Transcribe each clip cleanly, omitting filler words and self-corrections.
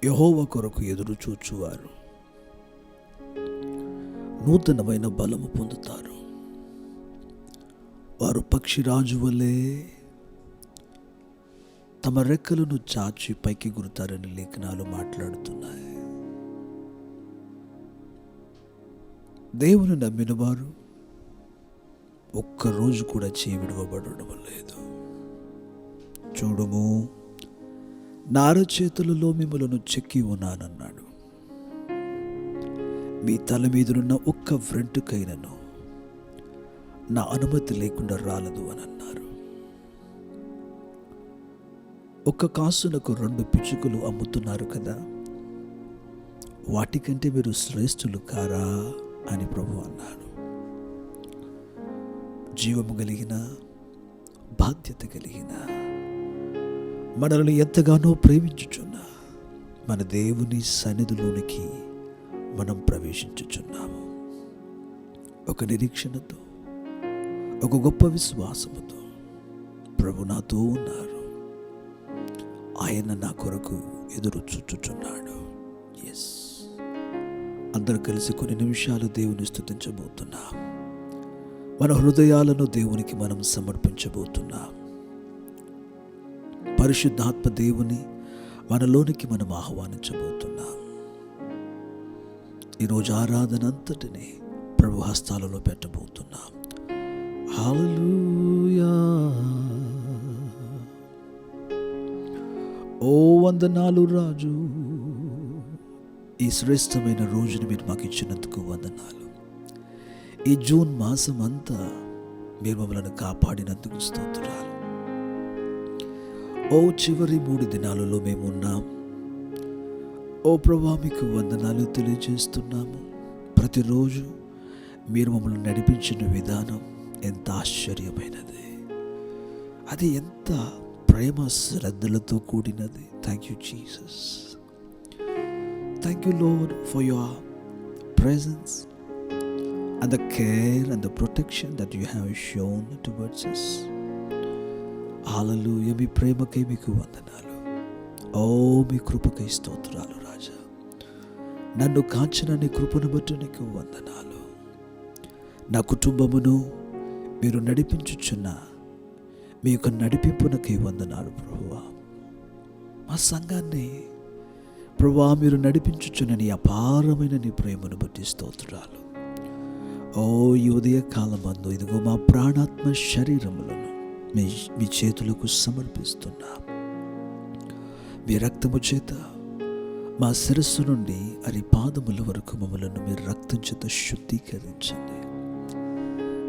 యెహోవా కొరకు ఎదురు చూచువారు నూతనమైన బలము పొందుతారు. వారు పక్షిరాజు వలె తమ రెక్కలను చాచి పైకి గురుతారని లేఖనాలు మాట్లాడుతున్నాయి. దేవుని నమ్మిన వారు ఒక్కరోజు కూడా విడువబడడం లేదు. చూడుము, నా అరచేతులలో మిమ్మలను చెక్కి ఉన్నానన్నాడు. మీ తల మీదనున్న ఒక్క వెంట్రుకైనను నా అనుమతి లేకుండా రాలదు అని అన్నారు. ఒక్క కాసులకు 2 పిచ్చుకలు అమ్ముతున్నారు కదా, వాటికంటే మీరు శ్రేష్ఠులు కారా అని ప్రభు అన్నాడు. జీవము కలిగిన, బాధ్యత కలిగిన, మనల్ని ఎంతగానో ప్రేమించుచున్న మన దేవుని సన్నిధిలోనికి మనం ప్రవేశించుచున్నాము. ఒక నిరీక్షణతో, ఒక గొప్ప విశ్వాసముతో ప్రభు నాతో ఉన్నారు. ఆయన నా కొరకు ఎదురు చూచుచున్నాడు. ఎస్, అందరూ కలిసి కొన్ని నిమిషాలు దేవుని స్తుతించబోతున్నాం. మన హృదయాలను దేవునికి మనం సమర్పించబోతున్నాం. పరిశుద్ధాత్మ దేవుని మనలోనికి మనం ఆహ్వానించబోతున్నాం. ఈరోజు ఆరాధన అంతటిని ప్రభు హస్తాలలో పెట్టబోతున్నాం. హల్లెలూయా. ఓ వందనాలు రాజు, ఈ శ్రేష్టమైన రోజుని మీరు మాకు ఇచ్చినందుకు వందనాలు. ఈ జూన్ మాసం అంతా మీరు మమ్మల్ని కాపాడినందుకు స్తోత్రాలు. ఓ చివరి 3 దినాలలో మేము ఉన్నాం. ఓ ప్రభువా, మీకు వందనాలు తెలియజేస్తున్నాము. ప్రతిరోజు మీరు మమ్మల్ని నడిపించిన విధానం ఎంత ఆశ్చర్యమైనది, అది ఎంత ప్రేమ శ్రద్ధలతో కూడినది. Thank you Jesus. Thank you Lord for your presence and the care and the protection that you have shown towards us. హల్లెలూయా. మీ ప్రేమకై మీకు వందనాలు. ఓ మీ కృపకై స్తోత్రాలు రాజా. నన్ను కాచిన నీ కృపను బట్టి నీకు వందనాలు. నా కుటుంబమును మీరు నడిపించుచున్న మీ యొక్క నడిపింపునకై వందనాలు ప్రభువా. మా సంఘాన్ని ప్రభువా మీరు నడిపించుచున్న నీ అపారమైన నీ ప్రేమను బట్టి స్తోత్రాలు. ఓ ఈ ఉదయ కాలమందు ఇదిగో మా ప్రాణాత్మ శరీరములను మీ చేతులకు సమర్పిస్తున్నా. మీ రక్తము చేత మా శిరస్సు నుండి అరి పాదముల వరకు మమ్మలను మీరు రక్తం చేత శుద్ధీకరించండి.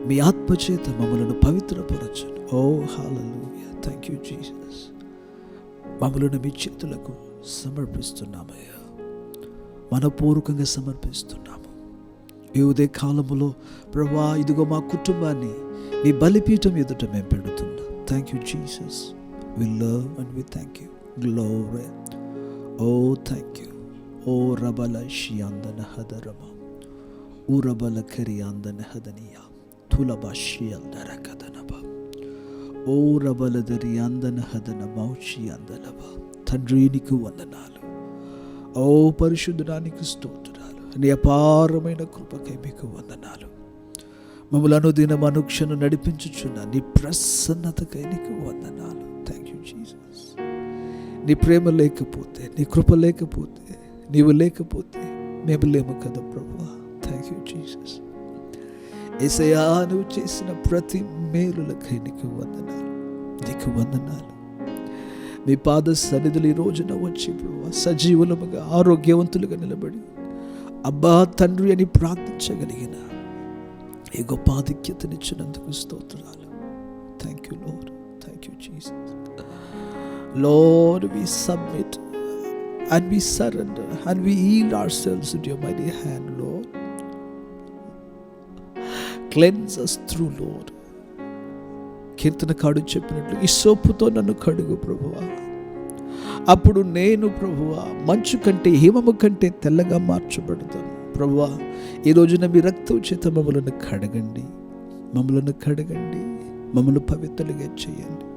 మీ ఆత్మ చేత మమ్మలను పవిత్రపరచండి. ఓ హల్లెలూయా. Thank you Jesus. మమ్మలను మీ చేతులకు సమర్పిస్తున్నామయ్యా, మనపూర్వకంగా సమర్పిస్తున్నాము. ఈ ఉదయ కాలములో ప్రభువా ఇదిగో మా కుటుంబాన్ని మీ బలిపీఠం ఎదుట మేము పెడుతున్నాం. Thank you Jesus. We love and we thank you. Glory. ఓ థ్యాంక్ యూ. ఓ రబల షియాందన హదరమ ఉరబల కరియాందన హదనియా తులబ షియాందర కదనబ ఓ రబల దరియాందన హదన మౌషియాందనబ. తండ్రి నీకు వందనాలు. ఓ పరిశుద్ధుడానికి స్తోత్రాలు. నీ అపారమైన కృపకై మీకు వందనాలు. మమ్మల్ని అనుదినం అనుక్షణం నడిపించుచున్న నీ ప్రసన్నతకై నీకు వందనాలు. Thank you Jesus. నీ ప్రేమ లేకపోతే, నీ కృప లేకపోతే, నీవు లేకపోతే మేము లేము కదా ప్రభువా. Thank you Jesus. యేసయ్యా, నువ్వు చేసిన ప్రతి మేలులకై నీకు వందనాలు, నీకు వందనాలు. మీ పాద సన్నిధులు ఈ రోజున వచ్చి ప్రభువా సజీవులముగా ఆరోగ్యవంతులుగా నిలబడి అబ్బా తండ్రి అని ప్రార్థించగలిగిన ఈ గొప్ప ఆధిక్యతనిచ్చినందుకు స్తోత్రాలు. Thank you lord. Thank you Jesus. Lord, we submit and we surrender and we yield ourselves into your mighty hand, Lord. Cleanse us through, Lord. కీర్తనకారుడు చెప్పినట్లు ఈ సోపుతో నన్ను కడుగు ప్రభువా, అప్పుడు నేను ప్రభువా మంచు కంటే హిమము కంటే తెల్లగా మార్చబడతాను. ప్రభువా ఈ రోజున మీ రక్తం చేత మమ్మలను కడగండి, మమ్మలను కడగండి, మమ్మల్ని పవిత్రులుగా చేయండి.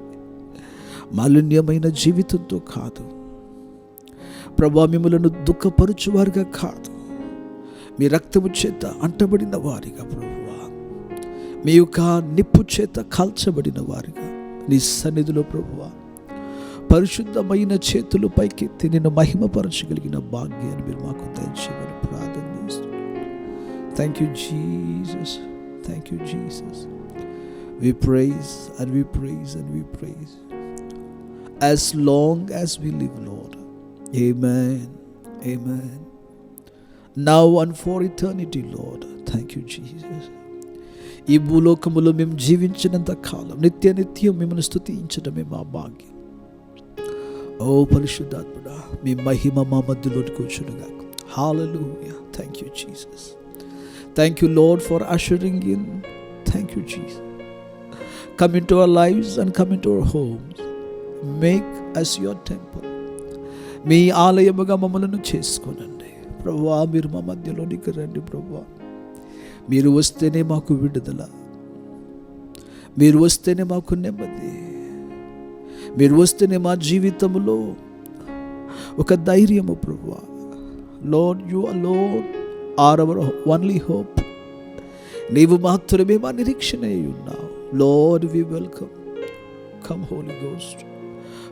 మాలిన్యమైన జీవితంతో కాదు, ప్రభువా, మిమ్మలను దుఃఖపరుచువారుగా కాదు, మీ రక్తము చేత అంటబడిన వారిగా ప్రభువా, మీ యొక్క నిప్పు చేత కాల్చబడిన వారిగా నీ సన్నిధిలో ప్రభువా పరిశుద్ధమైన చేతులు పైకెత్తి నిన్ను మహిమపరచగలిగిన భాగ్యాన్ని మీరు మాకు దయచేయమని ప్రార్థన చేస్తున్నాం. Thank you Jesus, thank you Jesus. We praise and we praise and we praise as long as we live, Lord. Amen, amen. Now and for eternity, Lord. Thank you, Jesus. ఈ భూలోకములో మేము జీవించినంత కాలం నిత్య నిత్యం మిమ్మల్ని స్తుతించడమే మా భాగ్యం. ఓ పరిశుద్ధాత్ముడా, మీ మహిమ మా మధ్యలోకి వచ్చునుగా. Hallelujah. Thank you, Jesus. Thank you, Lord, for ushering in. Thank you, Jesus. Come into our lives and come into our homes. Make us your temple. మీ ఆలయముగా మమ్మలను చేసుకోనండి ప్రభువా. మీరు మా మధ్యలోనికి రండి ప్రభువా. మీరు వస్తేనే మాకు విడుదల, మీరు వస్తేనే మాకు నెమ్మది, మీరు వస్తేనే మా జీవితంలో ఒక ధైర్యము ప్రభువా. Lord, you alone are our only hope. నీవు మాత్రమే మా నిరీక్షణ అయి ఉన్నావు. Lord, we welcome. Come, Holy Ghost.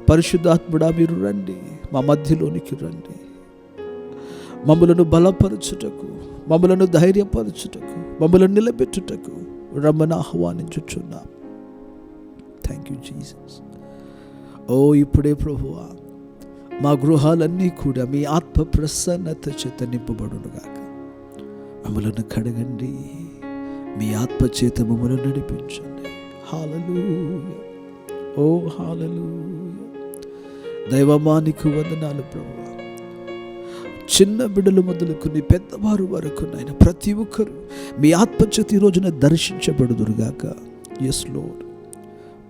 పరిశుద్ధాత్ముడా, మీరు రండి, మా మధ్యలోనికి రండి. మమ్మలను బలపరచుటకు, మమ్మలను ధైర్యపరచుటకు, మమ్మలను నిలబెట్టుటకు రమ్మని ఆహ్వానించుచున్నాం. Thank you Jesus. ఓ ఇప్పుడే ప్రభువా, మా గృహాలన్నీ కూడా మీ ఆత్మ ప్రసన్నత చేత నింపబడునుగాక. మమ్మలను కడగండి, మీ ఆత్మ చేత మమ్మల్ని నడిపించండి. హల్లెలూయా, ఓ హల్లెలూయా. దైవమా, నీకు వందనాలు ప్రభువా. చిన్న బిడ్డలు మొదలుకొని పెద్దవారు వరకు నాయన ప్రతి ఒక్కరు మీ ఆత్మ చేత ఈ రోజున దర్శించబడుదురుగాక. Yes lord.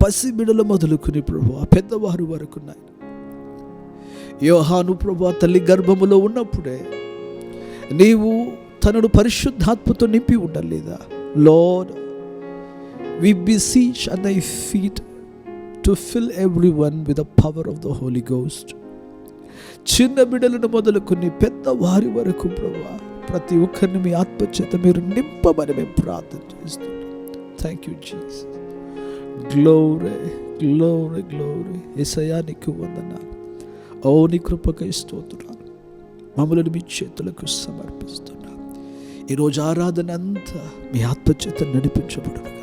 పసి బిడ్డలు మొదలుకొని ప్రభువా పెద్దవారు వరకు నాయన, యోహాను ప్రభువా తల్లి గర్భములో ఉన్నప్పుడే నీవు తనను పరిశుద్ధాత్మతో నింపి ఉండలేదా? Lord, we beseech at thy feet to fill everyone with the power of the Holy Ghost. చిన్న బిడ్డలను మొదలుకొని పెద్దవారి వరకు ప్రభువా ప్రతి ఒక్కరిని మీ ఆత్మ చేత మీరు నింపమని మేము ప్రార్థన చేస్తున్నాం. Thank you Jesus. Glory glory glory. యేసయ్యా, నీకు వందనాలు. ఓ నీ కృపకై స్తోత్రాలు. మమ్మల్ని మీ చేతులకు సమర్పిస్తున్నాం. ఈరోజు ఆరాధన అంతా మీ ఆత్మ చేత నడిపించబడునుగాక.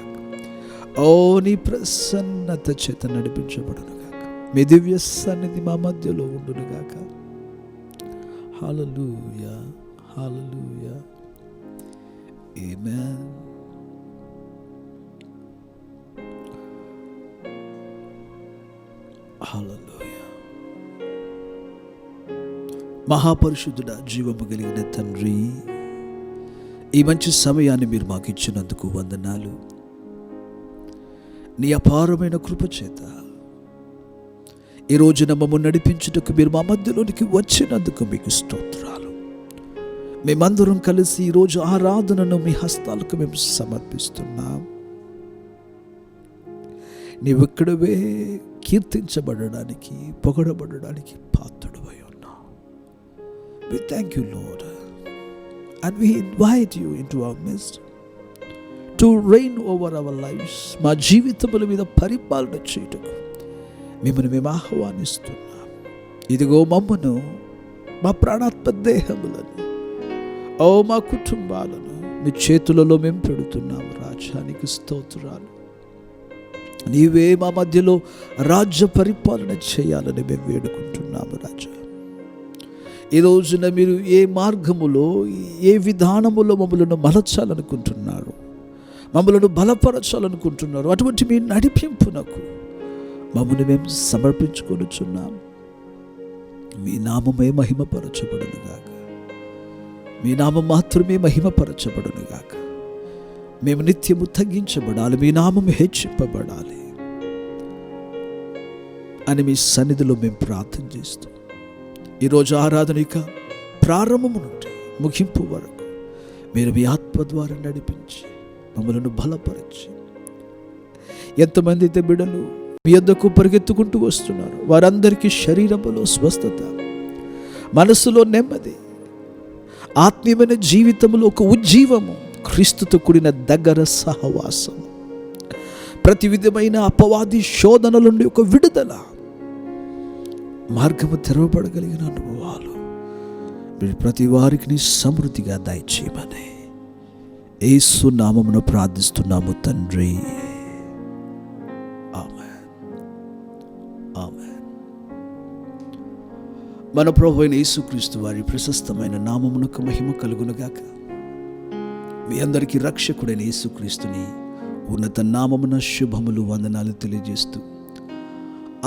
ఓ నీ ప్రసన్నత చేత నడిపించబడునుగాక. మీ దివ్య సన్నిధి మా మధ్యలో ఉండునుగాక. హల్లెలూయా, హల్లెలూయా, ఆమేన్. హల్లెలూయా. మహాపరిశుద్ధుడా, జీవము కలిగిన తండ్రి, ఈ మంచి సమయాన్ని మీరు మాకు ఇచ్చినందుకు వందనాలు. నీ అపారమైన కృప చేత ఈ రోజున మమ్మల్ని నడిపించుటకు మీరు మా మధ్యలోనికి వచ్చినందుకు మీకు స్తోత్రాలు. మేమందరం కలిసి ఈరోజు ఆరాధనను మీ హస్తాలకు మేము సమర్పిస్తున్నాం. నీవెక్కడవే కీర్తించబడడానికి, పొగడబడడానికి పాత్రుడవై ఉన్నావు. We thank you, Lord. And we invite you into our midst to reign over our lives. మా జీవితముల మీద పరిపాలన చేయుటకు మిమ్మల్ని మేము ఆహ్వానిస్తున్నాం. ఇదిగో మమ్మను, మా ప్రాణాత్మ దేహములను, ఓ మా కుటుంబాలను మీ చేతులలో మేము పెడుతున్నాం. రాజ్యానికి స్తోత్రాలు. నీవే మా మధ్యలో రాజ్య పరిపాలన చేయాలని మేము వేడుకుంటున్నాము. రాజా, ఈ రోజున మీరు ఏ మార్గములో, ఏ విధానములో మమ్మలను మలచాలనుకుంటున్నారు, మమ్మలను బలపరచాలనుకుంటున్నారు, అటువంటి మీ నడిపింపునకు మమ్మల్ని మేము సమర్పించుకొనుచున్నాం. మీ నామమే మహిమపరచబడునుగాక. మీ నామం మాత్రమే మహిమపరచబడునుగాక. మేము నిత్యము తగ్గించబడాలి, మీ నామం హెచ్చింపబడాలి అని మీ సన్నిధిలో మేము ప్రార్థన చేస్తాం. ఈరోజు ఆరాధనిక ప్రారంభము నుండి ముగింపు వరకు మీరు మీ ఆత్మ ద్వారా నడిపించి మమ్మలను బలపరిచి, ఎంతమంది అయితే బిడ్డలు మీ యొద్దకు పరిగెత్తుకుంటూ వస్తున్నారు వారందరికీ శరీరములో స్వస్థత, మనసులో నెమ్మది, ఆత్మీయమైన జీవితంలో ఒక ఉజ్జీవము, క్రీస్తుతో కూడిన దగ్గర సహవాసము, ప్రతి విధమైన అపవాది శోధనల నుండి ఒక విడుదల, మార్గము తెరవబడగలిగిన అనుభవాలు మీరు ప్రతి వారికి సమృద్ధిగా దయచేయమని యేసు నామమున ప్రార్థిస్తున్నాము తండ్రి. ఆమేన్, ఆమేన్. మన ప్రభువైన అయిన యేసుక్రీస్తు వారి ప్రశస్తమైన నామమునకు మహిమ కలుగునుగాక. మీ అందరికీ రక్షకుడైన యేసుక్రీస్తుని ఉన్నత నామమున శుభములు, వందనాలు తెలియజేస్తూ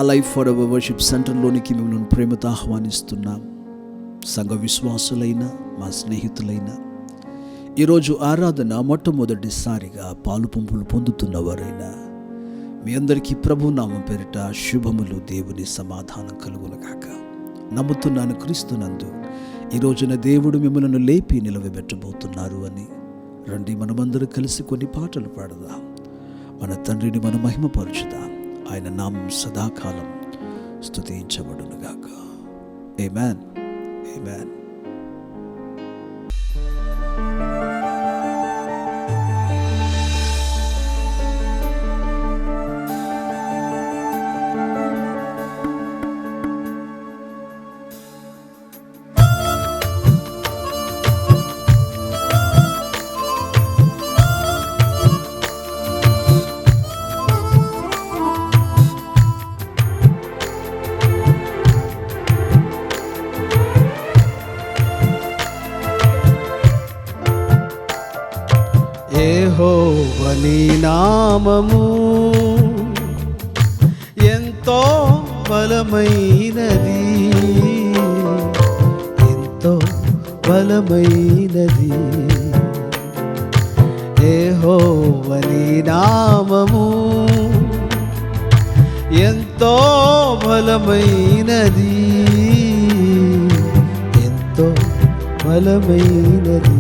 అలైవ్ ఫర్ అవర్ వర్షిప్ సెంటర్లోనికి మిమ్మల్ని ప్రేమతో ఆహ్వానిస్తున్నాం. సంఘ విశ్వాసులైన మా స్నేహితులైన ఈరోజు ఆరాధన మొట్టమొదటిసారిగా పాలు పంపులు పొందుతున్నవారైనా మీ అందరికీ ప్రభు నామం పేరిట శుభములు, దేవుని సమాధానం కలుగునుగాక. నమ్ముతున్నాను క్రీస్తునందు ఈ రోజున దేవుడు మిమ్మల్ని లేపి నిలవబెట్టబోతున్నారు అని. రండి మనమందరూ కలిసి కొన్ని పాటలు పాడదాం. మన తండ్రిని మనం మహిమపరచుదాం. ఆయన నామం సదాకాలం స్తుతించబడునుగాక. ఆమేన్, ఆమేన్. యెహోవా నీ నామము ఎంతో బలమైనది, ఎంతో బలమైనది. యెహోవా నీ నామము ఎంతో బలమైనది, ఎంతో బలమైనది,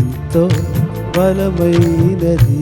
ఎంతో బలమైనది.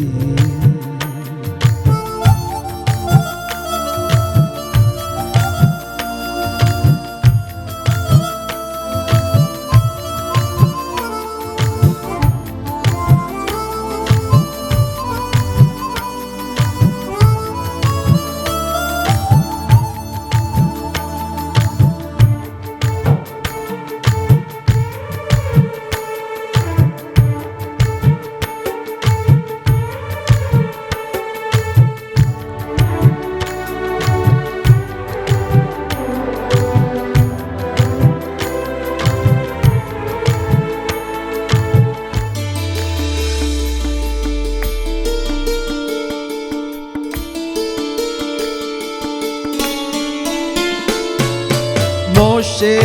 మోషే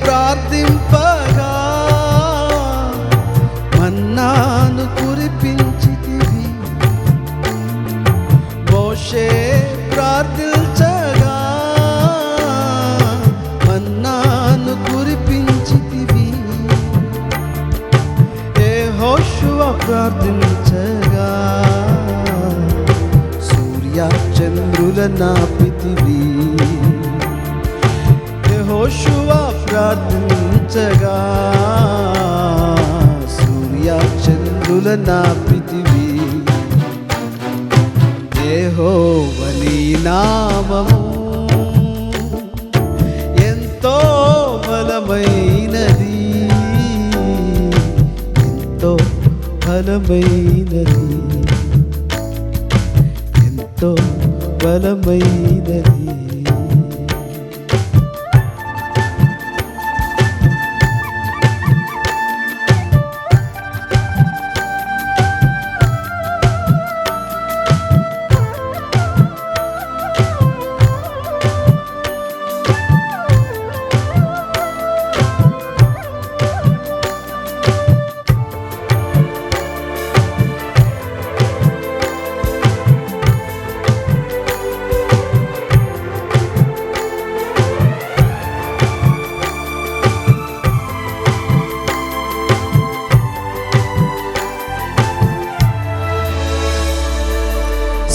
ప్రార్థింపగా మన్నాను కురిపించితివి, మోషే ప్రార్థించగా మన్నాను కురిపించితివి. యెహోషువ ప్రార్థించగా సూర్య చంద్రుల నాపితివి, యెహోషువ ప్రార్థించగా సూర్య చంద్రుల నాపితివి. యెహోవా నీ నామము ఎంతో బలమైనది, ఎంతో బలమైనది, ఎంతో బలమైనది.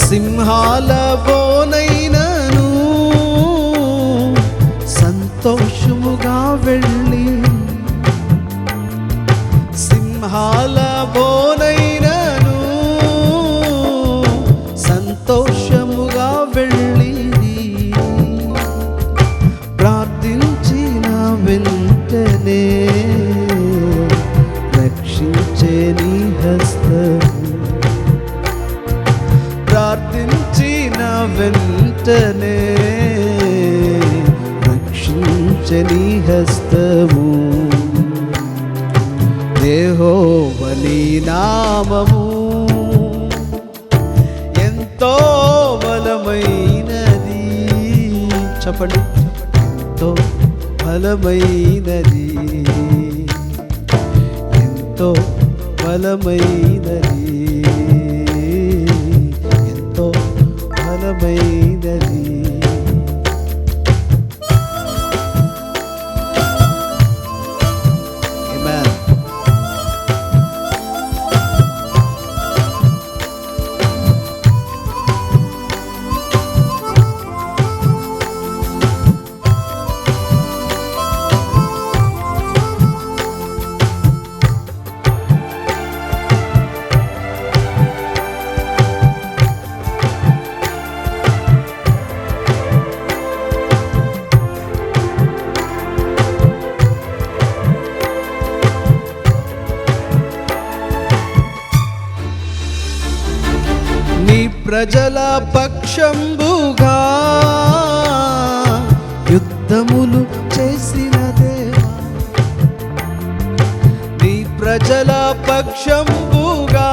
సింహాల బోనైనను సంతోషించుచుందును, సంతోషముగా వెళ్ళిరి, ప్రార్థించిన వెంటనే రక్షించే నీ హస్తము, ప్రార్థించిన వెంటనే రక్షించే నీ హస్తము. యెహోవా నీ నామము ఎంతో బలమైనది. చెప్పండి, ఎంతో బలమైనది, ఎంతో బలమైనది, ఎంతో బలమైనది. Amen. నీ ప్రజల పక్షంబుగా యుద్ధములు చేసిన దేవా, నీ ప్రజల పక్షంబుగా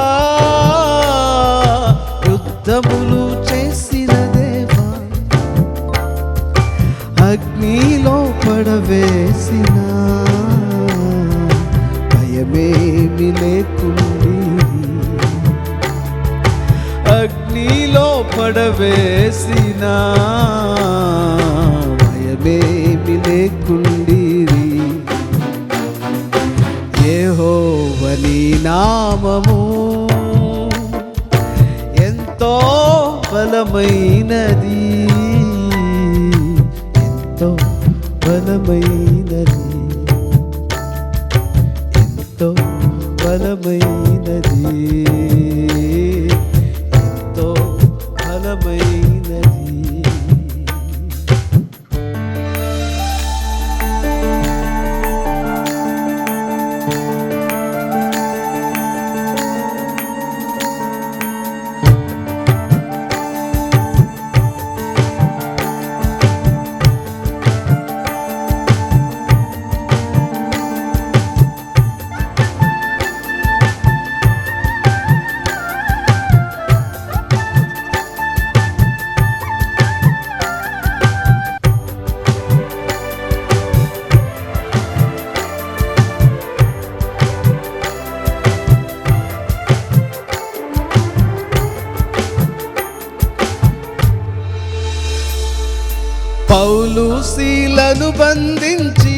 యుద్ధములు చేసిన దేవా, అగ్నిలో పడవేసిన భయమేమి లేకుండి, అగ్నిలో పడవేసిన భయమేమి లేకుండిరి. యెహోవా నీ నామము ఎంతో బలమైనది, ఎంతో బలమైనది, ఎంతో బలమైనది, ఎంతో బలమైనది. పౌలు శీలను బంధించి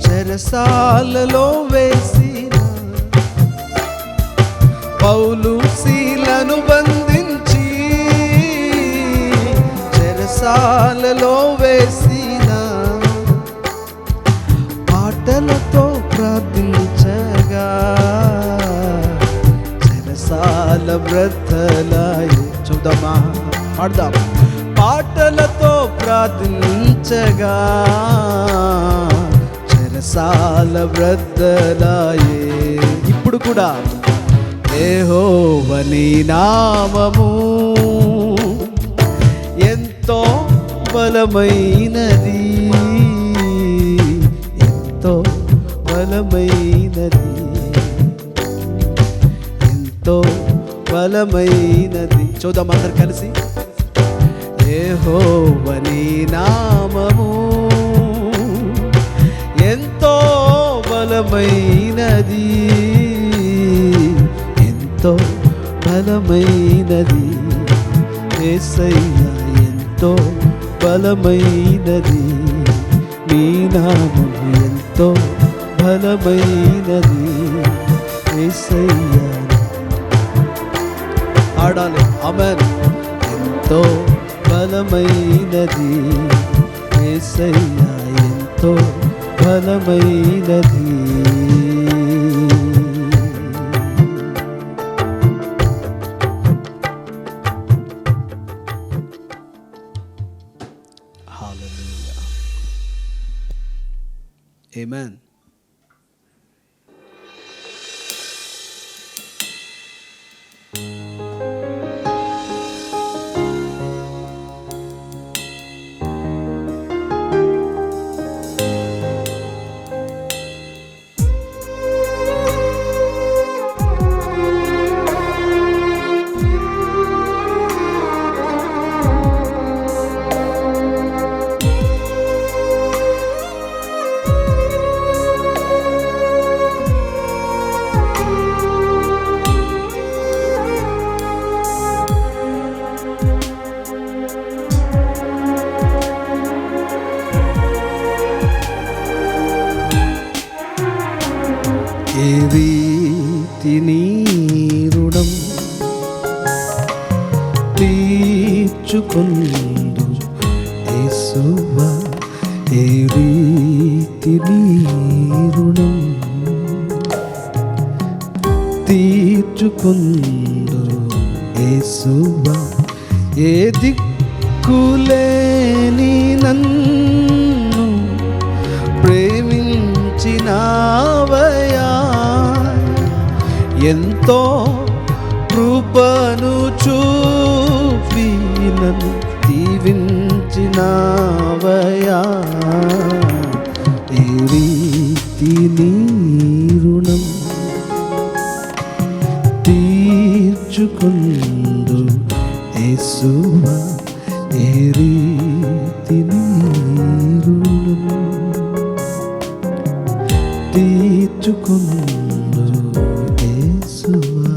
చెరసాలలో వేసిన, పౌలు శీలను బంధించి చెరసాలలో వేసిన, పాటలతో ప్రార్థించగా చెరసాల బ్రతలాయి. చూద్దామా, పాడదాం. పాటలతో ప్రార్థించగా చెరసాల బ్రద్దలాయే. ఇప్పుడు కూడా యెహోవా నీ నామము ఎంతో బలమైనది, ఎంతో బలమైనది, ఎంతో బలమైనది. చూద్దాం అందరు కలిసి. యెహోవా నీ నామము ఎంతో బలమైనది, ఎంతో బలమైనది. యేసయ్యా ఎంతో బలమైనది, నీ నామము ఎంతో బలమైనది. యేసయ్యా ఆడాలి. ఆమేన్. ఎంతో బలమైనది యేసయ్యా, ఎంతో బలమైనది. ఆమేన్. ఏ రీతి నీ రుణం తీర్చుకొందు యేసువా, ఏ రీతి నీ రుణం తీర్చుకొందు యేసువా, ఏ దిక్కులేని నన్ను ప్రేమించినావయా, ఎంతో కృపను చూపి నన్ను దీవించినావయా, ఏ రీతి నీ రుణం తీర్చుకొందు యేసువా, ఏ రీతి నీ రుణం తీర్చుకొందు యేసువా.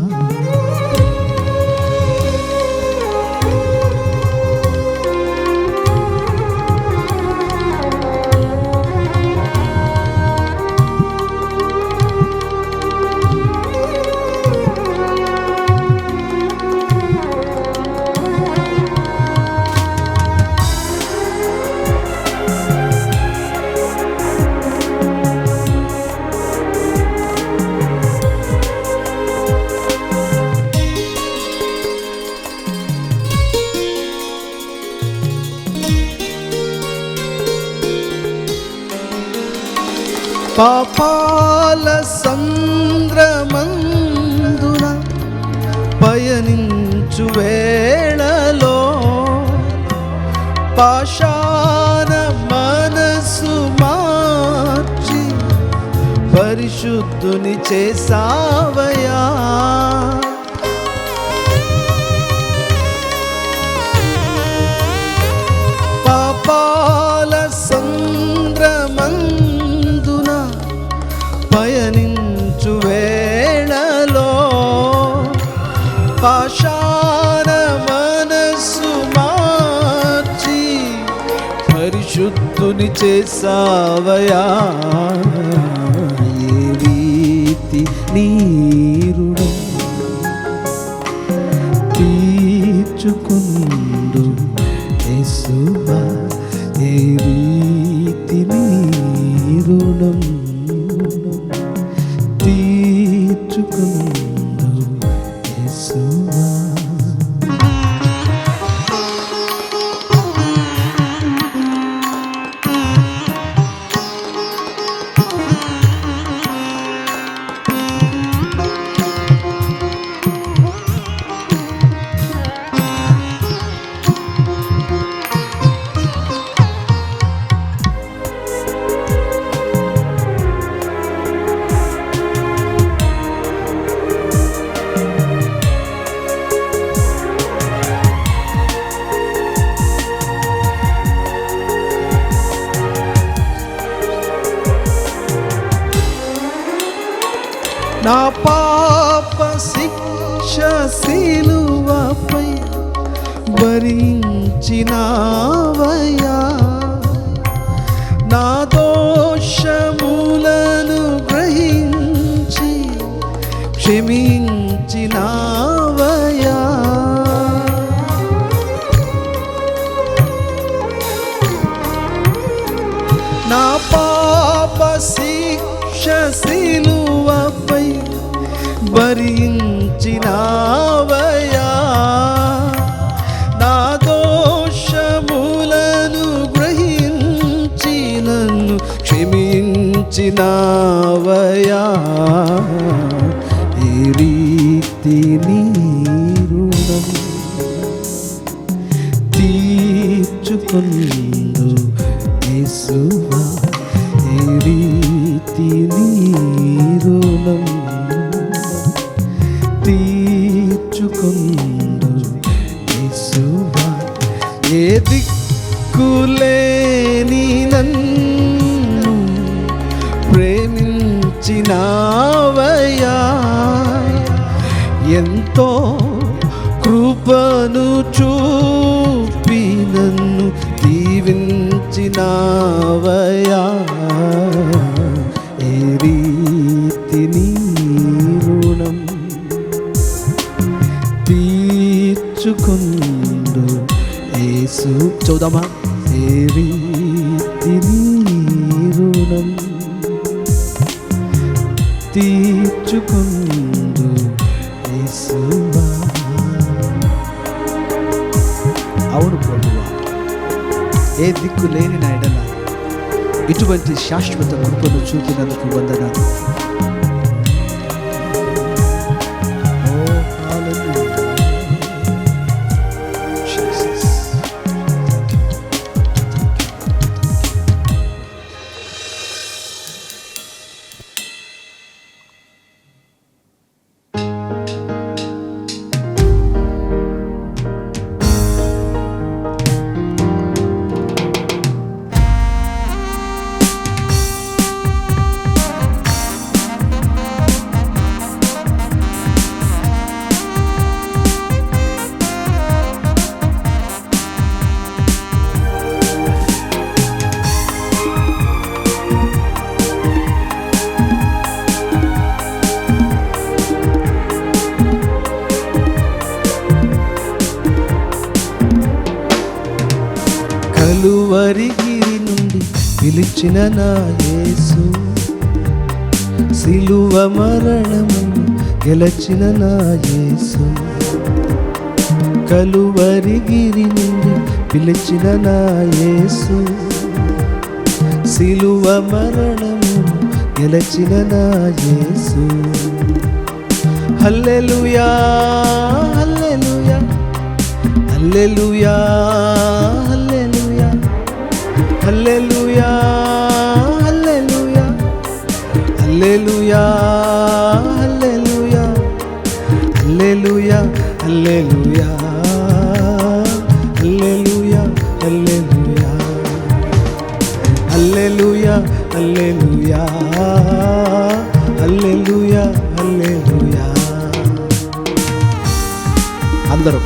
పాపాల సంద్రమందున పయనించు వేళలో పాషాణ మనసు మార్చి పరిశుద్ధుని చేసావయా, పాపాల సంద్రమందున పయనించు వేళలో పాషాణ మనసు మార్చి పరిశుద్ధుని చేసావయా, ఏ రీతి నీ రుణం తీర్చుకొందు యేసువా, ఏ రీతి నీ రుణం తీర్చుకొందు యేసువా. నా పాప శిక్ష సిలువపై భరించినావయ్యా, నా దోషములను గ్రహించి క్షమించినావయ్యా, నా పాప శిక్ష సిలువపై భరించినావయ్యా, నా దోషములను గ్రహించి నన్ను క్షమించినావయ్యా, ప్రేమించినావయా ఏ రీతి నీ రుణం తీర్చుకొందు యేసువా ఏ రీతి నీ రుణం తీర్చుకొందు యేసువా ఏ దిక్కులేని నన్ను ప్రేమించినావయా ఎంతో కృపను చూపి నన్ను దీవించినావయా ఏ రీతి నీ రుణం తీర్చుకొందు యేసు. చూద్దామా? ఏ రీతి నీ రుణం తీర్చుకొందు యేసువా. అవును ప్రభువా, ఏ దిక్కు లేని నా ఎడల ఇటువంటి శాశ్వత కృపను చూపినందుకు వందనాలు. కలువరిగిరి నుండి పిలిచిన నా యేసు, సిలువ మరణము గెలచిన నా యేసు. కలువరిగిరి నుండి పిలిచిన నా యేసు, సిలువ మరణము గెలచిన నా యేసు. హల్లెలూయా హల్లెలూయా హల్లెలూయా హల్లెలూయా హల్లెలూయా హల్లెలూయా హల్లెలూయా హల్లెలూయా హల్లెలూయా హల్లెలూయా హల్లెలూయా హల్లెలూయా హల్లెలూయా హల్లెలూయా హల్లెలూయా హల్లెలూయా. అందరం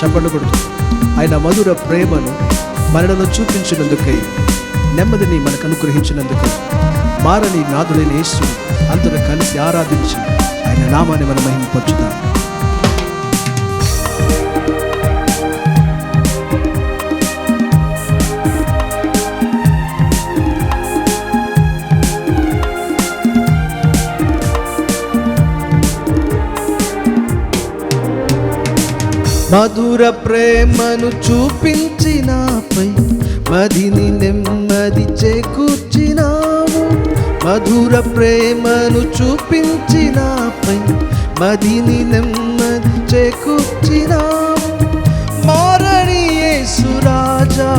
చప్పట్లు కొడుతూ ఆయన మధుర ప్రేమను మనలో చూపించినందుకై, నెమ్మదిని మనకు అనుగ్రహించినందుకు, మారని నాదుడైన యేసు అందరూ కలిసి ఆరాధించి ఆయన నామాన్ని మనం మహిమపరచుదాం. మధుర ప్రేమను చూపించినాపై మదిని నెమ్మది చేకూర్చినావు. మధుర ప్రేమను చూపించినాపై మదిని నెమ్మది చేకూర్చినావు. మారని యేసు రాజా,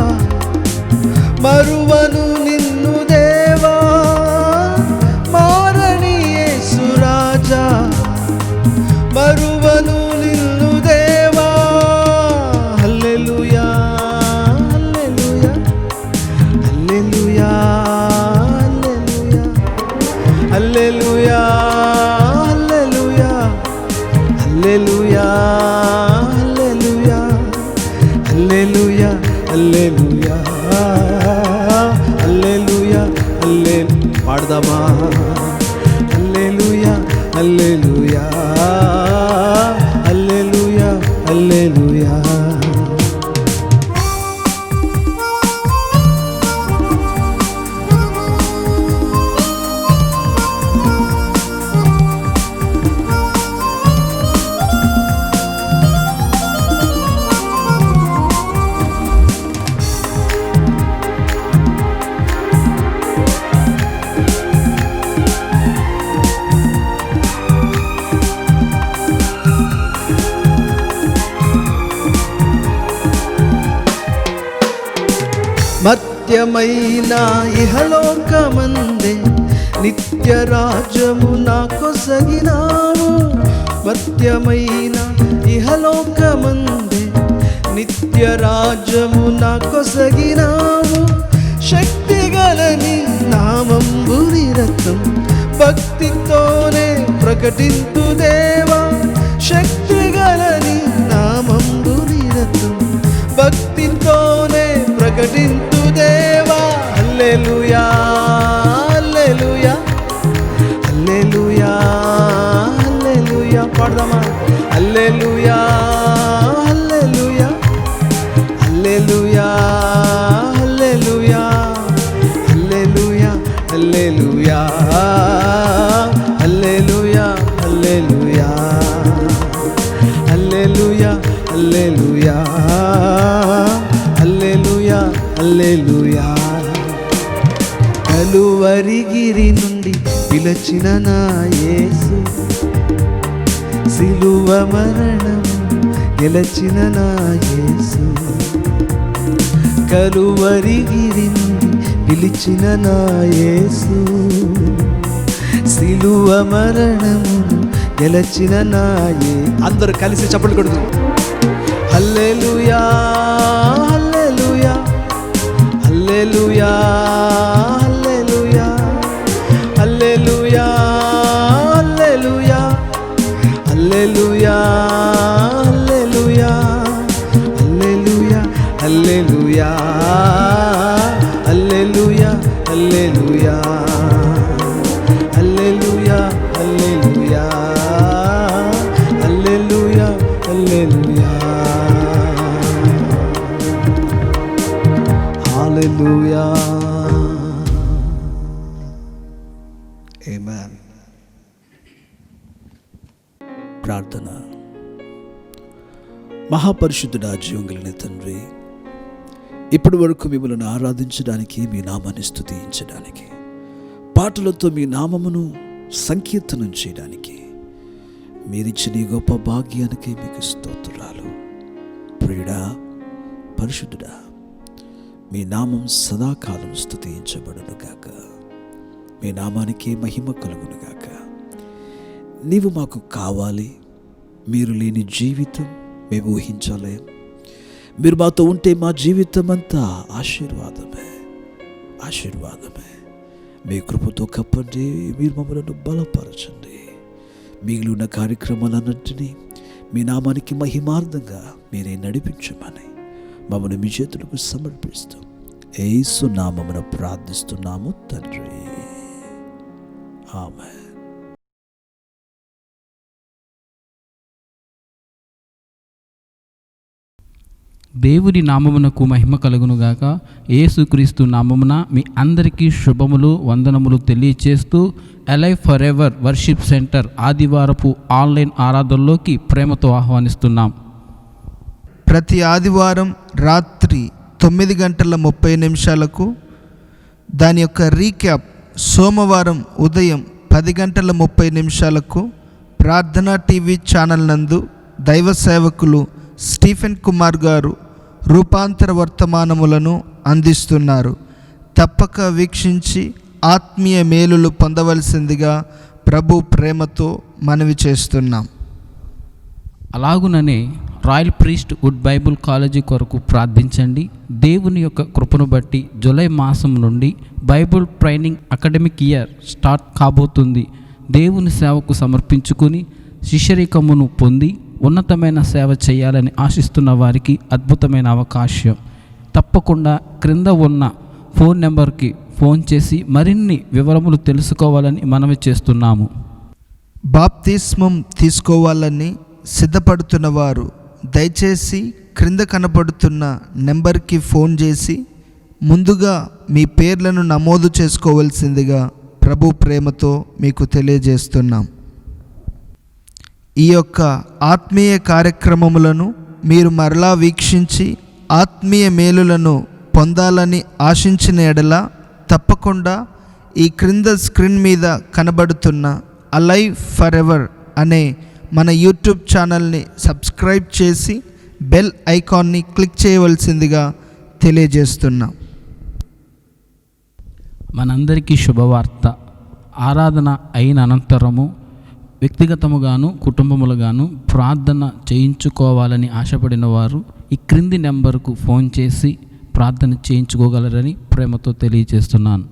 మరువను నిన్ను దేవా. మారని యేసు రాజా, మరువను నిన్ను దేవా. హల్లెలూయా హల్లెలూయా హల్లెలూయా హల్లెలూయా హల్లెలూయా హల్లెలూయా హల్లెలూయా హల్లెలూయా హల్లెలూయా హల్లెలూయా హల్లెలూయా. పాడదామా? హల్లెలూయా హల్లెలూయా హల్లెలూయా హల్లెలూయా. మర్త్యమైన ఇహలోకమందే నిత్య రాజ్యము నాకొసగినావు. మర్త్యమైన ఇహలోకమందే నిత్య రాజ్యము నాకొసగినావు. శక్తి గలని నామంబు నిరతం భక్తితోనే ప్రకటింతు దేవా. శక్తి గలని నామంబు నిరతం భక్తితోనే ప్రకటింతు దేవా. హల్లెలూయా హల్లెలూయా హల్లెలూయా హల్లెలూయా. పాడదామా? హల్లెలూయా హల్లెలూయా హల్లెలూయా హల్లెలూయా హల్లెలూయా హల్లెలూయా హల్లెలూయా హల్లెలూయా హల్లెలూయా హల్లెలూయా హల్లెలూయా హల్లెలూయా. కలువరిగిరి నుండి పిలచిన నా యేసు, సిలువ మరణం గెలచిన నా యేసు. కలువరిగిరి నుండి పిలిచిన నా యేసు, సిలువ మరణమును గెలచిన నా యేసు. అందరూ కలిసి చప్పట్లు కొడుతూ హల్లెలూయా హల్లెలూయా హల్లెలూయా హల్లెలూయా హల్లెలూయా హల్లెలూయా హల్లెలూయా హల్లెలూయా హల్లెలూయా హల్లెలూయా హల్లెలూయా హల్లెలూయా హల్లెలూయా హల్లెలూయా హల్లెలూయా హల్లెలూయా హల్లెలూయా. ఆమేన్. ప్రార్థన. మహాపరిశుద్ధుడా, జీవం కలిగిన తండ్రి, ఇప్పటి వరకు మిమ్మల్ని ఆరాధించడానికి, మీ నామాన్ని స్తుతించడానికి, పాటలతో మీ నామమును సంకీర్తనం చేయడానికి మీరిచ్చిన ఈ గొప్ప భాగ్యానికి మీకు స్తోత్రాలు. ప్రియుడా, పరిశుద్ధుడా, మీ నామం సదాకాలం స్తుతించబడును గాక. మీ నామానికి మహిమ కలుగును గాక. నీవు మాకు కావాలి. మీరు లేని జీవితం మేము ఊహించలేం. మీరు మాతో ఉంటే మా జీవితం అంతా ఆశీర్వాదమే, ఆశీర్వాదమే. మీ కృపతో కప్పండి. మీరు మమ్మల్ని బలపరచండి. మిగిలిన కార్యక్రమాలన్నింటినీ మీ నామానికి మహిమార్థంగా మీరే నడిపించమని మమ్మల్ని మీ చేతులకు సమర్పిస్తూ యేసు నామమున ప్రార్థిస్తున్నాము తండ్రి. ఆమేన్. దేవుని నామమునకు మహిమ కలుగునుగాక. యేసుక్రీస్తు నామమున మీ అందరికీ శుభములు, వందనములు తెలియచేస్తూ alive for ever worship centre ఆదివారపు ఆన్లైన్ ఆరాధనలోకి ప్రేమతో ఆహ్వానిస్తున్నాం. ప్రతి ఆదివారం రాత్రి 9:30 దాని యొక్క రీక్యాప్ సోమవారం ఉదయం 10:30 ప్రార్థనా టీవీ ఛానల్ నందు దైవ సేవకులు స్టీఫెన్ కుమార్ గారు రూపాంతర వర్తమానములను అందిస్తున్నారు. తప్పక వీక్షించి ఆత్మీయ మేలులు పొందవలసిందిగా ప్రభు ప్రేమతో మనవి చేస్తున్నాం. అలాగుననే royal priesthood Bible college కొరకు ప్రార్థించండి. దేవుని యొక్క కృపను బట్టి జూలై మాసం నుండి Bible training academic year start కాబోతుంది. దేవుని సేవకు సమర్పించుకుని శిష్యరికమును పొంది ఉన్నతమైన సేవ చేయాలని ఆశిస్తున్న వారికి అద్భుతమైన అవకాశం. తప్పకుండా క్రింద ఉన్న ఫోన్ నెంబర్కి ఫోన్ చేసి మరిన్ని వివరములు తెలుసుకోవాలని మనవి చేస్తున్నాము. బాప్తిస్మం తీసుకోవాలని సిద్ధపడుతున్న వారు దయచేసి క్రింద కనపడుతున్న నెంబర్కి ఫోన్ చేసి ముందుగా మీ పేర్లను నమోదు చేసుకోవలసిందిగా ప్రభు ప్రేమతో మీకు తెలియజేస్తున్నాం. ఈ యొక్క ఆత్మీయ కార్యక్రమములను మీరు మరలా వీక్షించి ఆత్మీయ మేలులను పొందాలని ఆశించిన ఎడల తప్పకుండా ఈ క్రింద స్క్రీన్ మీద కనబడుతున్న అలైవ్ ఫర్ ఎవర్ అనే మన యూట్యూబ్ ఛానల్ని సబ్స్క్రైబ్ చేసి బెల్ ఐకాన్ని క్లిక్ చేయవలసిందిగా తెలియజేస్తున్నాం. మనందరికీ శుభవార్త. ఆరాధన అయిన అనంతరము వ్యక్తిగతముగాను కుటుంబములుగాను ప్రార్థన చేయించుకోవాలని ఆశపడిన వారు ఈ క్రింది నెంబర్కు ఫోన్ చేసి ప్రార్థన చేయించుకోగలరని ప్రేమతో తెలియజేస్తున్నాను.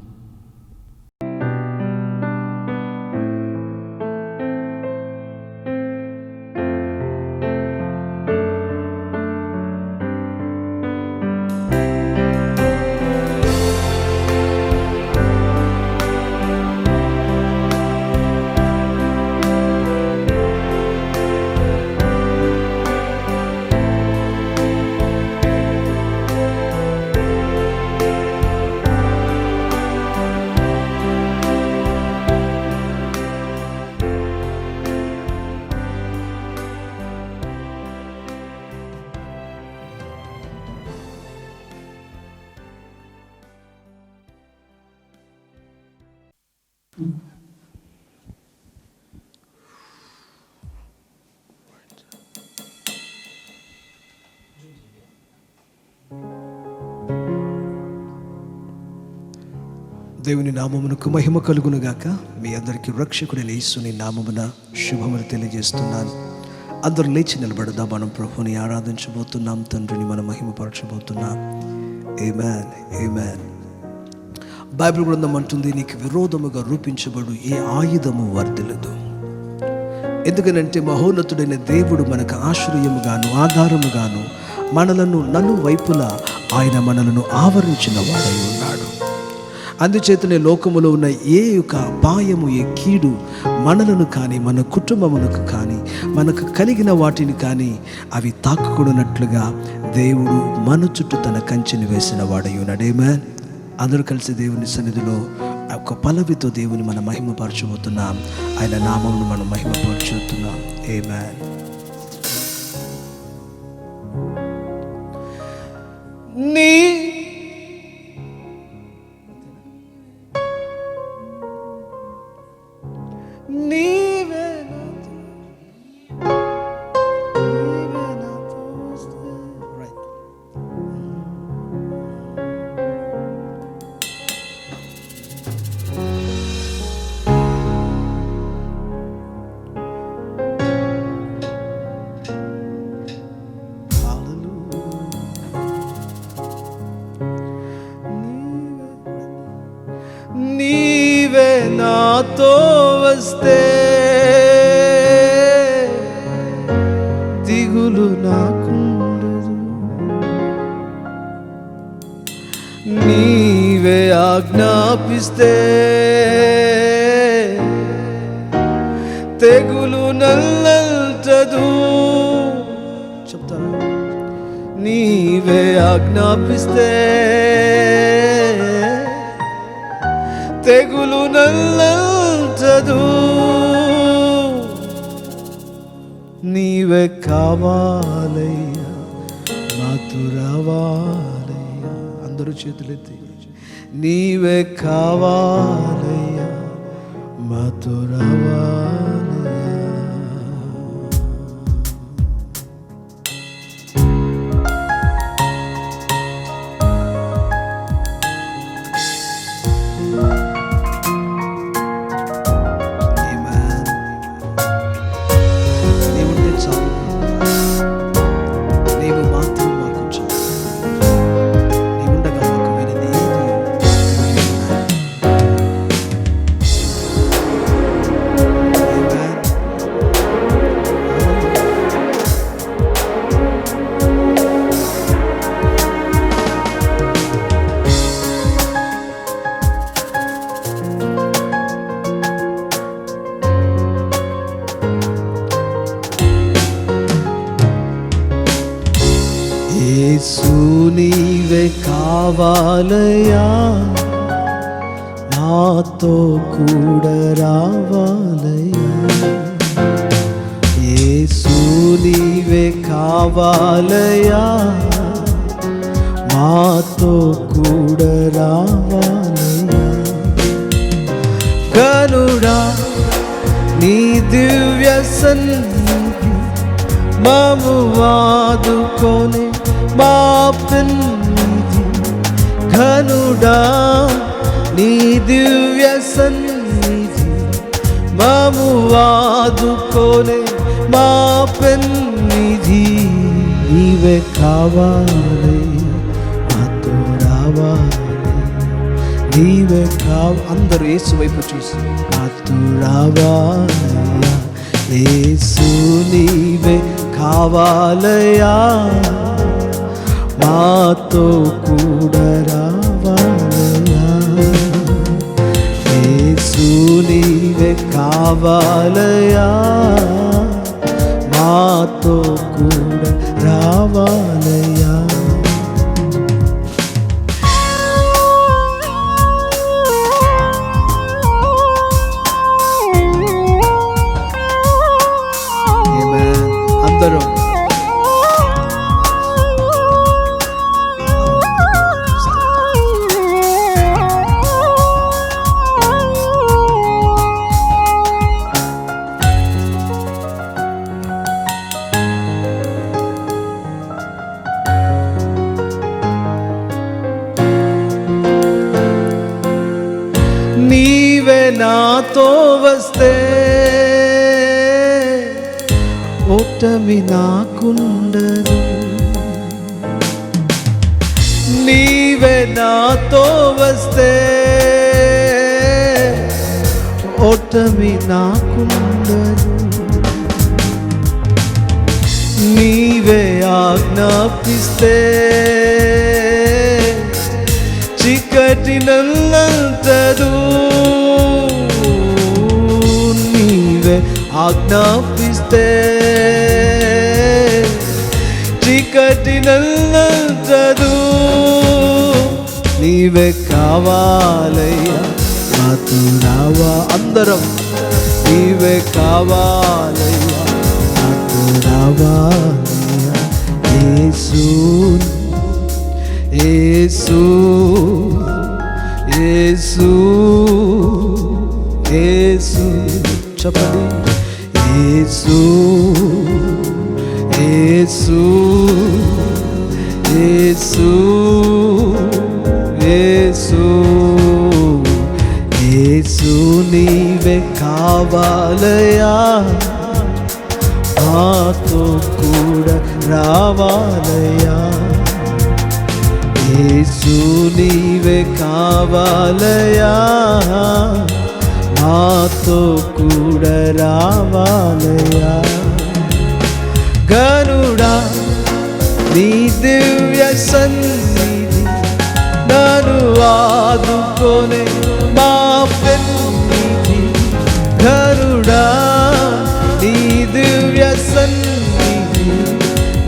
దేవుని నామమునకు మహిమ కలుగునుగాక. మీ అందరికీ రక్షకుడైన యేసుని నామమున శుభములు తెలియజేస్తున్నాను. అందరూ లేచి నిలబడదాం. మనం ప్రభుని ఆరాధించబోతున్నాం, తండ్రిని మనం మహిమపరచబోతున్నాం. ఆమేన్, ఆమేన్. బైబిల్ గ్రంథం అంటుంది, నీకు విరోధముగా రూపించబడు ఏ ఆయుధము వర్ధిల్లదు. ఎందుకనంటే మహోన్నతుడైన దేవుడు మనకు ఆశ్రయముగాను ఆధారముగాను మనలను నలువైపులా ఆయన మనలను ఆవరించిన వాడై ఉన్నాడు. అందుచేతనే లోకములో ఉన్న ఏ యొక్క అపాయము, ఏ కీడు మనలను కానీ మన కుటుంబమునకు కానీ మనకు కలిగిన వాటిని కానీ అవి తాకకూడనట్లుగా దేవుడు మన చుట్టూ తన కంచెని వేసిన వాడై ఉన్నాడు. ఆమేన్. అందరూ కలిసి దేవుని సన్నిధిలో ఒక పల్లవితో దేవుని మనం మహిమపరచబోతున్నాం. ఆయన నామమును మనం మహిమపరచుతున్నాం. ఆమేన్. నీవే నాతో వస్తే దిగులు నాకుండదు, నీవే ఆజ్ఞాపిస్తే తెగులు నల్లల్చదు. చెప్తారా? నీవే ఆజ్ఞాపిస్తే తెగులు నల్లంచదు. నీవే కావాలయ్యా, నాతో రావాలయ్యా. అందరూ చేతులెత్తి, నీవే కావాలయ్యా, మాతో రావాలయ్యా. యేసు నీవే కావాలయ్యా, నాతో కూడా రావాలయ్యా. యేసు నీవే కావాలయ్యా, మాతో కూడా రావాలయ్యా. కనుడా నీ దివ్య సన్నిధి మము వాదుకొని మా పెన్నిధి. ఘనుడా నీ దివ్య సన్నిధి మము ఆదుకోనే మా పెన్నిధి. నీవే కావాలి మాతో రావాలి, నీవే అందరూ యేసు వైపు చూసి మాతో రావాలయ్యా, యేసు నీవే కావాలయ్యా, మాతో కూడా రావాలయ్యా, యేసు నీవే కావాలయ్యా, మాతో కూడా రావాలయ్యా. అందరూ నీవే నాతో వస్తే ఓటమి నాకుండదు, నీవే నాతో వస్తే ఓటమి నాకుండదు, నీవే ఆజ్ఞాపిస్తే చీకటి నల్లంతదు, నీవే ఆజ్ఞాపిస్తే చీకటి నల్లంతదు. నీవే కావాలయ్యా మాతో రావా, అందరం నీవే కావాలయ్యా మాతో రావాలయ్యా, యేసు యేసు యేసు యేసు చెప్పండి, యేసు యేసు యేసు యేసు యేసు నీవే కావాలయ్యా, మాతో కూడా రావాలయ్యా, యేసు నీవే కావాలయ్యా, మాతో కూడా రావాలయ్యా. గనుడా నీ దివ్య సన్నిధి నన్ను ఆదుకోనే మా పెన్నిధి. గనుడా నీ దివ్య సన్నిధి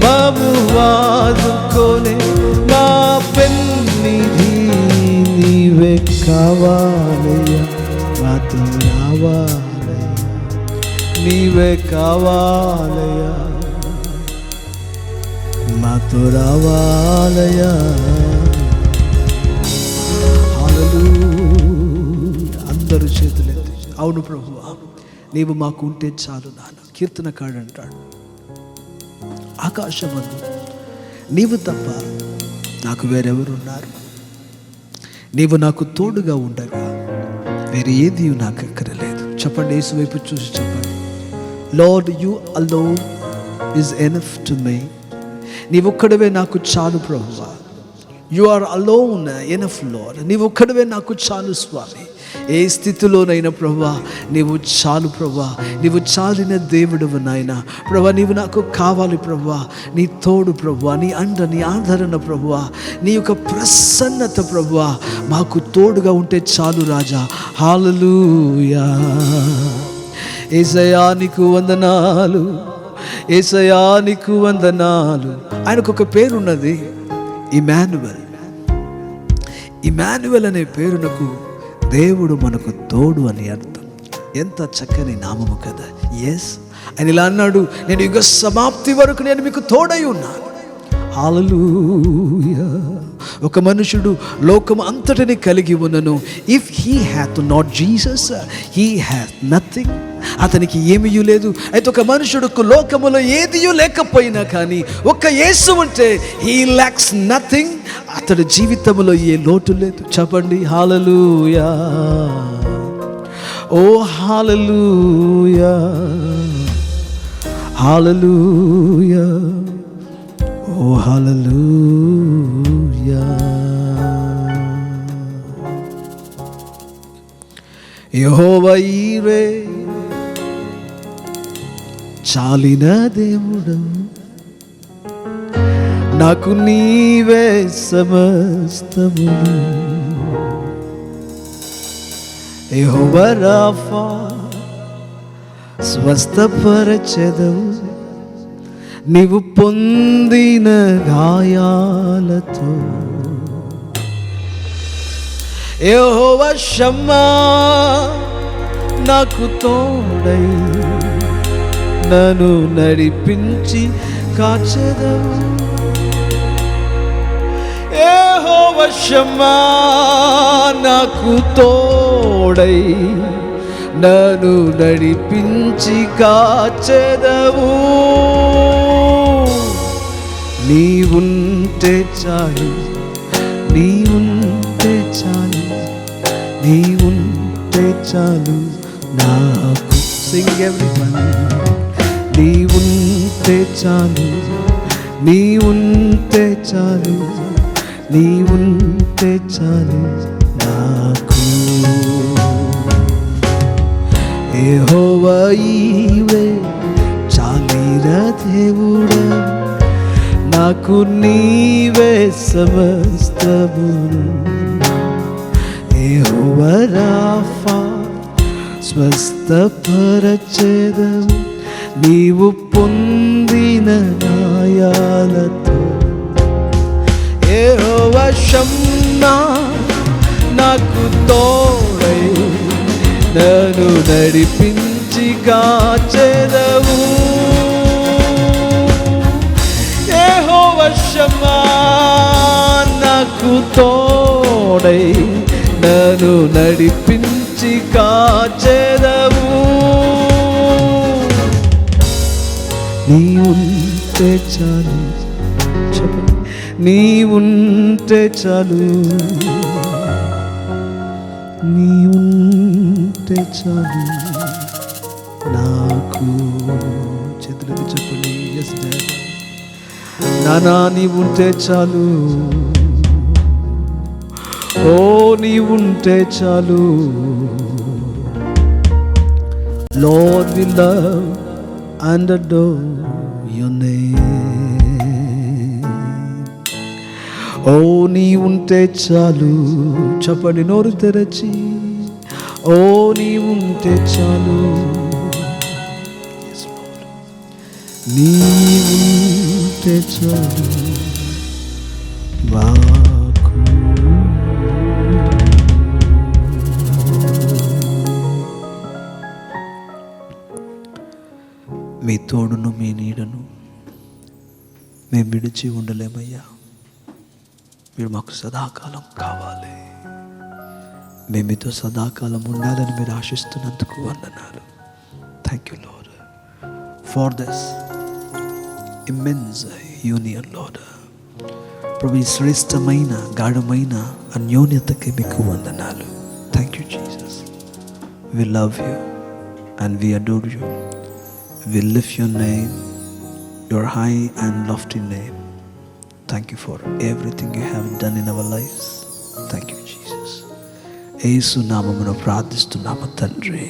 మము ఆదుకోనే మా పెన్నిధి. నీవే కావాలయ్యా మాతో రావాలయ్యా, నీవే కావాలయ్యా మాతో రావాలయ్యా. హల్లెలూయా. అందరూ చేతులెత్తి అవును ప్రభువా నీవు మాకు ఉంటే చాలు నాన్న. కీర్తనకాడు అంటాడు, ఆకాశమందు నీవు తప్ప నాకు వేరెవరున్నారు, నీవు నాకు తోడుగా ఉండగా వేరే ఏది నాకు ఎక్కరలేదు. చెప్పండి, యేసు వైపు చూసి చెప్పండి, Lord you alone is enough to me. నీవొక్కడవే నాకు చాలు ప్రభువా. You are alone enough Lord. నీవొక్కడవే నాకు చాలు స్వామి. ఏ స్థితిలోనైనా ప్రభువా నీవు చాలు ప్రభువా. నీవు చాలిన దేవుడువు నాయన ప్రభువా. నీవు నాకు కావాలి ప్రభువా. నీ తోడు ప్రభువా, నీ అండ, నీ ఆదరణ ప్రభువా, నీ యొక్క ప్రసన్నత ప్రభువా మాకు తోడుగా ఉంటే చాలు రాజా. హల్లెలూయా. యేసయ్యా నీకు వందనాలు, యేసయ్యా నీకు వందనాలు. ఆయనకు ఒక పేరున్నది, ఇమ్మాన్యుయల్. ఇమ్మాన్యుయల్ అనే పేరునకు దేవుడు మనకు తోడు అని అర్థం. ఎంత చక్కని నామము కదా. ఎస్, ఆయన ఇలా అన్నాడు, నేను యుగ సమాప్తి వరకు నేను మీకు తోడై ఉన్నాను. హల్లెలూయా. ఒక మనుషుడు లోకం అంతటిని కలిగి ఉన్నను, if he hath not Jesus he hath nothing. అతనికి ఏమీ లేదు. అయితే ఒక మనుషుడుకు లోకములో ఏదియూ లేకపోయినా కానీ ఒక్క యేసు ఉంటే హీ ల్యాక్స్ నథింగ్. అతడి జీవితంలో ఏ లోటు లేదు. చెప్పండి హల్లెలూయా, ఓ హల్లెలూయా, హల్లెలూయా, ఓ హల్లెలూయా. యెహోవా ఈరే చాలిన దేవుడు, నాకు నీవే సమస్తములు. యెహోవా రాఫా స్వస్థపరచెదవు, నీవు పొందిన గాయాలతో. యెహోవా షమ్మా నాకు తోడై నన్ను నడిపించి కాచెదవు. యెహోవా షమ్మా నాకు తోడై నన్ను నడిపించి కాచెదవు. నీవుంటే చాలు, నీవుంటే చాలు, నీవుంటే చాలు నాకు. సింగ్ ఎవ్రీవన్. నీవుంటే చాలు, నీవుంటే చాలు, నీవుంటే చాలు నాకు. యెహోవా ఈవే చాలిన దేవుడా, నాకు నీవే సమస్తములు. యెహోవా రాఫా స్వస్థపరచెదవు, నీవు పొందిన గాయాలతో. యెహోవా షమ్మా నాకు తోడై నన్ను నడిపించి కాచెదవు. యెహోవా షమ్మా నాకు తోడై నన్ను నడిపించి కాచెదవు. నీవుంటే చాలు, చెప్పండి, నీవుంటే చాలు, నీవుంటే చాలు నాకు. చేతులకి చెప్పండి, ఎస్ డాడ్. నానా నీవుంటే చాలు, ఓ నీవుంటే చాలు. Lord, we love and adore your name. ఓ నీవుంటే చాలు, చెప్పండి నోరు తెరచి, ఓ నీవుంటే చాలు. నీవుంటే చాలు నాకు. మీ తోడును మీ నీడను మేము విడిచి ఉండలేమయ్యా. మీరు మాకు సదాకాలం కావాలి. మేము మీతో సదాకాలం ఉండాలని మీరు ఆశిస్తున్నందుకు వందనాలు. Thank you Lord for this immense union Lord. ప్రభు ఈ శ్రేష్టమైన గాఢమైన అన్యోన్యతకి మీకు వందనాలు. Thank you Jesus. We love you and we adore you. We lift your name, your high and lofty name. Thank you for everything you have done in our lives. Thank you, Jesus. యేసు నామమున ప్రార్థిస్తున్నాము తండ్రి.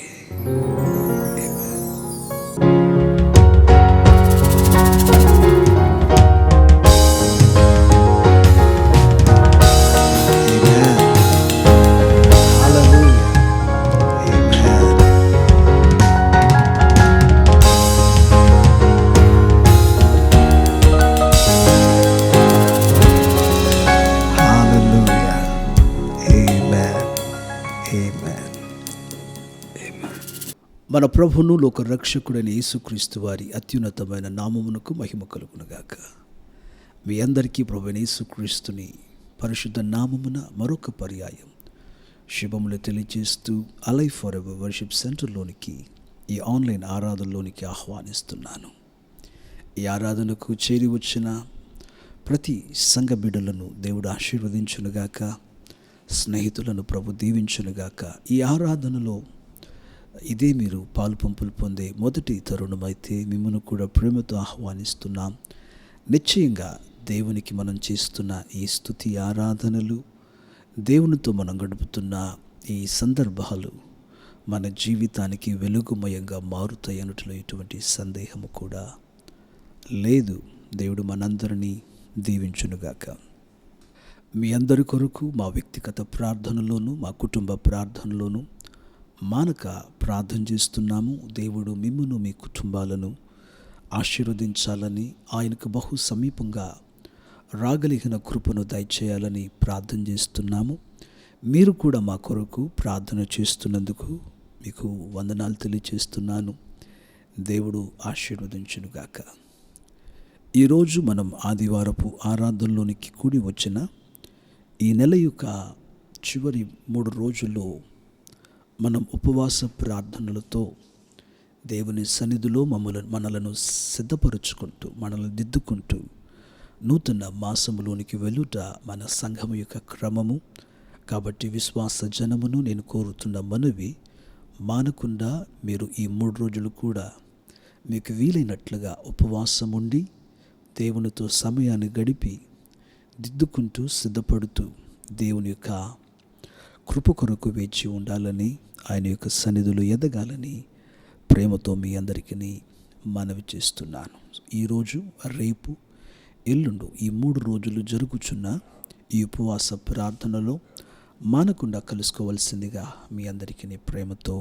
మన ప్రభువును లోక రక్షకుడైన యేసుక్రీస్తు వారి అత్యున్నతమైన నామమునకు మహిమ కలుగునుగాక. మీ అందరికీ ప్రభువైన యేసుక్రీస్తుని పరిశుద్ధ నామమున మరొక పర్యాయం శుభములు తెలియజేస్తూ అలైవ్ ఫర్ ఎవర్ వర్షిప్ సెంటర్లోనికి, ఈ ఆన్లైన్ ఆరాధనలోనికి ఆహ్వానిస్తున్నాను. ఈ ఆరాధనకు చేరి వచ్చిన ప్రతి సంఘ బిడ్డలను దేవుడు ఆశీర్వదించునుగాక. స్నేహితులను ప్రభు దీవించునుగాక. ఈ ఆరాధనలో ఇదే మీరు పాలు పంపులు పొందే మొదటి తరుణమైతే మిమ్మల్ని కూడా ప్రేమతో ఆహ్వానిస్తున్నాం. నిశ్చయంగా దేవునికి మనం చేస్తున్న ఈ స్తుతి ఆరాధనలు, దేవునితో మనం గడుపుతున్న ఈ సందర్భాలు మన జీవితానికి వెలుగుమయంగా మారుతాయి అనట్లో ఎటువంటి సందేహము కూడా లేదు. దేవుడు మనందరినీ దీవించునుగాక. మీ అందరి కొరకు మా వ్యక్తిగత ప్రార్థనలోను, మా కుటుంబ ప్రార్థనలోను మానక ప్రార్థన చేస్తున్నాము. దేవుడు మిమ్మును, మీ కుటుంబాలను ఆశీర్వదించాలని, ఆయనకు బహు సమీపంగా రాగలిగిన కృపను దయచేయాలని ప్రార్థన చేస్తున్నాము. మీరు కూడా మా కొరకు ప్రార్థన చేస్తున్నందుకు మీకు వందనాలు తెలియజేస్తున్నాను. దేవుడు ఆశీర్వదించునుగాక. ఈరోజు మనం ఆదివారపు ఆరాధనలోనికి కూడి వచ్చిన ఈ నెల యొక్క చివరి 3 రోజుల్లో మనం ఉపవాస ప్రార్థనలతో దేవుని సన్నిధిలో మనలను సిద్ధపరుచుకుంటూ, మనల్ని దిద్దుకుంటూ నూతన మాసములోనికి వెళ్ళుట మన సంఘము యొక్క క్రమము. కాబట్టి విశ్వాస జనమును నేను కోరుతున్న మనవి, మానకుండా మీరు ఈ 3 రోజులు కూడా మీకు వీలైనట్లుగా ఉపవాసం ఉండి దేవునితో సమయాన్ని గడిపి దిద్దుకుంటూ సిద్ధపడుతూ దేవుని యొక్క కృప కొరకు వేచి ఉండాలని, ఆయన యొక్క సన్నిధిలో ఎదగాలని ప్రేమతో మీ అందరికీ మనవి చేస్తున్నాను. ఈరోజు, రేపు, ఎల్లుండు ఈ 3 రోజులు జరుగుచున్న ఈ ఉపవాస ప్రార్థనలో మానకుండా కలుసుకోవాల్సిందిగా మీ అందరికీ ప్రేమతో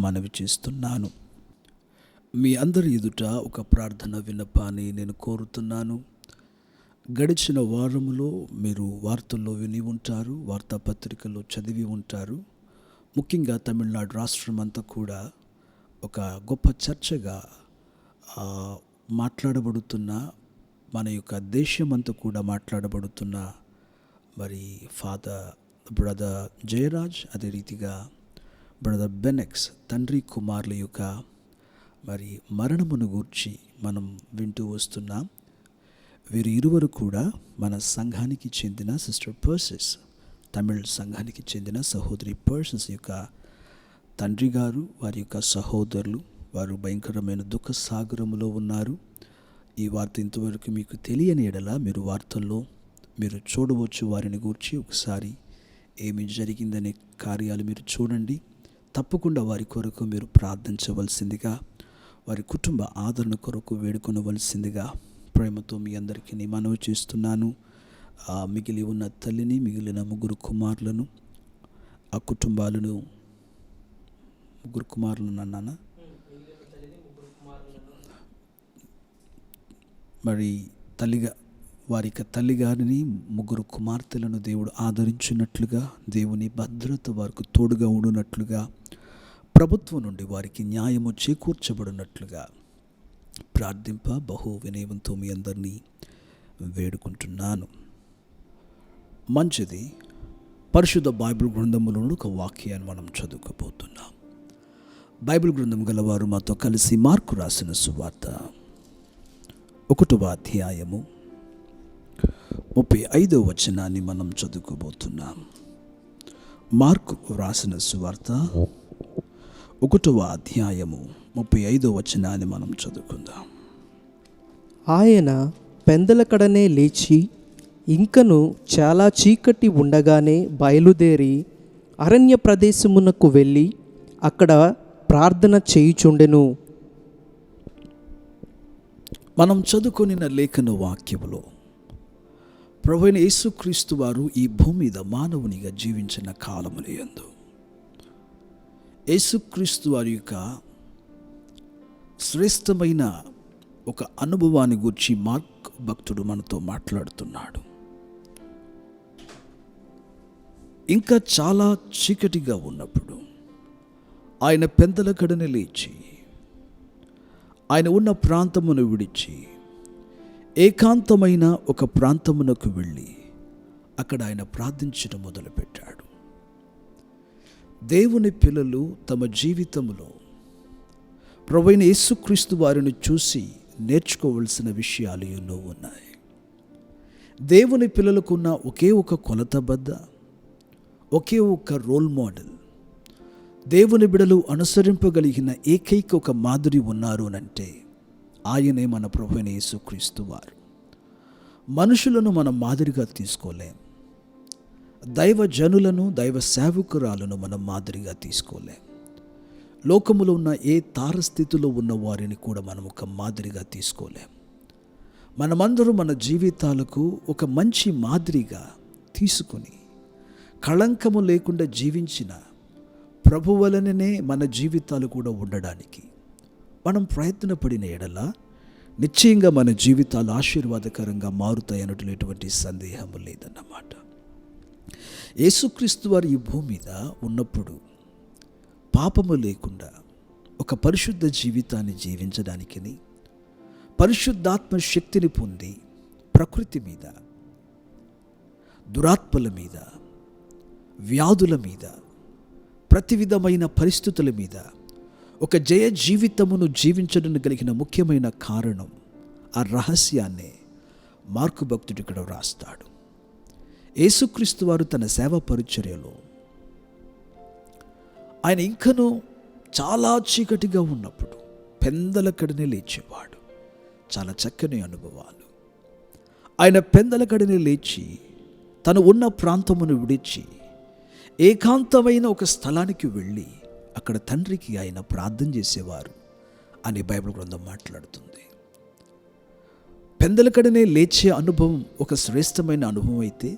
మనవి చేస్తున్నాను. మీ అందరి ఎదుట ఒక ప్రార్థన విన్నపాన్ని నేను కోరుతున్నాను. గడిచిన వారములో మీరు వార్తల్లో విని ఉంటారు, వార్తాపత్రికల్లో చదివి ఉంటారు. ముఖ్యంగా తమిళనాడు రాష్ట్రం అంతా కూడా ఒక గొప్ప చర్చగా మాట్లాడబడుతున్న, మన యొక్క దేశమంతా కూడా మాట్లాడబడుతున్న మరి బ్రదర్ జయరాజ్, అదే రీతిగా బ్రదర్ బెనెక్స్ తండ్రి కుమారుల యొక్క మరి మరణమును గూర్చి మనం వింటూ వస్తున్నాం. వీరు ఇరువురు కూడా మన సంఘానికి చెందిన సిస్టర్ పర్సెస్, తమిళ సంఘానికి చెందిన సహోదరి పర్సెస్ యొక్క తండ్రి గారు, వారి యొక్క సహోదరులు. వారు భయంకరమైన దుఃఖ సాగరములో ఉన్నారు. ఈ వార్త ఇంతవరకు మీకు తెలియని ఎడల మీరు వార్తల్లో మీరు చూడవచ్చు. వారిని గూర్చి ఒకసారి ఏమి జరిగిందనే కార్యాలు మీరు చూడండి. తప్పకుండా వారి కొరకు మీరు ప్రార్థించవలసిందిగా, వారి కుటుంబ ఆదరణ కొరకు వేడుకొనవలసిందిగా ప్రేమతో మీ అందరికీ మనవి చేస్తున్నాను. మిగిలి ఉన్న తల్లిని, మిగిలిన 3 కుమారులను, ఆ కుటుంబాలను, 3 కుమారులను అన్నానా, మరి వారికి తల్లిగారిని 3 కుమార్తెలను దేవుడు ఆదరించినట్లుగా, దేవుని భద్రత వారికి తోడుగా ఉండునట్లుగా, ప్రభుత్వం నుండి వారికి న్యాయము చేకూర్చబడినట్లుగా ప్రార్థింప బహు వినయంతో మీ అందరినీ వేడుకుంటున్నాను. మంచిది. పరిశుద్ధ బైబిల్ గ్రంథములో ఒక వాక్యాన్ని మనం చదువుకోబోతున్నాం. బైబిల్ గ్రంథం గలవారు మాతో కలిసి మార్కు రాసిన సువార్త 1వ అధ్యాయము 35వ వచనాన్ని మనం చదువుకోబోతున్నాం. మార్కు రాసిన సువార్త 1వ అధ్యాయము 35వ వచనాన్ని మనం చదువుకుందాం. ఆయన పెందలకడనే లేచి ఇంకను చాలా చీకటి ఉండగానే బయలుదేరి అరణ్య ప్రదేశమునకు వెళ్ళి అక్కడ ప్రార్థన చేయుచుండెను. మనం చదువుకొనిన లేఖన వాక్యములో ప్రభువైన యేసుక్రీస్తు వారు ఈ భూమి మీద మానవునిగా జీవించిన కాలముల యందు యేసుక్రీస్తు వారి యొక్క శ్రేష్టమైన ఒక అనుభవాన్ని గురించి మార్క్ భక్తుడు మనతో మాట్లాడుతున్నాడు. ఇంకా చాలా చీకటిగా ఉన్నప్పుడు ఆయన పెందలకడనే లేచి ఆయన ఉన్న ప్రాంతమును విడిచి ఏకాంతమైన ఒక ప్రాంతమునకు వెళ్ళి అక్కడ ఆయన ప్రార్థించడం మొదలుపెట్టాడు. దేవుని పిల్లలు తమ జీవితంలో ప్రభువైన యేసుక్రీస్తు వారిని చూసి నేర్చుకోవలసిన విషయాలు ఎన్నో ఉన్నాయి. దేవుని పిల్లలకున్న ఒకే ఒక కొలతబద్ద, ఒకే ఒక రోల్ మోడల్, దేవుని బిడలు అనుసరింపగలిగిన ఏకైక ఒక మాదిరి ఉన్నారు అనంటే ఆయనే మన ప్రభువైన యేసుక్రీస్తు వారు. మనుషులను మనం మాదిరిగా తీసుకోలేం. దైవ జనులను, దైవ సేవకురాలను మనం మాదిరిగా తీసుకోలేం. లోకములో ఉన్న ఏ తారస్థితిలో ఉన్న వారిని కూడా మనం ఒక మాదిరిగా తీసుకోలేం. మనమందరం మన జీవితాలకు ఒక మంచి మాదిరిగా తీసుకుని కళంకము లేకుండా జీవించిన ప్రభు వలననే మన జీవితాలు కూడా ఉండడానికి మనం ప్రయత్నపడిన ఎడల నిశ్చయంగా మన జీవితాలు ఆశీర్వాదకరంగా మారుతాయన్నట్లు ఎటువంటి సందేహము లేదన్నమాట. యేసుక్రీస్తు వారు ఈ భూమి మీద ఉన్నప్పుడు పాపము లేకుండా ఒక పరిశుద్ధ జీవితాన్ని జీవించడానికిని, పరిశుద్ధాత్మ శక్తిని పొంది ప్రకృతి మీద, దురాత్మల మీద, వ్యాధుల మీద, ప్రతి విధమైన పరిస్థితుల మీద ఒక జయ జీవితమును జీవించడానికి కలిగిన ముఖ్యమైన కారణం, ఆ రహస్యాన్నే మార్కు భక్తుడు ఇక్కడ వ్రాస్తాడు. యేసుక్రీస్తు వారు తన సేవ పరిచర్యలో ఆయన ఇంకనూ చాలా చీకటిగా ఉన్నప్పుడు పెందలకడనే లేచేవాడు. చాలా చక్కని అనుభవాలు. ఆయన పెందలకడనే లేచి తను ఉన్న ప్రాంతమును విడిచి ఏకాంతమైన ఒక స్థలానికి వెళ్ళి అక్కడ తండ్రికి ఆయన ప్రార్థన చేసేవారు అని బైబిల్ గ్రంథం మాట్లాడుతుంది. పెందలకడనే లేచే అనుభవం ఒక శ్రేష్టమైన అనుభవం అయితే,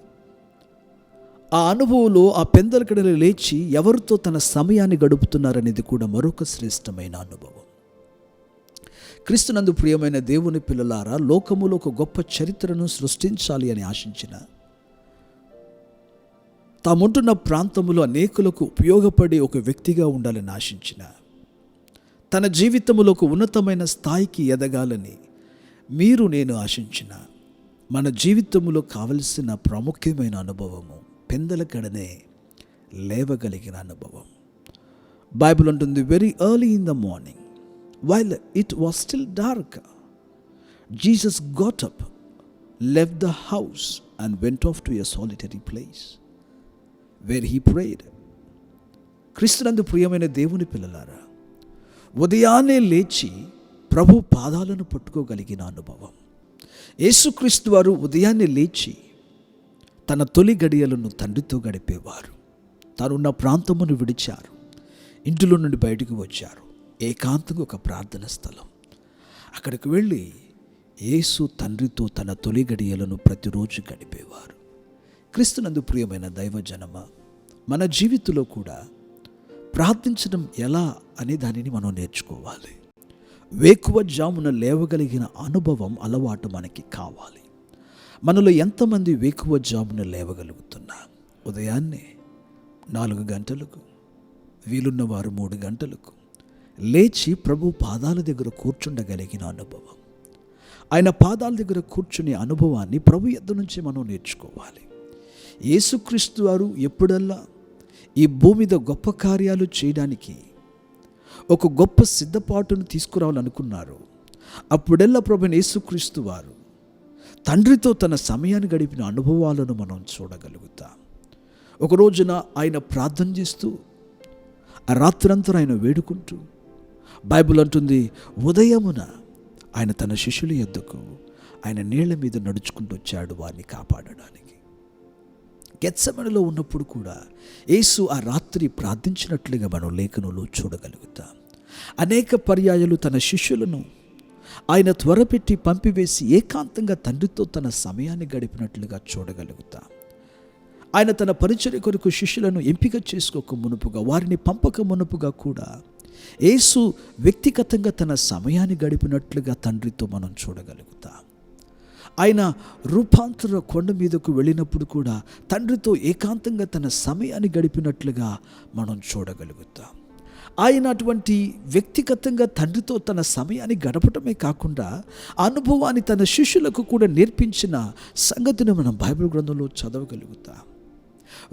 ఆ అనుభవంలో ఆ పెందలకడనే లేచి ఎవరితో తన సమయాన్ని గడుపుతున్నారనేది కూడా మరొక శ్రేష్టమైన అనుభవం. క్రీస్తునందు ప్రియమైన దేవుని పిల్లలారా, లోకములో ఒక గొప్ప చరిత్రను సృష్టించాలి అని ఆశించిన, తాముంటున్న ప్రాంతములో అనేకులకు ఉపయోగపడే ఒక వ్యక్తిగా ఉండాలని ఆశించిన, తన జీవితంలో ఒక ఉన్నతమైన స్థాయికి ఎదగాలని మీరు నేను ఆశించిన, మన జీవితంలో కావలసిన ప్రాముఖ్యమైన అనుభవము పెందలకడనే లేవగలిగిన అనుభవం. బైబిల్ అంటుంది, very early in the morning while it was still dark Jesus got up, left the house and went off to a solitary place where he prayed. క్రీస్తునందు ప్రియమైన దేవుని పిల్లలారా, ఉదయాన్నే లేచి ప్రభు పాదాలను పట్టుకోగలిగిన అనుభవం. యేసుక్రీస్తు వారు ఉదయాన్నే లేచి తన తొలి గడియలను తండ్రితో గడిపేవారు. తానున్న ప్రాంతమును విడిచారు, ఇంటిలో నుండి బయటకు వచ్చారు. ఏకాంతంగా ఒక ప్రార్థన స్థలం, అక్కడికి వెళ్ళి యేసు తండ్రితో తన తొలి గడియలను ప్రతిరోజు గడిపేవారు. క్రీస్తునందు ప్రియమైన దైవజనమ, మన జీవితంలో కూడా ప్రార్థించడం ఎలా అనే దానిని మనం నేర్చుకోవాలి. వేకువ జామున లేవగలిగిన అనుభవం, అలవాటు మనకి కావాలి. మనలో ఎంతమంది వేకువ జామున లేవగలుగుతున్నా? ఉదయాన్నే 4 గంటలకు, వీలున్న వారు 3 గంటలకు లేచి ప్రభు పాదాల దగ్గర కూర్చుండగలిగిన అనుభవం, ఆయన పాదాల దగ్గర కూర్చునే అనుభవాన్ని ప్రభు యొద్ద నుంచి మనం నేర్చుకోవాలి. యేసుక్రీస్తు వారు ఎప్పుడల్లా ఈ భూమి మీద గొప్ప కార్యాలు చేయడానికి ఒక గొప్ప సిద్ధపాటును తీసుకురావాలనుకున్నారు. అప్పుడెల్లా ప్రభువైన యేసుక్రీస్తు వారు తండ్రితో తన సమయాన్ని గడిపిన అనుభవాలను మనం చూడగలుగుతాం. ఒక రోజున ఆయన ప్రార్థన చేస్తూ, ఆ రాత్రంతా ఆయన వేడుకుంటూ, బైబిల్ అంటుంది, ఉదయమున ఆయన తన శిష్యుల యొద్దకు ఆయన నీళ్ల మీద నడుచుకుంటూ వచ్చాడు వారిని కాపాడడానికి. గెత్సెమనెలో ఉన్నప్పుడు కూడా యేసు ఆ రాత్రి ప్రార్థించినట్లుగా మనం లేఖనంలో చూడగలుగుతాం. అనేక పర్యాయాలు తన శిష్యులను ఆయన త్వరపెట్టి పంపివేసి ఏకాంతంగా తండ్రితో తన సమయాన్ని గడిపినట్లుగా చూడగలుగుతాం. ఆయన తన పరిచర్య కొరకు శిష్యులను ఎంపిక చేసుకోక మునుపుగా, వారిని పంపక మునుపుగా కూడా యేసు వ్యక్తిగతంగా తన సమయాన్ని గడిపినట్లుగా తండ్రితో మనం చూడగలుగుతాం. ఆయన రూపాంతర కొండ మీదకు వెళ్ళినప్పుడు కూడా తండ్రితో ఏకాంతంగా తన సమయాన్ని గడిపినట్లుగా మనం చూడగలుగుతాం. ఆయన అటువంటి వ్యక్తిగతంగా తండ్రితో తన సమయాన్ని గడపటమే కాకుండా అనుభవాన్ని తన శిష్యులకు కూడా నేర్పించిన సంగతిని మనం బైబిల్ గ్రంథంలో చదవగలుగుతాం.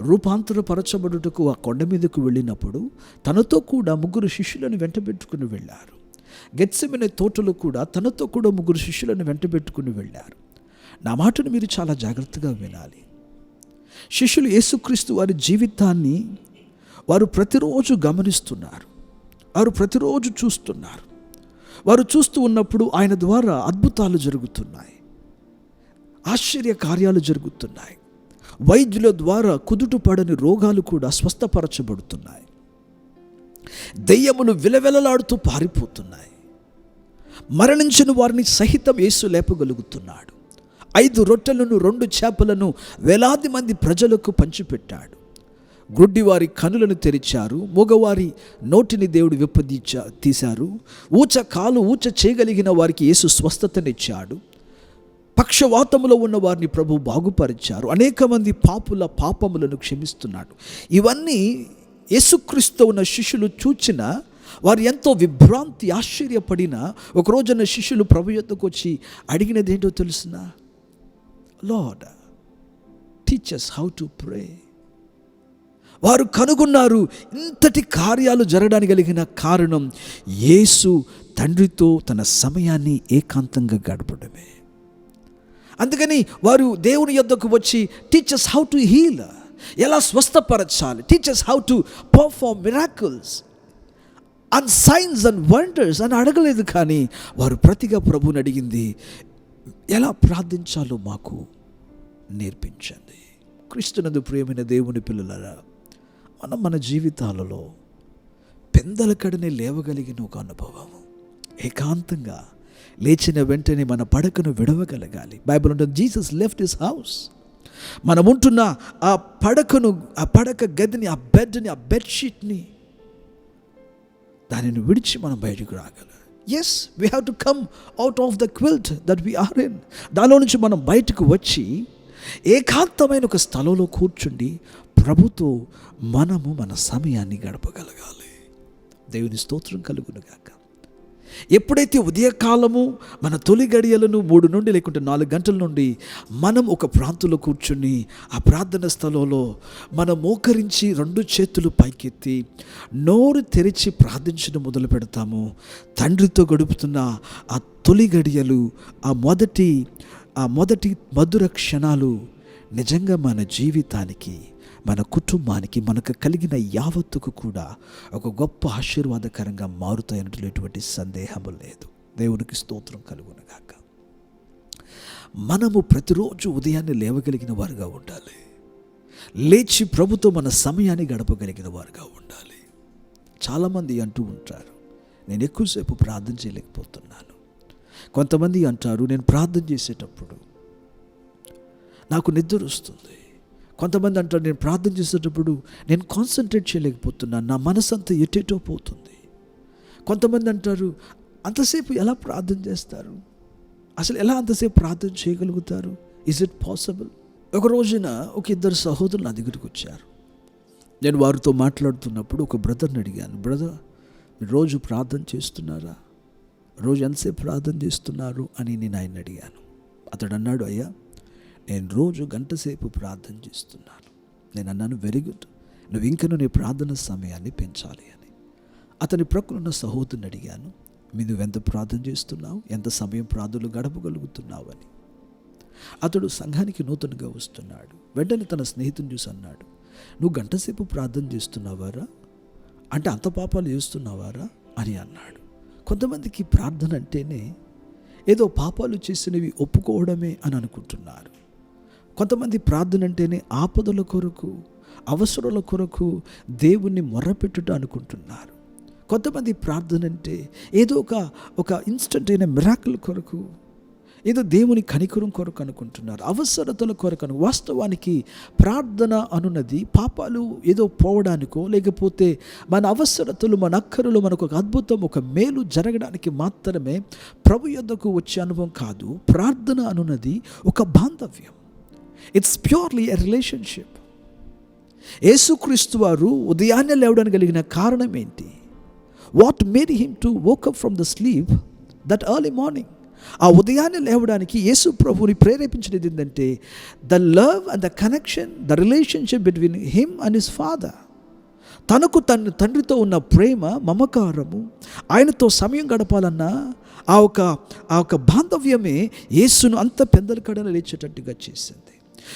రూపాంతరపరచబడుటకు ఆ కొండ మీదకు వెళ్ళినప్పుడు తనతో కూడా 3 శిష్యులను వెంటబెట్టుకుని వెళ్ళారు. గెత్సెమనే తోటలో కూడా తనతో కూడా 3 శిష్యులను వెంటబెట్టుకుని వెళ్ళారు. నా మాటను మీరు చాలా జాగ్రత్తగా వినాలి. శిష్యులు యేసుక్రీస్తు వారి జీవితాన్ని వారు ప్రతిరోజు గమనిస్తున్నారు, వారు ప్రతిరోజు చూస్తున్నారు. వారు చూస్తూ ఉన్నప్పుడు ఆయన ద్వారా అద్భుతాలు జరుగుతున్నాయి, ఆశ్చర్య కార్యాలు జరుగుతున్నాయి. వైద్యుల ద్వారా కుదుట పడని రోగాలు కూడా స్వస్థపరచబడుతున్నాయి. దెయ్యములు విలవెలలాడుతూ పారిపోతున్నాయి. మరణించిన వారిని సహితం యేసు లేపగలుగుతున్నాడు. 5 రొట్టెలను 2 చేపలను వేలాది మంది ప్రజలకు పంచిపెట్టాడు. గుడ్డివారి కనులను తెరిచారు, మగవారి నోటిని దేవుడు తీశారు. ఊచ చేయగలిగిన వారికి యేసు స్వస్థతనిచ్చాడు. పక్షవాతములో ఉన్న వారిని ప్రభు బాగుపరిచారు. అనేక మంది పాపుల పాపములను క్షమిస్తున్నాడు. ఇవన్నీ యేసుక్రీస్తు ఉన్న శిష్యులు చూచిన వారు ఎంతో విభ్రాంతి ఆశ్చర్యపడిన ఒక రోజున శిష్యులు ప్రభు యొద్దకు వచ్చి అడిగినది ఏంటో తెలుసిన, lord teach us how to pray. వారు కనుగొన్నారు ఇంతటి కార్యాలు జరగడానికి కలిగిన కారణం యేసు తండ్రితో తన సమయాన్ని ఏకాంతంగా గడపడమే. అందుకని వారు దేవుని యొద్దకు వచ్చి teach us how to heal, ఎలా స్వస్థపరచాలి, teach us how to perform miracles and signs and wonders అని అడగలేదు. కానీ వారు ప్రతిగా ప్రభువుని అడిగింది, ఎలా ప్రార్థించాలో మాకు నేర్పించండి. క్రీస్తునందు ప్రియమైన దేవుని పిల్లలారా, మనం మన జీవితాలలో పెందలకడనే లేవగలిగిన ఒక అనుభవం, ఏకాంతంగా లేచిన వెంటనే మన పడకను విడవగలగాలి. బైబిల్ ఉంటుంది జీసస్ లెఫ్ట్ హిస్ హౌస్. మనం ఉంటున్న ఆ పడకను, ఆ పడక గదిని, ఆ బెడ్ని, ఆ బెడ్షీట్ని, దానిని విడిచి మనం బయటకు రాగలం. Yes, we have to come out of the quilt that we are in. దానిలో నుంచి మనం బయటకు వచ్చి ఏకాంతమైన ఒక స్థలంలో కూర్చుండి ప్రభుతో మనము మన సమయాన్ని గడపగలగాలి. దేవుని స్తోత్రం కలుగునుగాక. ఎప్పుడైతే ఉదయకాలము మన తొలి గడియలను 3 నుండి లేకుంటే 4 గంటల నుండి మనం ఒక ప్రాంతంలో కూర్చుని ఆ ప్రార్థన స్థలంలో మనం మోకరించి 2 చేతులు పైకెత్తి నోరు తెరిచి ప్రార్థించడం మొదలు పెడతాము, తండ్రితో గడుపుతున్న ఆ తొలి గడియలు, ఆ మొదటి మధుర క్షణాలు నిజంగా మన జీవితానికి, మన కుటుంబానికి, మనకు కలిగిన యావత్తుకు కూడా ఒక గొప్ప ఆశీర్వాదకరంగా మారుతాయనట్లు ఎటువంటి సందేహము లేదు. దేవునికి స్తోత్రం కలుగునుగాక. మనము ప్రతిరోజు ఉదయాన్నే లేవగలిగిన వారుగా ఉండాలి. లేచి ప్రభుతో మన సమయాన్ని గడపగలిగిన వారుగా ఉండాలి. చాలామంది అంటూ ఉంటారు, నేను ఎక్కువసేపు ప్రార్థన చేయలేకపోతున్నాను. కొంతమంది అంటారు, నేను ప్రార్థన చేసేటప్పుడు నాకు నిద్ర వస్తుంది. కొంతమంది అంటారు, నేను ప్రార్థన చేసేటప్పుడు నేను కాన్సన్ట్రేట్ చేయలేకపోతున్నాను, నా మనసు అంతా ఎటేటో పోతుంది. కొంతమంది అంటారు, అంతసేపు ఎలా ప్రార్థన చేస్తారు, అసలు ఎలా అంతసేపు ప్రార్థన చేయగలుగుతారు, ఈజ్ ఇట్ పాసిబుల్? ఒక రోజున ఒక 2 సహోదరులు నా దగ్గరికి వచ్చారు. నేను వారితో మాట్లాడుతున్నప్పుడు ఒక బ్రదర్ని అడిగాను, బ్రదర్ మీరు రోజు ప్రార్థన చేస్తున్నారా, రోజు ఎంతసేపు ప్రార్థన చేస్తున్నారు అని నేను ఆయన అడిగాను. అతడు అన్నాడు, అయ్యా నేను రోజు 1 గంట సేపు ప్రార్థన చేస్తున్నాను. నేను అన్నాను, వెరీ గుడ్, నువ్వు ఇంకనూ నీ ప్రార్థన సమయాన్ని పెంచాలి అని. అతని ప్రక్కనున్న సహోదరుని అడిగాను, నువ్వెంత ప్రార్థన చేస్తున్నావు, ఎంత సమయం ప్రార్థనలు గడపగలుగుతున్నావు అని. అతడు సంఘానికి నూతనంగా వస్తున్నాడు. వెంటనే తన స్నేహితుని చూసి అన్నాడు, నువ్వు 1 గంట సేపు ప్రార్థన చేస్తున్నావారా, అంటే అంత పాపాలు చేస్తున్నావారా అని అన్నాడు. కొంతమందికి ప్రార్థన అంటేనే ఏదో పాపాలు చేసినవి ఒప్పుకోవడమే అని అనుకుంటున్నారు. కొంతమంది ప్రార్థన అంటేనే ఆపదల కొరకు, అవసరాల కొరకు దేవుణ్ణి మొర్రపెట్టుట అనుకుంటున్నారు. కొంతమంది ప్రార్థన అంటే ఏదో ఒక ఇన్స్టెంట్ అయిన మిరాకిల్ కొరకు, ఏదో దేవుని కనికరం కొరకు అనుకుంటున్నారు, అవసరతల కొరకు. వాస్తవానికి ప్రార్థన అనున్నది పాపాలు ఏదో పోవడానికో, లేకపోతే మన అవసరతలు, మన అక్కరలు, మనకు ఒక అద్భుతం, ఒక మేలు జరగడానికి మాత్రమే ప్రభు యొద్దకు వచ్చే అనుభవం కాదు. ప్రార్థన అనున్నది ఒక బాంధవ్యం. It's purely a relationship. యేసుక్రీస్తు వారు ఉదయాన్నే లేవడానికి కలిగిన కారణం ఏంటి? What made him to woke up from the sleep that early morning? ఆ ఉదయాన్నే లేవడానికి యేసు ప్రభువుని ప్రేరేపించినది ఏంటంటే the love and the connection, the relationship between him and his father. తనకు తన తండ్రితో ఉన్న ప్రేమ, మమకారము, ఆయనతో సమయం గడపాలన్న ఆ ఒక బాంధవ్యమే యేసును అంత పెందల కడన లేచేటట్టుగా చేసింది.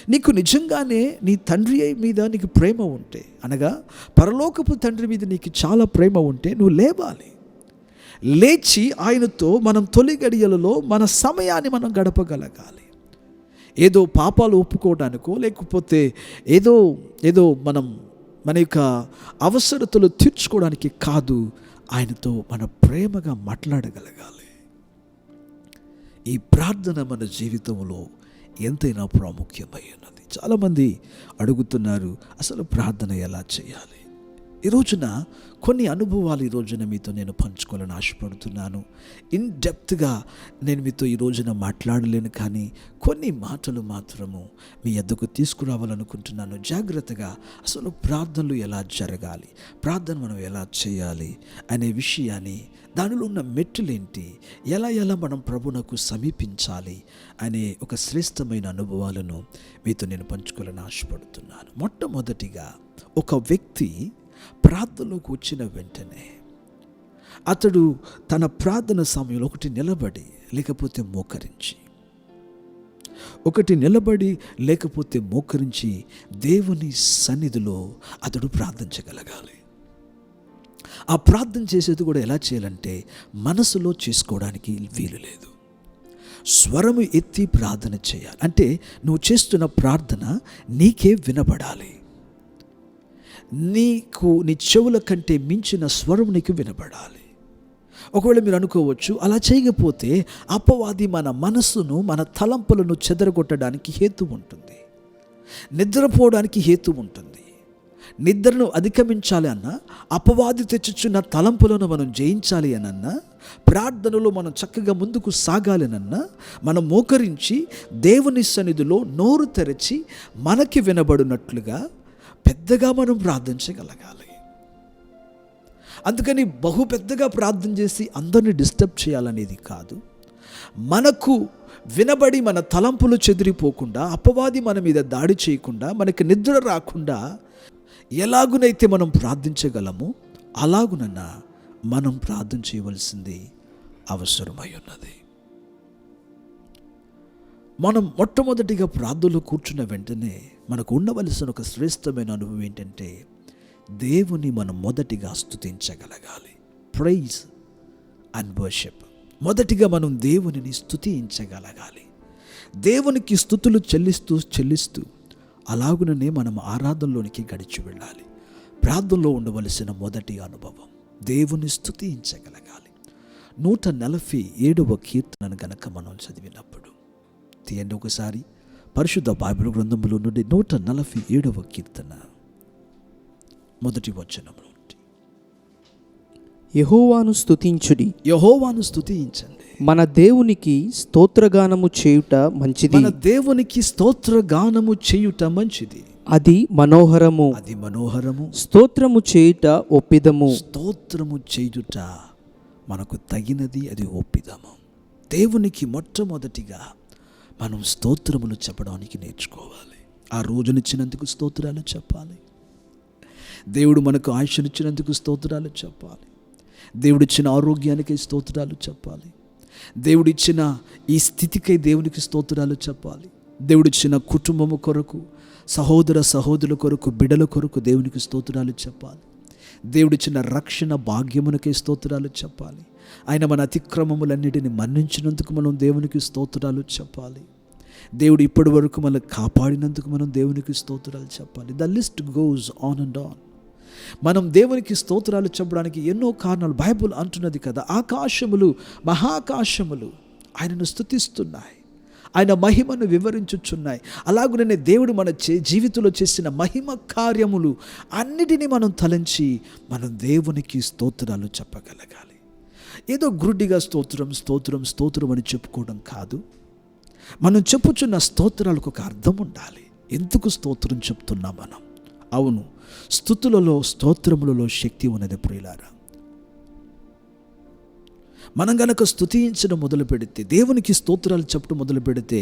నీకు నిజంగానే నీ తండ్రి మీద నీకు ప్రేమ ఉంటే, అనగా పరలోకపు తండ్రి మీద నీకు చాలా ప్రేమ ఉంటే, నువ్వు లేవాలి. లేచి ఆయనతో మనం తొలి గడియలలో మన సమయాన్ని మనం గడపగలగాలి. ఏదో పాపాలు ఒప్పుకోవడానికో, లేకపోతే ఏదో మన యొక్క అవసరతలు తీర్చుకోవడానికి కాదు, ఆయనతో మన ప్రేమగా మాట్లాడగలగాలి. ఈ ప్రార్థన మన జీవితంలో ఎంతైనా ప్రాముఖ్యమై ఉన్నది. చాలామంది అడుగుతున్నారు, అసలు ప్రార్థన ఎలా చేయాలి? ఈ రోజున కొన్ని అనుభవాలు ఈ రోజున మీతో నేను పంచుకోవాలని ఆశపడుతున్నాను. ఇన్ డెప్త్గా నేను మీతో ఈ రోజున మాట్లాడలేను, కానీ కొన్ని మాటలు మాత్రము మీ యొద్దకు తీసుకురావాలనుకుంటున్నాను. జాగ్రత్తగా అసలు ప్రార్థనలు ఎలా జరగాలి, ప్రార్థన మనం ఎలా చేయాలి అనే విషయాన్ని, దానిలో ఉన్న మెట్టులేంటి, ఎలా మనం ప్రభువునకు సమీపించాలి అనే ఒక శ్రేష్టమైన అనుభవాలను మీతో నేను పంచుకోవాలని ఆశపడుతున్నాను. మొట్టమొదటిగా, ఒక వ్యక్తి ప్రార్థనలోకి వచ్చిన వెంటనే అతడు తన ప్రార్థన సమయంలో ఒకటి నిలబడి లేకపోతే మోకరించి దేవుని సన్నిధిలో అతడు ప్రార్థించగలగాలి. ఆ ప్రార్థన చేసేది కూడా ఎలా చేయాలంటే, మనసులో చేసుకోవడానికి వీలు లేదు. స్వరము ఎత్తి ప్రార్థన చేయాలి. అంటే నువ్వు చేస్తున్న ప్రార్థన నీకే వినబడాలి. నీ చెవుల కంటే మించిన స్వరం నీకు వినబడాలి. ఒకవేళ మీరు అనుకోవచ్చు, అలా చేయకపోతే అపవాది మన మనస్సును, మన తలంపులను చెదరగొట్టడానికి హేతు ఉంటుంది, నిద్రపోవడానికి హేతు ఉంటుంది. నిద్రను అధిగమించాలి అన్నా, అపవాది తెచ్చుచున్న తలంపులను మనం జయించాలి అనన్నా, ప్రార్థనలో మనం చక్కగా ముందుకు సాగాలి అనన్నా, మనం మోకరించి దేవుని సన్నిధిలో నోరు తెరచి మనకి వినబడినట్లుగా పెద్దగా మనం ప్రార్థించగలగాలి. అందుకని బహు పెద్దగా ప్రార్థన చేసి అందరినీ డిస్టర్బ్ చేయాలనేది కాదు. మనకు వినబడి మన తలంపులు చెదిరిపోకుండా, అపవాది మన మీద దాడి చేయకుండా, మనకి నిద్ర రాకుండా ఎలాగునైతే మనం ప్రార్థించగలమో అలాగునన్నా మనం ప్రార్థన చేయవలసింది అవసరమై ఉన్నది. మనం మొట్టమొదటిగా ప్రార్థనలో కూర్చున్న వెంటనే మనకు ఉండవలసిన ఒక శ్రేష్టమైన అనుభవం ఏంటంటే, దేవుని మనం మొదటిగా స్తుతించగలగాలి. Praise and worship. మొదటిగా మనం దేవునిని స్తుతించగలగాలి. దేవునికి స్తుతులు చెల్లిస్తూ అలాగుననే మనం ఆరాధనలోనికి గడిచి వెళ్ళాలి. ప్రార్థనలో ఉండవలసిన మొదటి అనుభవం దేవుని స్తుతించగలగాలి. 147వ కీర్తనను గనక మనం చదివినప్పుడు, తీయండి ఒకసారి పరిశుద్ధ బైబిల్ గ్రంథంలో నుండి 147వ కీర్తన మొదటి వచనం నుండి. యెహోవాను స్తుతించండి, మన దేవునికి స్తోత్రగానము చేయుట మంచిది. అది మనోహరము, స్తోత్రము చేయుట మనకు తగినది, అది ఒప్పిదము. దేవునికి మొట్టమొదటిగా మనం స్తోత్రములు చెప్పడానికి నేర్చుకోవాలి. ఆ రోజునిచ్చినందుకు స్తోత్రాలు చెప్పాలి. దేవుడు మనకు ఆయుష్నిచ్చినందుకు స్తోత్రాలు చెప్పాలి. దేవుడిచ్చిన ఆరోగ్యానికి స్తోత్రాలు చెప్పాలి. దేవుడిచ్చిన ఈ స్థితికై దేవునికి స్తోత్రాలు చెప్పాలి. దేవుడిచ్చిన కుటుంబము కొరకు, సహోదరుల కొరకు, బిడ్డల కొరకు దేవునికి స్తోత్రాలు చెప్పాలి. దేవుడిచ్చిన రక్షణ భాగ్యమునకే స్తోత్రాలు చెప్పాలి. ఆయన మన అతిక్రమములన్నిటిని మన్నించినందుకు మనం దేవునికి స్తోత్రాలు చెప్పాలి. దేవుడు ఇప్పటి వరకు మనల్ని కాపాడినందుకు మనం దేవునికి స్తోత్రాలు చెప్పాలి. The list goes on and on. మనం దేవునికి స్తోత్రాలు చెప్పడానికి ఎన్నో కారణాలు బైబుల్ అంటున్నది కదా. ఆకాశములు, మహాకాశములు ఆయనను స్తుతిస్తున్నాయి, ఆయన మహిమను వివరించుచున్నాయి. అలాగునే దేవుడు మన జీవితంలో చేసిన మహిమ కార్యములు అన్నిటినీ మనం తలంచి మనం దేవునికి స్తోత్రాలు చెప్పగలగాలి. ఏదో గురుడిగా స్తోత్రం అని చెప్పుకోవడం కాదు. మనం చెప్పుచున్న స్తోత్రాలకు ఒక అర్థం ఉండాలి. ఎందుకు స్తోత్రం చెప్తున్నాం మనం? అవును, స్తుతులలో, స్తోత్రములలో శక్తి ఉన్నది ప్రియులారా. మనం గనక స్తుతించడం మొదలు పెడితే, దేవునికి స్తోత్రాలు చెప్పడం మొదలు పెడితే,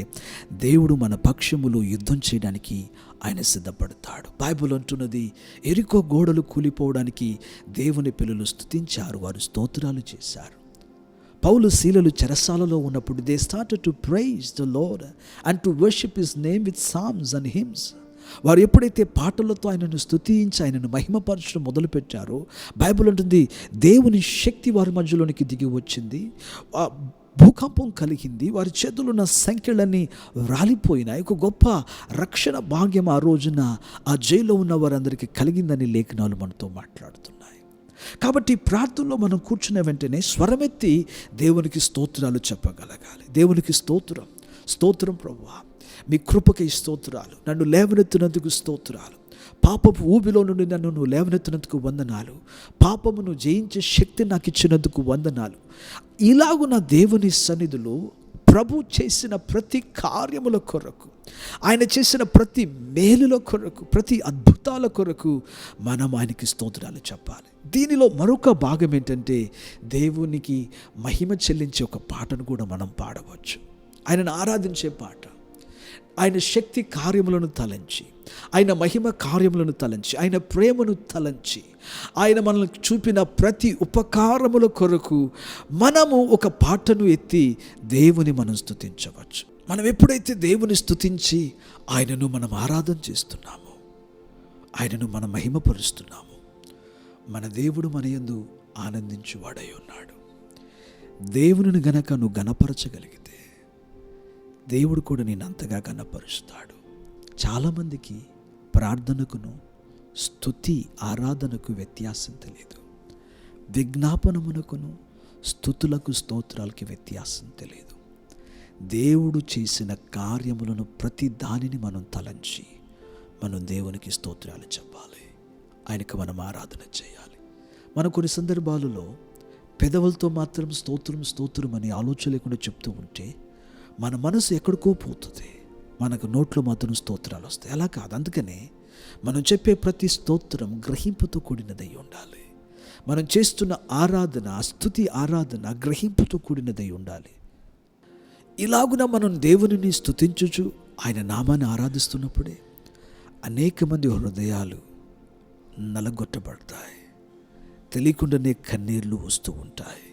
దేవుడు మన పక్షములో యుద్ధం చేయడానికి ఆయన సిద్ధపడతాడు. బైబిల్ అంటున్నది, ఎరికో గోడలు కూలిపోవడానికి దేవుని పిల్లలు స్తుతించారు, వారు స్తోత్రాలు చేశారు. పౌలు శీలలు చెరసాలలో ఉన్నప్పుడు they started to praise the Lord and to worship his name with psalms and hymns. వారు ఎప్పుడైతే పాటలతో ఆయనను స్తుతించి ఆయనను మహిమపరచడం మొదలుపెట్టారో, బైబిల్ ఉంటుంది, దేవుని శక్తి వారి మధ్యలోనికి దిగి వచ్చింది, భూకంపం కలిగింది, వారి చేతులున్న సంఖ్యలన్నీ రాలిపోయినాయి. ఒక గొప్ప రక్షణ భాగ్యం ఆ రోజున ఆ జైల్లో ఉన్న వారందరికీ కలిగిందని లేఖనాలు మనతో మాట్లాడుతున్నాయి. కాబట్టి ప్రార్థనలో మనం కూర్చున్న వెంటనే స్వరమెత్తి దేవునికి స్తోత్రాలు చెప్పగలగాలి. దేవునికి స్తోత్రం, స్తోత్రం ప్రభువా, మీ కృపకై స్తోత్రాలు, నన్ను లేవనెత్తినందుకు స్తోత్రాలు, పాపపు ఊబిలో నుండి నన్ను నువ్వు లేవనెత్తినందుకు వందనాలు, పాపమును జయించే శక్తి నాకు ఇచ్చినందుకు వందనాలు. ఇలాగు నా దేవుని సన్నిధిలో ప్రభు చేసిన ప్రతి కార్యముల కొరకు, ఆయన చేసిన ప్రతి మేలుల కొరకు, ప్రతి అద్భుతాల కొరకు మనం ఆయనకి స్తోత్రాలు చెప్పాలి. దీనిలో మరొక భాగం ఏంటంటే, దేవునికి మహిమ చెల్లించే ఒక పాటను కూడా మనం పాడవచ్చు. ఆయనను ఆరాధించే పాట, ఆయన శక్తి కార్యములను తలంచి, ఆయన మహిమ కార్యములను తలంచి, ఆయన ప్రేమను తలంచి, ఆయన మనల్ని చూపిన ప్రతి ఉపకారముల కొరకు మనము ఒక పాటను ఎత్తి దేవుని మనం స్తుతించవచ్చు. మనం ఎప్పుడైతే దేవుని స్తుతించి ఆయనను మనం ఆరాధన చేస్తున్నామో, ఆయనను మనం మహిమపరుస్తున్నామో, మన దేవుడు మన యందు ఆనందించువాడై ఉన్నాడు. దేవుని గనక నువ్వు గణపరచగలిగితే దేవుడు కూడా నేను అంతగా గణపరుస్తాడు. చాలామందికి ప్రార్థనకును స్తుతి ఆరాధనకు వ్యత్యాసం తెలియదు. విజ్ఞాపనమునకును స్తుతులకు స్తోత్రాలకి వ్యత్యాసం తెలియదు. దేవుడు చేసిన కార్యములను ప్రతి దానిని మనం తలంచి మనం దేవునికి స్తోత్రాలు చెప్పాలి, ఆయనకు మనం ఆరాధన చేయాలి. మనం కొన్ని సందర్భాలలో పెదవులతో మాత్రం స్తోత్రం స్తోత్రం అని ఆలోచన లేకుండా చెప్తూ ఉంటే మన మనసు ఎక్కడికో పోతుంది, మనకు నోట్లో మాత్రం స్తోత్రాలు వస్తాయి. అలా కాదు. అందుకనే మనం చెప్పే ప్రతి స్తోత్రం గ్రహింపుతో కూడినదై ఉండాలి. మనం చేస్తున్న ఆరాధన, స్తుతి ఆరాధన గ్రహింపుతో కూడినదై ఉండాలి. ఇలాగున మనం దేవునిని స్తుతించుచు ఆయన నామాన్ని ఆరాధిస్తున్నప్పుడే అనేక మంది హృదయాలు నలగొట్టబడతాయి, తెలియకుండానే కన్నీళ్లు వస్తూ ఉంటాయి.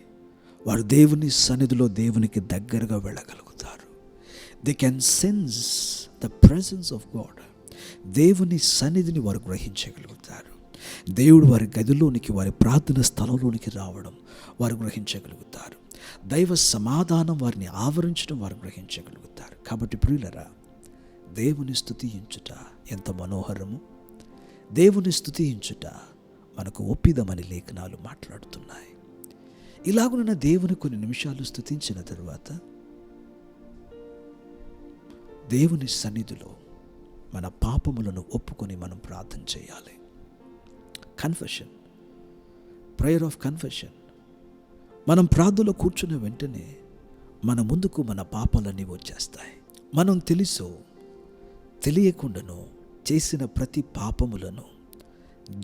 వారు దేవుని సన్నిధిలో దేవునికి దగ్గరగా వెళ్ళగలుగుతారు. They can sense the presence of God. దేవుని సన్నిధిని వారు గ్రహించగలుగుతారు. దేవుడు వారి గదిలోనికి, వారి ప్రార్థన స్థలంలోనికి రావడం వారు గ్రహించగలుగుతారు. దైవ సమాధానం వారిని ఆవరించడం వారు గ్రహించగలుగుతారు. కాబట్టి ప్రియులరా, దేవుని స్తుతించుట ఎంత మనోహరము, దేవుని స్తుతించుట మనకు ఒప్పిదమని లేఖనాలు మాట్లాడుతున్నాయి. ఇలాగున్న దేవుని కొన్ని నిమిషాలు స్తుతించిన తరువాత దేవుని సన్నిధిలో మన పాపములను ఒప్పుకొని మనం ప్రార్థన చేయాలి. Confession, prayer of confession. మనం ప్రార్థనలో కూర్చున్న వెంటనే మన ముందుకు మన పాపాలన్నీ వచ్చేస్తాయి. మనం తెలుసో తెలియకుండానో చేసిన ప్రతి పాపములను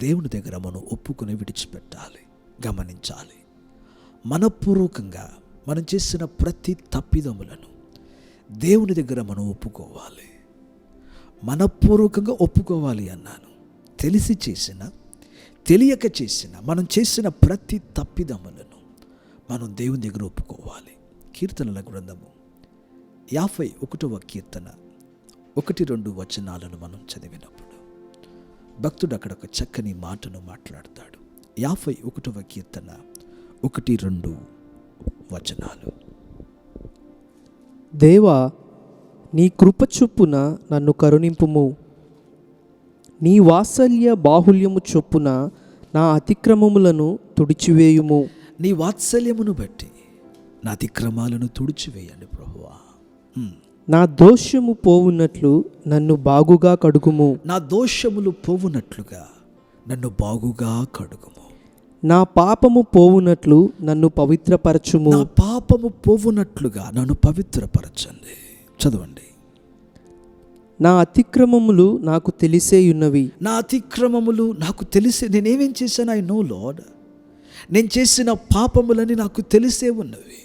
దేవుని దగ్గర మనం ఒప్పుకొని విడిచిపెట్టాలి. గమనించాలి, మనపూర్వకంగా మనం చేసిన ప్రతి తప్పిదములను దేవుని దగ్గర మనం ఒప్పుకోవాలి. మనపూర్వకంగా ఒప్పుకోవాలి అన్నాను. తెలిసి చేసిన, తెలియక చేసిన, మనం చేసిన ప్రతి తప్పిదములను మనం దేవుని దగ్గర ఒప్పుకోవాలి. కీర్తనల గ్రంథము 51వ కీర్తన 1-2 వచనాలను మనం చదివినప్పుడు భక్తుడు అక్కడ ఒక చక్కని మాటను మాట్లాడతాడు. 51వ కీర్తన 1-2 వచనాలు. దేవా, నీ కృప చొప్పున నన్ను కరుణింపుము, నీ వాత్సల్య బాహుల్యము చొప్పున నా అతిక్రమములను తుడిచివేయుము. నీ వాత్సల్యమును బట్టి నా అతిక్రమాలను తుడిచివేయండి ప్రభువా. నా దోషము పోవునట్లు నన్ను బాగుగా కడుగుము. నా దోషములు పోవునట్లుగా నన్ను బాగుగా కడుగుము. నా పాపము పోవునట్లు నన్ను పవిత్రపరచుము. నా పాపము పోవునట్లుగా నన్ను పవిత్రపరచండి. చదవండి. నా అతిక్రమములు నాకు తెలిసేయున్నవి. నా అతిక్రమములు నాకు తెలిసే. నేనేమేం చేశాను? I know lord. నేను చేసిన పాపములని నాకు తెలిసే ఉన్నవి.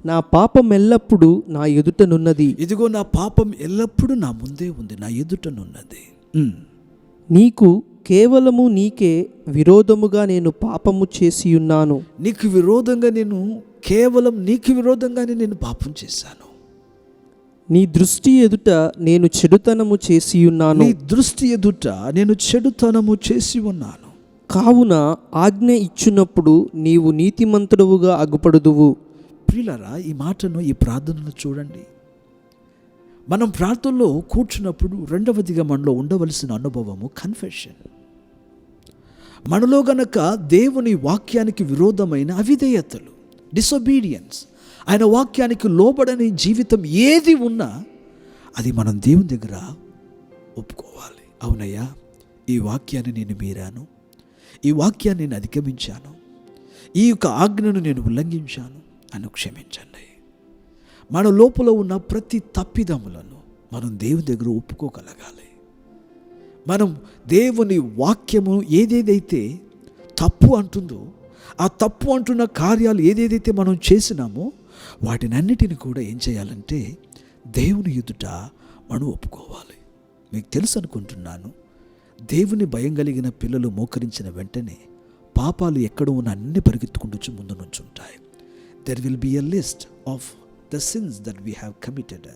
నా పాపం ఎల్లప్పుడూ నా ఎదుటనున్నది. ఇదిగో నా పాపం ఎల్లప్పుడూ నా ముందే ఉంది, నా ఎదుటనున్నది. నీకు కేవలము నీకే విరోధముగా నేను పాపము చేసియున్నాను. నీకు విరోధంగా నేను కేవలం నీకు విరోధంగానే నేను పాపం చేశాను. నీ దృష్టి ఎదుట నేను చెడుతనము చేసియున్నాను. నీ దృష్టి ఎదుట నేను చెడుతనము చేసి ఉన్నాను. కావున ఆజ్ఞ ఇచ్చినప్పుడు నీవు నీతిమంతుడవుగా అగుపడుదువు. ప్రియులారా, ఈ మాటను, ఈ ప్రార్థనను చూడండి. మనం ప్రార్థనలో కూర్చున్నప్పుడు రెండవదిగా మనలో ఉండవలసిన అనుభవము కన్ఫెషన్. మనలో గనక దేవుని వాక్యానికి విరోధమైన అవిధేయతలు, డిసొబీడియన్స్, ఆయన వాక్యానికి లోబడని జీవితం ఏది ఉన్నా అది మనం దేవుని దగ్గర ఒప్పుకోవాలి. అవునయ్యా, ఈ వాక్యాన్ని నేను మీరాను, ఈ వాక్యాన్ని నేను అధిగమించాను, ఈ యొక్క ఆజ్ఞను నేను ఉల్లంఘించాను అని క్షమించండి. మన లోపల ఉన్న ప్రతి తప్పిదములను మనం దేవుని దగ్గర ఒప్పుకోగలగాలి. మనం దేవుని వాక్యము ఏదేదైతే తప్పు అంటుందో, ఆ తప్పు అంటున్న కార్యాలు ఏదేదైతే మనం చేసినామో వాటినన్నిటిని కూడా ఏం చేయాలంటే దేవుని ఎదుట మనం ఒప్పుకోవాలి. మీకు తెలుసు అనుకుంటున్నాను, దేవుని భయం కలిగిన పిల్లలు మోకరించిన వెంటనే పాపాలు ఎక్కడ ఉన్న అన్ని పరిగెత్తుకుంటూ ముందు నుంచి ఉంటాయి. There will be a list of the sins that we have committed.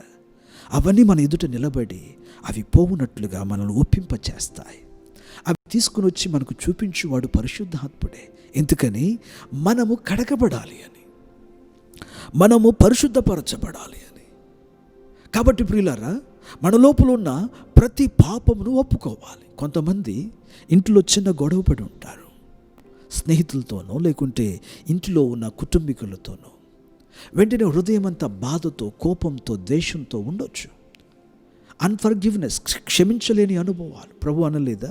అవన్నీ మన ఎదుట నిలబడి అవి పోవునట్లుగా మనల్ని ఒప్పింపచేస్తాయి. అవి తీసుకుని వచ్చి మనకు చూపించేవాడు పరిశుద్ధాత్ముడే. ఎందుకని? మనము కడగబడాలి అని, మనము పరిశుద్ధపరచబడాలి అని. కాబట్టి ప్రియులారా, మన లోపల ఉన్న ప్రతి పాపమును ఒప్పుకోవాలి. కొంతమంది ఇంట్లో చిన్న గొడవ పడి ఉంటారు, స్నేహితులతోనో లేకుంటే ఇంటిలో ఉన్న కుటుంబీకులతోనో. వెంటనే హృదయం అంతా బాధతో, కోపంతో, ద్వేషంతో ఉండొచ్చు. అన్ఫర్గివ్నెస్, క్షమించలేని అనుభవాలు. ప్రభు అనలేదా,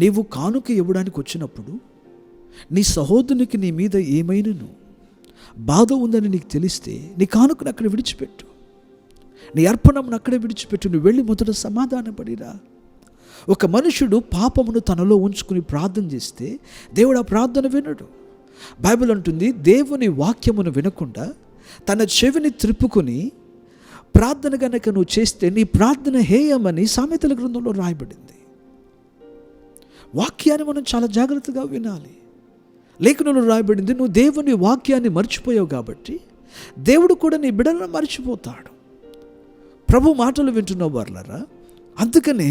నీవు కానుక ఇవ్వడానికి వచ్చినప్పుడు నీ సహోదరునికి నీ మీద ఏమైనాను బాధ ఉందని నీకు తెలిస్తే నీ కానుకను అక్కడ విడిచిపెట్టు, నీ అర్పణమును అక్కడే విడిచిపెట్టు, నువ్వు వెళ్ళి మొదట సమాధానపడిరా. ఒక మనుషుడు పాపమును తనలో ఉంచుకుని ప్రార్థన చేస్తే దేవుడు ఆ ప్రార్థన వినడు. బైబిల్ అంటుంది, దేవుని వాక్యమును వినకుండా తన చెవిని త్రిప్పుకొని ప్రార్థన కనుక నువ్వు చేస్తే నీ ప్రార్థన హేయమని సామెతల గ్రంథంలో రాయబడింది. వాక్యాన్ని మనం చాలా జాగ్రత్తగా వినాలి. లేఖనంలో రాయబడింది, నువ్వు దేవుని వాక్యాన్ని మర్చిపోయావు కాబట్టి దేవుడు కూడా నీ బిడ్డలను మర్చిపోతాడు. ప్రభు మాటలు వింటున్న వారులారా, అందుకనే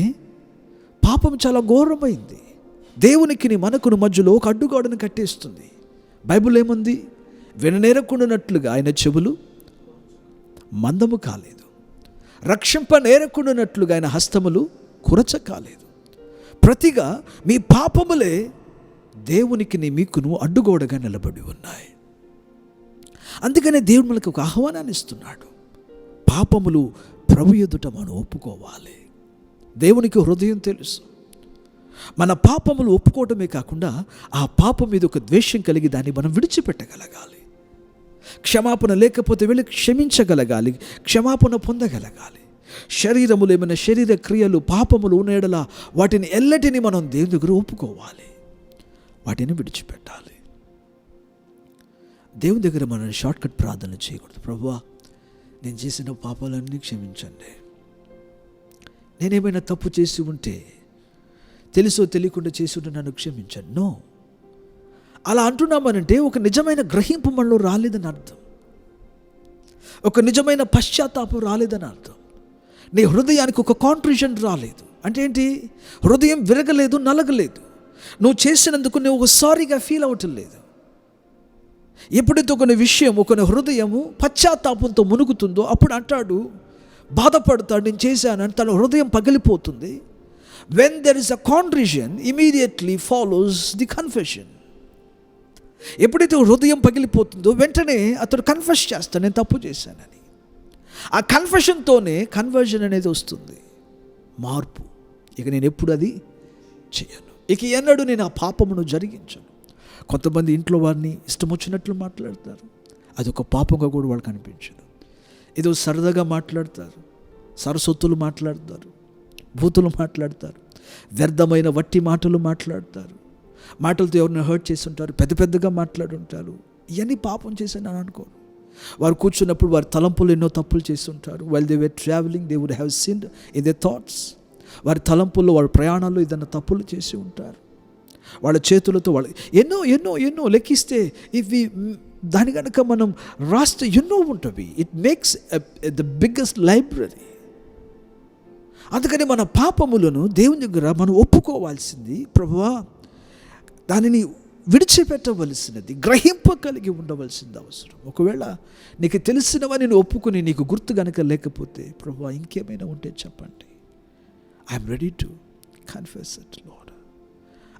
పాపం చాలా ఘోరమైంది. దేవునికి మనకును మధ్యలో ఒక అడ్డుగోడను కట్టేస్తుంది. బైబిల్ ఏముంది? విననేరకుండానట్లుగా ఆయన చెవులు మందము కాలేదు, రక్షింపనేరకుండానట్లుగా ఆయన హస్తములు కురచ కాలేదు. ప్రతిగా మీ పాపములే దేవునికి మీకును అడ్డుగోడగా నిలబడి ఉన్నాయి. అందుకనే దేవుడు మనకు ఒక ఆహ్వానాన్ని ఇస్తున్నాడు. పాపములు ప్రభు ఎదుట మనం ఒప్పుకోవాలి. దేవునికి హృదయం తెలుసు. మన పాపములు ఒప్పుకోవటమే కాకుండా ఆ పాపం మీద ఒక ద్వేషం కలిగి దాన్ని మనం విడిచిపెట్టగలగాలి. క్షమాపణ లేకపోతే వెళ్ళి క్షమించగలగాలి, క్షమాపణ పొందగలగాలి. శరీరములు ఏమైనా శరీర క్రియలు, పాపములు ఉన్నేడలా వాటిని ఎల్లటిని మనం దేవుని దగ్గర ఒప్పుకోవాలి, వాటిని విడిచిపెట్టాలి. దేవుని దగ్గర మనం షార్ట్కట్ ప్రార్థన చేయకూడదు. ప్రభువా, నేను చేసిన పాపాలన్నీ క్షమించండి, నేనేమైనా తప్పు చేసి ఉంటే, తెలుసో తెలియకుండా చేసి ఉంటే నన్ను క్షమించండి. నో, అలా అంటున్నామనంటే ఒక నిజమైన గ్రహింపు మనలో రాలేదని అర్థం, ఒక నిజమైన పశ్చాత్తాపం రాలేదని అర్థం. నీ హృదయానికి ఒక కాంట్రిషన్ రాలేదు. అంటే ఏంటి? హృదయం విరగలేదు, నలగలేదు. నువ్వు చేసినందుకు నువ్వు ఒక సారీగా ఫీల్ అవటం లేదు. ఎప్పుడైతే ఒక విషయం, ఒక హృదయము పశ్చాత్తాపంతో మునుగుతుందో అప్పుడు అంటాడు, బాధపడతాడు, నేను చేశానని తన హృదయం పగిలిపోతుంది. When there is a contrition, immediately follows the confession. ఎప్పుడైతే హృదయం పగిలిపోతుందో వెంటనే అతడు కన్ఫెస్ చేస్తాడు, నేను తప్పు చేశానని. ఆ కన్ఫెషన్తోనే కన్వర్జన్ అనేది వస్తుంది, మార్పు. ఇక నేను ఎప్పుడు అది చేయను, ఇక ఎన్నడూ నేను ఆ పాపమును జరిగించను. కొంతమంది ఇంట్లో వారిని ఇష్టం వచ్చినట్లు మాట్లాడతారు, అదొక పాపంగా కూడా వాళ్ళకి అనిపించదు. ఏదో సరదాగా మాట్లాడతారు, సరస్వతులు మాట్లాడతారు, భూతులు మాట్లాడతారు, వ్యర్థమైన వట్టి మాటలు మాట్లాడతారు, మాటలతో ఎవరిని హర్ట్ చేసి ఉంటారు, పెద్ద పెద్దగా మాట్లాడుంటారు. ఇవన్నీ పాపం చేశాను అని అనుకోరు. వారు కూర్చున్నప్పుడు వారి తలంపులు ఎన్నో తప్పులు చేసి ఉంటారు. While they were travelling they would have sinned in their thoughts. వారి తలంపుల్లో, వారి ప్రయాణాల్లో ఏదైనా తప్పులు చేసి ఉంటారు. వాళ్ళ చేతులతో వాళ్ళు ఎన్నో ఎన్నో ఎన్నో లెక్కిస్తే ఇవి దాని కనుక మనం రాస్తే ఎన్నో ఉంటుంది. It makes the biggest library. అందుకని మన పాపములను దేవుని దగ్గర మనం ఒప్పుకోవాల్సింది. ప్రభువా, దానిని విడిచిపెట్టవలసినది, గ్రహింపగలిగి ఉండవలసింది అవసరం. ఒకవేళ నీకు తెలిసినవని నేను ఒప్పుకుని నీకు గుర్తు కనుక లేకపోతే, ప్రభువా ఇంకేమైనా ఉంటే చెప్పండి. I'm ready to confess it lord.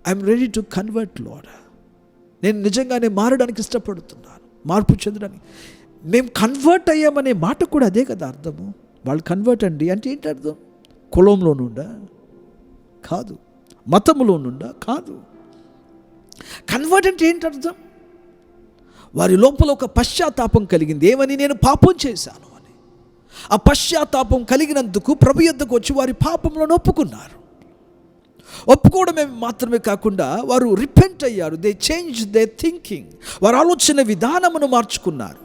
I'm ready to convert lord. నేను నిజంగానే మారడానికి ఇష్టపడుతున్నాను, మార్పు చెందడానికి. మేము కన్వర్ట్ అయ్యామనే మాట కూడా అదే కదా అర్థము. వాళ్ళు కన్వర్ట్ అండి అంటే ఏంటి అర్థం? కులంలో నుండా కాదు, మతంలో నుండా కాదు. కన్వర్ట్ అంటే ఏంటి అర్థం? వారి లోపల ఒక పశ్చాత్తాపం కలిగింది. ఏమని? నేను పాపం చేశాను అని. ఆ పశ్చాత్తాపం కలిగినందుకు ప్రభు యొద్దకు వచ్చి వారి పాపంలో ఒప్పుకున్నారు. ఒప్పుకోవడమే మాత్రమే కాకుండా వారు రిపెంట్ అయ్యారు. They change they thinking. వారు ఆలోచన విధానమును మార్చుకున్నారు.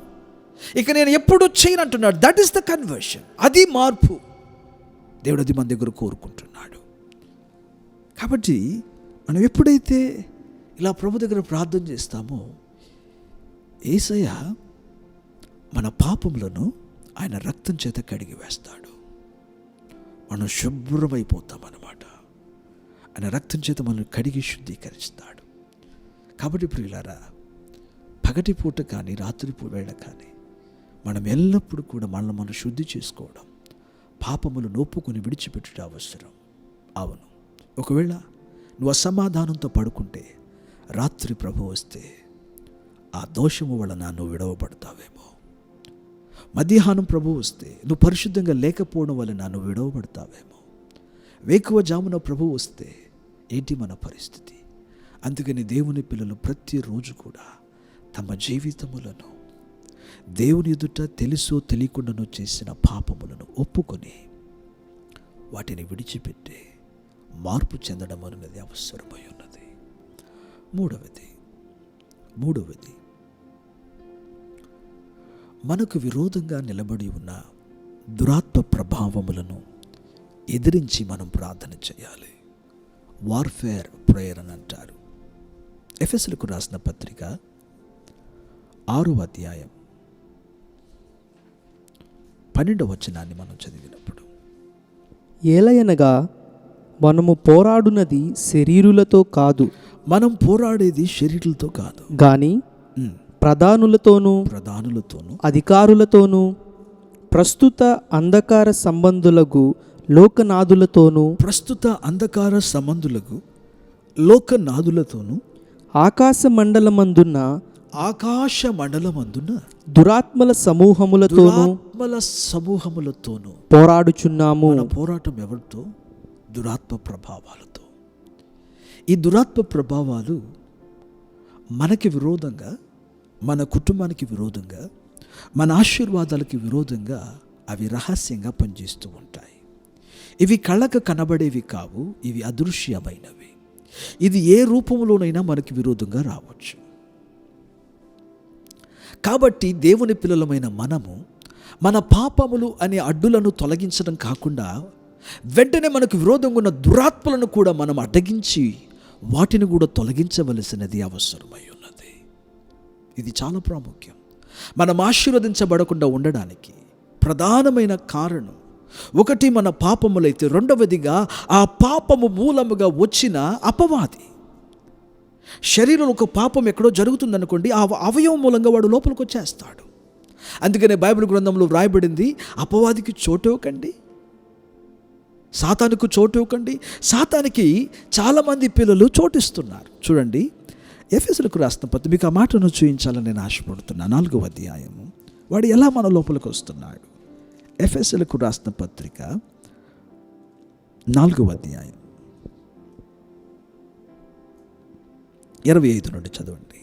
ఇక నేను ఎప్పుడు చేయనంటున్నాడు. That is the conversion. అది మార్పు. దేవుడు అది మన దగ్గర కోరుకుంటున్నాడు. కాబట్టి మనం ఎప్పుడైతే ఇలా ప్రభు దగ్గర ప్రార్థన చేస్తామో, యేసయ్య మన పాపములను ఆయన రక్తం చేత కడిగి వేస్తాడు. మనం శుభ్రమైపోతామన్నమాట. ఆయన రక్తం చేత మనల్ని కడిగి శుద్ధీకరిస్తాడు. కాబట్టి ప్రియులారా, పగటి పూట కానీ రాత్రి వేళ కానీ మనం ఎల్లప్పుడూ కూడా మనల్ని మనం శుద్ధి చేసుకోవడం, పాపములు నొప్పుకొని విడిచిపెట్టుట అవసరం. అవును, ఒకవేళ నువ్వు అసమాధానంతో పడుకుంటే రాత్రి ప్రభు వస్తే ఆ దోషము వలన నువ్వు విడవబడతావేమో. మధ్యాహ్నం ప్రభు వస్తే నువ్వు పరిశుద్ధంగా లేకపోవడం వలన నువ్వు విడవబడతావేమో. వేకువ జామున ప్రభు వస్తే ఏంటి మన పరిస్థితి? అందుకని దేవుని పిల్లలు ప్రతిరోజు కూడా తమ జీవితములను దేవుని ఎదుట తెలుసో తెలియకుండానో చేసిన పాపములను ఒప్పుకొని వాటిని విడిచిపెట్టి మార్పు చెందడం అనేది అవసరమై ఉన్నది. మూడవది మనకు విరోధంగా నిలబడి ఉన్న దురాత్మ ప్రభావములను ఎదిరించి మనం ప్రార్థన చేయాలి. వార్ఫేర్ ప్రేయర్ అని అంటారు. ఎఫెసీయులకు రాసిన పత్రిక 6వ అధ్యాయం 12వ వచనాన్ని మనం చదివినప్పుడు, ఏలయనగా మనము పోరాడునది శరీరులతో కాదు, మనం పోరాడేది శరీరులతో కాదు గాని ప్రధానులతోనూ అధికారులతోనూ ప్రస్తుత అంధకార సంబంధులకు లోకనాథులతోనూ ఆకాశ మండలమందున్న దురాత్మల సమూహములతోనూ పోరాడుచున్నాము. మన పోరాటం ఎవరితో? దురాత్మ ప్రభావాలతో. ఈ దురాత్మ ప్రభావాలు మనకి విరోధంగా, మన కుటుంబానికి విరోధంగా, మన ఆశీర్వాదాలకి విరోధంగా అవి రహస్యంగా పనిచేస్తూ ఉంటాయి. ఇవి కళ్ళకు కనబడేవి కావు, ఇవి అదృశ్యమైనవి. ఇది ఏ రూపంలోనైనా మనకి విరోధంగా రావచ్చు. కాబట్టి దేవుని పిల్లలమైన మనము మన పాపములు అనే అడ్డులను తొలగించడం కాకుండా వెంటనే మనకు విరోధంగా ఉన్న దురాత్మలను కూడా మనం అడ్డగించి వాటిని కూడా తొలగించవలసినది అవసరమై ఉన్నది. ఇది చాలా ప్రాముఖ్యం. మనం ఆశీర్వదించబడకుండా ఉండడానికి ప్రధానమైన కారణం ఒకటి మన పాపములైతే, రెండవదిగా ఆ పాపము మూలముగా వచ్చిన అపవాది. శరీరంలో ఒక పాపం ఎక్కడో జరుగుతుందనుకోండి, ఆ అవయవం మూలంగా వాడు లోపలికి వచ్చేస్తాడు. అందుకనే బైబిల్ గ్రంథంలో వ్రాయబడింది, అపవాదికి చోటు ఇవ్వకండి, సాతానుకు చోటు ఇవ్వకండి. సాతానికి చాలామంది పిల్లలు చోటిస్తున్నారు. చూడండి, ఎఫెసీయులకు రాసిన పత్రిక, మీకు ఆ మాటను చూపించాలని నేను ఆశపడుతున్నా. 4వ అధ్యాయము వాడు ఎలా మన లోపలికి వస్తున్నాడు. ఎఫెసీయులకు రాసిన పత్రిక 4వ అధ్యాయం 25 నుండి చదవండి.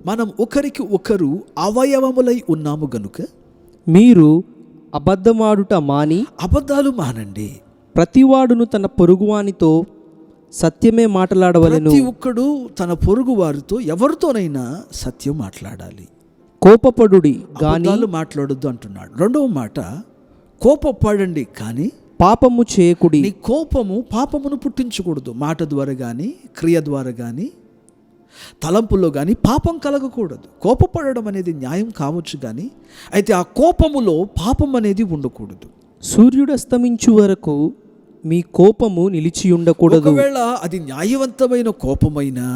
మనం ఒకరికి ఒకరు అవయవములై ఉన్నాము గనుక మీరు అబద్ధమాడుట మాని, అబద్ధాలు మానండి, ప్రతివాడును తన పొరుగువానితో సత్యమే మాట్లాడవలెను. ప్రతి ఒక్కడు తన పొరుగు వారితో ఎవరితోనైనా సత్యం మాట్లాడాలి. కోపపడుడి గాని అబద్ధాలు మాట్లాడొద్దు అంటున్నాడు. రెండవ మాట, కోపపడండి కానీ పాపము చేయకుడి. నీ కోపము పాపమును పుట్టించకూడదు. మాట ద్వారా కానీ, క్రియ ద్వారా కానీ, తలంపుల్లో కానీ పాపం కలగకూడదు. కోపపడడం అనేది న్యాయం కావచ్చు కానీ, అయితే ఆ కోపములో పాపం అనేది ఉండకూడదు. సూర్యుడు అస్తమించు వరకు మీ కోపము నిలిచి ఉండకూడదు. ఒకవేళ అది న్యాయవంతమైన కోపమైనా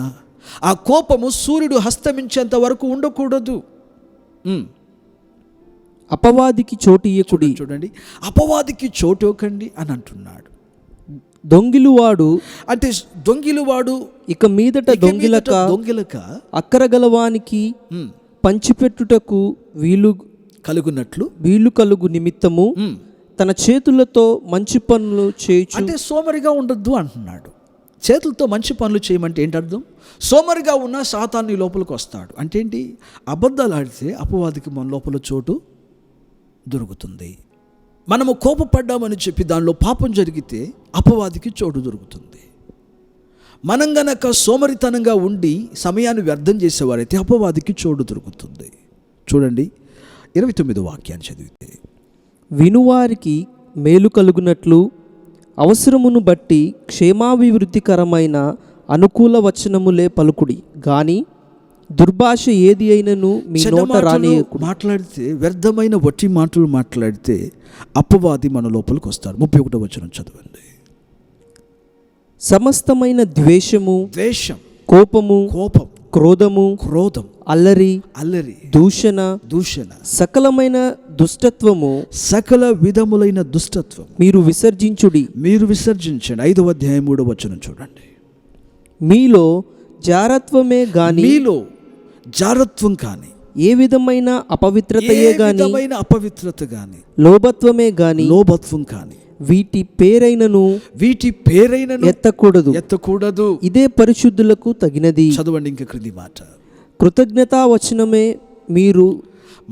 ఆ కోపము సూర్యుడు హస్తమించేంత వరకు ఉండకూడదు. అపవాదికి చోటు ఇయ్యకుడి. చూడండి, అపవాదికి చోటోకండి అని అంటున్నాడు. దొంగిలువాడు అంటే దొంగిలువాడు ఇక మీదట దొంగిలక అక్కరగలవానికి పంచిపెట్టుటకు వీలు కలుగు నిమిత్తము తన చేతులతో మంచి పనులు చేయొచ్చు. అంటే సోమరిగా ఉండొద్దు అంటున్నాడు. చేతులతో మంచి పనులు చేయమంటే ఏంటి అర్థం? సోమరిగా ఉన్న సాతాను లోపలికి వస్తాడు. అంటే ఏంటి? అబద్ధాలు ఆడితే అపవాదికి మన లోపల చోటు దొరుకుతుంది. మనము కోపపడ్డామని చెప్పి దానిలో పాపం జరిగితే అపవాదికి చోటు దొరుకుతుంది. మనం గనక సోమరితనంగా ఉండి సమయాన్ని వ్యర్థం చేసేవారైతే అపవాదికి చోటు దొరుకుతుంది. చూడండి 29వ వాక్యాన్ని చదివితే, వినువారికి మేలు కలుగునట్లు అవసరమును బట్టి క్షేమాభివృద్ధికరమైన అనుకూల వచనములే పలుకుడి గాని దుర్భాష ఏది అయినను మీ నోట రానియకుడి. మాట్లాడితే వ్యర్థమైన వట్టి మాటలు మాట్లాడితే అపవాది మన లోపలికి వస్తాడు. 31వ వచనం చదవండి. సమస్తమైన ద్వేషం, కోపం, క్రోధం, అల్లరి, దూషణ, సకలమైన దుష్టత్వము, సకల విధములైన దుష్టత్వం మీరు విసర్జించండి. 5వ అధ్యాయం 3వ వచనం చూడండి. మీలో జారత్వమే గాని, మీలో జారత్వం కానీ, ఏ విధమైన అపవిత్రతయే గాని, అపవిత్రత గాని, లోభత్వమే గాని, లోభత్వం కానీ వీటి పేరైనను ఎత్తకూడదు. ఇదే పరిశుద్ధులకు తగినది. చదవండి ఇంకా క్రింది మాట. కృతజ్ఞతా వచనమే మీరు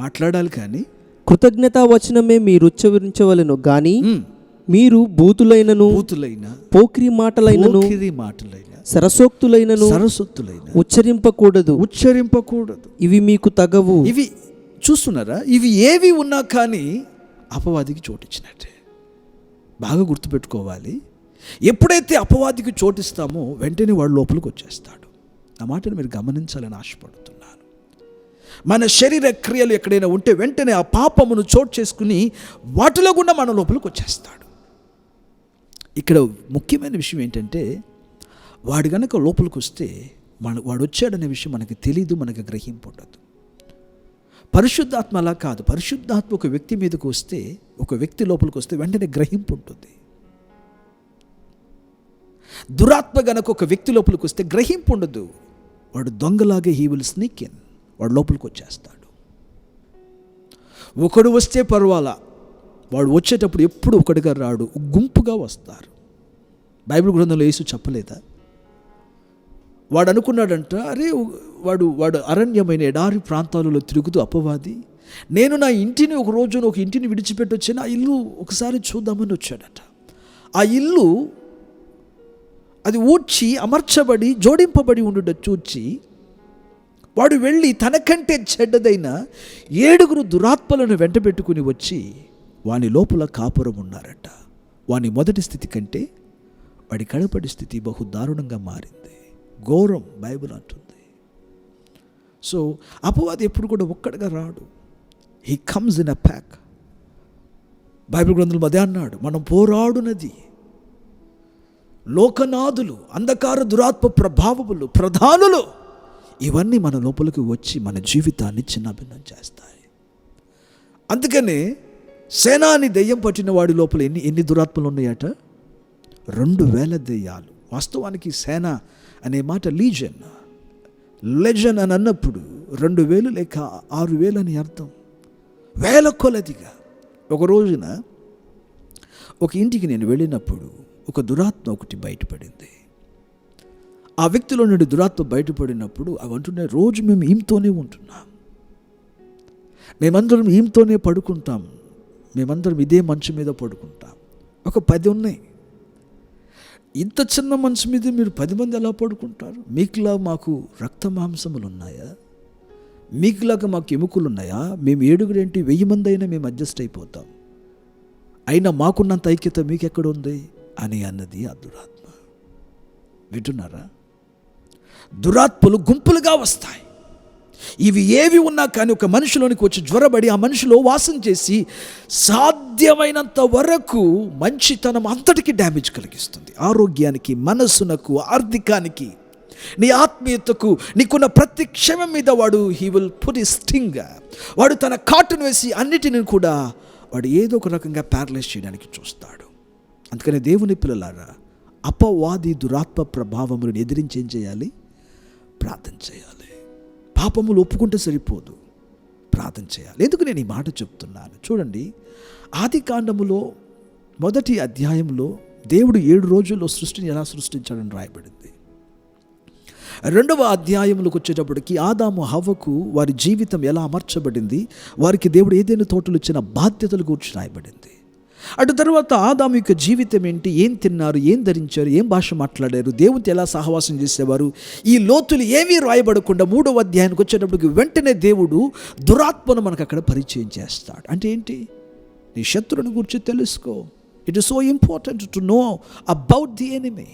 మాట్లాడాలి కానీ కృతజ్ఞతా వచనమే మీరు ఉచ్చరించవలెను గాని మీరు బూతులైనను పోకిరి మాటలైనను సరసోక్తులైనను ఉచ్చరింపకూడదు. ఇవి మీకు తగవు. ఇవి చూస్తున్నారా? ఇవి ఏవి ఉన్నా కానీ అపవాదికి చోటిచ్చినట్టే. బాగా గుర్తుపెట్టుకోవాలి. ఎప్పుడైతే అపవాదికి చోటిస్తామో వెంటనే వాడు లోపలికి వచ్చేస్తాడు. ఆ మాటను మీరు గమనించాలని ఆశపడుతున్నాను. మన శరీర క్రియలు ఎక్కడైనా ఉంటే వెంటనే ఆ పాపమును చోటు చేసుకుని వాటిలో గుండా మన లోపలికి వచ్చేస్తాడు. ఇక్కడ ముఖ్యమైన విషయం ఏంటంటే, వాడు గనక లోపలికి వస్తే వాడు వచ్చాడనే విషయం మనకి తెలీదు, మనకి గ్రహింపు ఉండదు. పరిశుద్ధాత్మ అలా కాదు. పరిశుద్ధాత్మ ఒక వ్యక్తి మీదకి వస్తే, ఒక వ్యక్తి లోపలికి వస్తే వెంటనే గ్రహింపు ఉంటుంది. దురాత్మ గనక ఒక వ్యక్తి లోపలికి వస్తే గ్రహింపు ఉండదు. వాడు దొంగలాగే హీ విల్ స్నీక్ ఇన్, వాడు లోపలికి వచ్చేస్తాడు. ఒకడు వస్తే పర్వాలా, వాడు వచ్చేటప్పుడు ఎప్పుడు ఒకటిగా రాడు, గుంపుగా వస్తారు. బైబిల్ గ్రంథంలో యేసు చెప్పలేదా? వాడు అనుకున్నాడంట, అరే వాడు అరణ్యమైన ఎడారి ప్రాంతాలలో తిరుగుతూ అపవాది, నేను నా ఇంటిని ఒక రోజున ఒక ఇంటిని విడిచిపెట్టి వచ్చాను, ఆ ఇల్లు ఒకసారి చూద్దామని వచ్చాడట. ఆ ఇల్లు అది ఊడ్చి అమర్చబడి జోడింపబడి ఉండుట చూచి వాడు వెళ్ళి తనకంటే చెడ్డదైన 7 దురాత్మలను వెంటబెట్టుకుని వచ్చి వాని లోపల కాపురం ఉన్నారట. వాని మొదటి స్థితి కంటే వాడి కడపడి స్థితి బహు దారుణంగా మారింది. ఘోరం బైబిల్ అంటుంది. సో అపవాది ఎప్పుడు కూడా ఒక్కడిగా రాడు. He comes in a pack. Bible గ్రంథంలో అదే అన్నాడు, మనం పోరాడునది లోకనాథులు, అంధకార దురాత్మ ప్రభావములు, ప్రధానులు, ఇవన్నీ మన లోపలికి వచ్చి మన జీవితాన్ని చిన్నభిన్నం చేస్తాయి. అందుకనే సేనాని దెయ్యం పట్టిన వాడి లోపల ఎన్ని దురాత్మలు ఉన్నాయట? 2000 దెయ్యాలు. వాస్తవానికి సేన అనే మాట లెజన్ అని అన్నప్పుడు 2000 లేక 6000 అని అర్థం. వేల కొలదిగా. ఒక రోజున ఒక ఇంటికి నేను వెళ్ళినప్పుడు ఒక దురాత్మ ఒకటి బయటపడింది. ఆ వ్యక్తిలో నుండి దురాత్మ బయటపడినప్పుడు అవి అంటున్నాయి, రోజు మేము ఈమెతోనే ఉంటున్నాం, మేమందరం ఈమెతోనే పడుకుంటాం, మేమందరం ఇదే మంచం మీద పడుకుంటాం. ఒక 10 ఉన్నాయి. ఇంత చిన్న మనసు మీద మీరు 10 మంది ఎలా పడుకుంటారు? మీకులా మాకు రక్త మాంసములు ఉన్నాయా? మీకులాగా మాకు ఎముకలు ఉన్నాయా? మేము 7 ఏంటి 1000 మంది అయినా మేము అడ్జస్ట్ అయిపోతాం, అయినా మాకున్నంత ఐక్యత మీకెక్కడ ఉంది అని అన్నది ఆ దురాత్మ. వింటున్నారా? దురాత్మలు గుంపులుగా వస్తాయి. ఇవి ఏవి ఉన్నా కానీ ఒక మనిషిలోనికి వచ్చి జ్వరబడి ఆ మనిషిలో వాసం చేసి సాధ్యమైనంత వరకు మంచితనం అంతటికి డ్యామేజ్ కలిగిస్తుంది. ఆరోగ్యానికి, మనస్సునకు, ఆర్థికానికి, నీ ఆత్మీయతకు, నీకున్న ప్రతి క్షమం మీద వాడు he will put his sting. వాడు తన కాటును వేసి అన్నిటిని కూడా వాడు ఏదో ఒక రకంగా ప్యారలైజ్ చేయడానికి చూస్తాడు. అందుకని దేవుని పిల్లలారా, అపవాది దురాత్మ ప్రభావములను ఎదిరించి ఏం చేయాలి? ప్రార్థన చేయాలి. పాపములు ఒప్పుకుంటే సరిపోదు, ప్రార్థన చేయాలి. ఎందుకు నేను ఈ మాట చెప్తున్నాను? చూడండి, ఆది కాండములో 1వ అధ్యాయంలో దేవుడు 7 రోజుల్లో సృష్టిని ఎలా సృష్టించాడని రాయబడింది. 2వ అధ్యాయంలోకి వచ్చేటప్పటికి ఆదాము హవ్వకు వారి జీవితం ఎలా అమర్చబడింది, వారికి దేవుడు ఏదైనా తోటలు ఇచ్చిన బాధ్యతల గురించి రాయబడింది. అటు తర్వాత ఆదాము యొక్క జీవితం ఏంటి, ఏం తిన్నారు, ఏం ధరించారు, ఏం భాష మాట్లాడారు, దేవునితో ఎలా సహవాసం చేసేవారు, ఈ లోతులు ఏమీ రాయబడకుండా 3వ అధ్యాయానికి వచ్చేటప్పటికి వెంటనే దేవుడు దురాత్మను మనకు అక్కడ పరిచయం చేస్తాడు. అంటే ఏంటి? నీ శత్రువుని గురించి తెలుసుకో. It is so important to know about the enemy.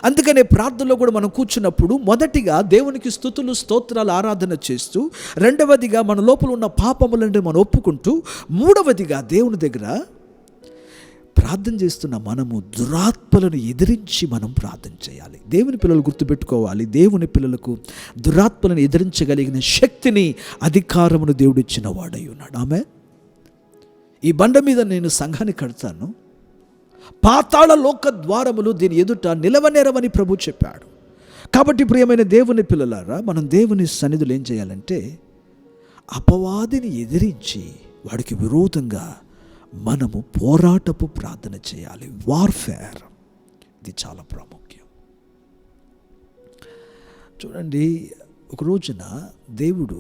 అందుకనే ప్రార్థనలో కూడా మనం కూర్చున్నప్పుడు మొదటిగా దేవునికి స్తుతులు, స్తోత్రాలు, ఆరాధన చేస్తూ, 2వదిగా మన లోపల ఉన్న పాపములంటే మనం ఒప్పుకుంటూ, 3వదిగా దేవుని దగ్గర ప్రార్థన చేస్తున్న మనము దురాత్మలను ఎదిరించి మనం ప్రార్థన చేయాలి. దేవుని పిల్లలు గుర్తుపెట్టుకోవాలి, దేవుని పిల్లలకు దురాత్మలను ఎదిరించగలిగిన శక్తిని, అధికారమును దేవుడు ఇచ్చిన వాడై ఉన్నాడు. ఆమె ఈ బండ మీద నేను సంఘాన్ని కడతాను, పాతాళ లోక ద్వారములు దీని ఎదుట నిలవనేరవని ప్రభు చెప్పాడు. కాబట్టి ప్రియమైన దేవుని పిల్లలారా, మనం దేవుని సన్నిధిలో ఏం చేయాలంటే అపవాదిని ఎదిరించి వాడికి విరోధంగా మనము పోరాటపు ప్రార్థన చేయాలి. వార్ఫేర్, ఇది చాలా ప్రాముఖ్యం. చూడండి, ఒక రోజున దేవుడు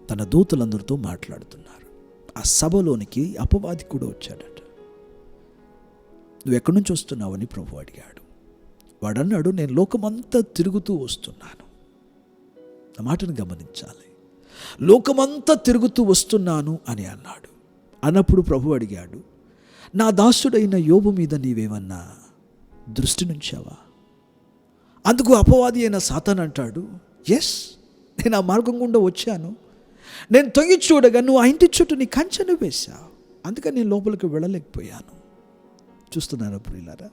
తన దూతలందరితో మాట్లాడుతున్నారు. ఆ సభలోనికి అపవాది కూడా వచ్చాడట. నువ్వు ఎక్కడి నుంచి వస్తున్నావని ప్రభు అడిగాడు. వాడు అన్నాడు, నేను లోకమంతా తిరుగుతూ వస్తున్నాను. ఆ మాటను గమనించాలి. లోకమంతా తిరుగుతూ వస్తున్నాను అని అన్నాడు. అన్నప్పుడు ప్రభు అడిగాడు, నా దాసుడైన యోబు మీద నీవేమన్నా దృష్టి నుంచావా? అందుకు అపవాది అయిన సాతాను అంటాడు, ఎస్, నేను ఆ మార్గం గుండా వచ్చాను. నేను తొంగి చూడగా నువ్వు ఆ ఇంటి చుట్టూ నీ కంచెను వేశావు, అందుకని నేను లోపలికి వెళ్ళలేకపోయాను. చూస్తున్నారా ప్రియులారా?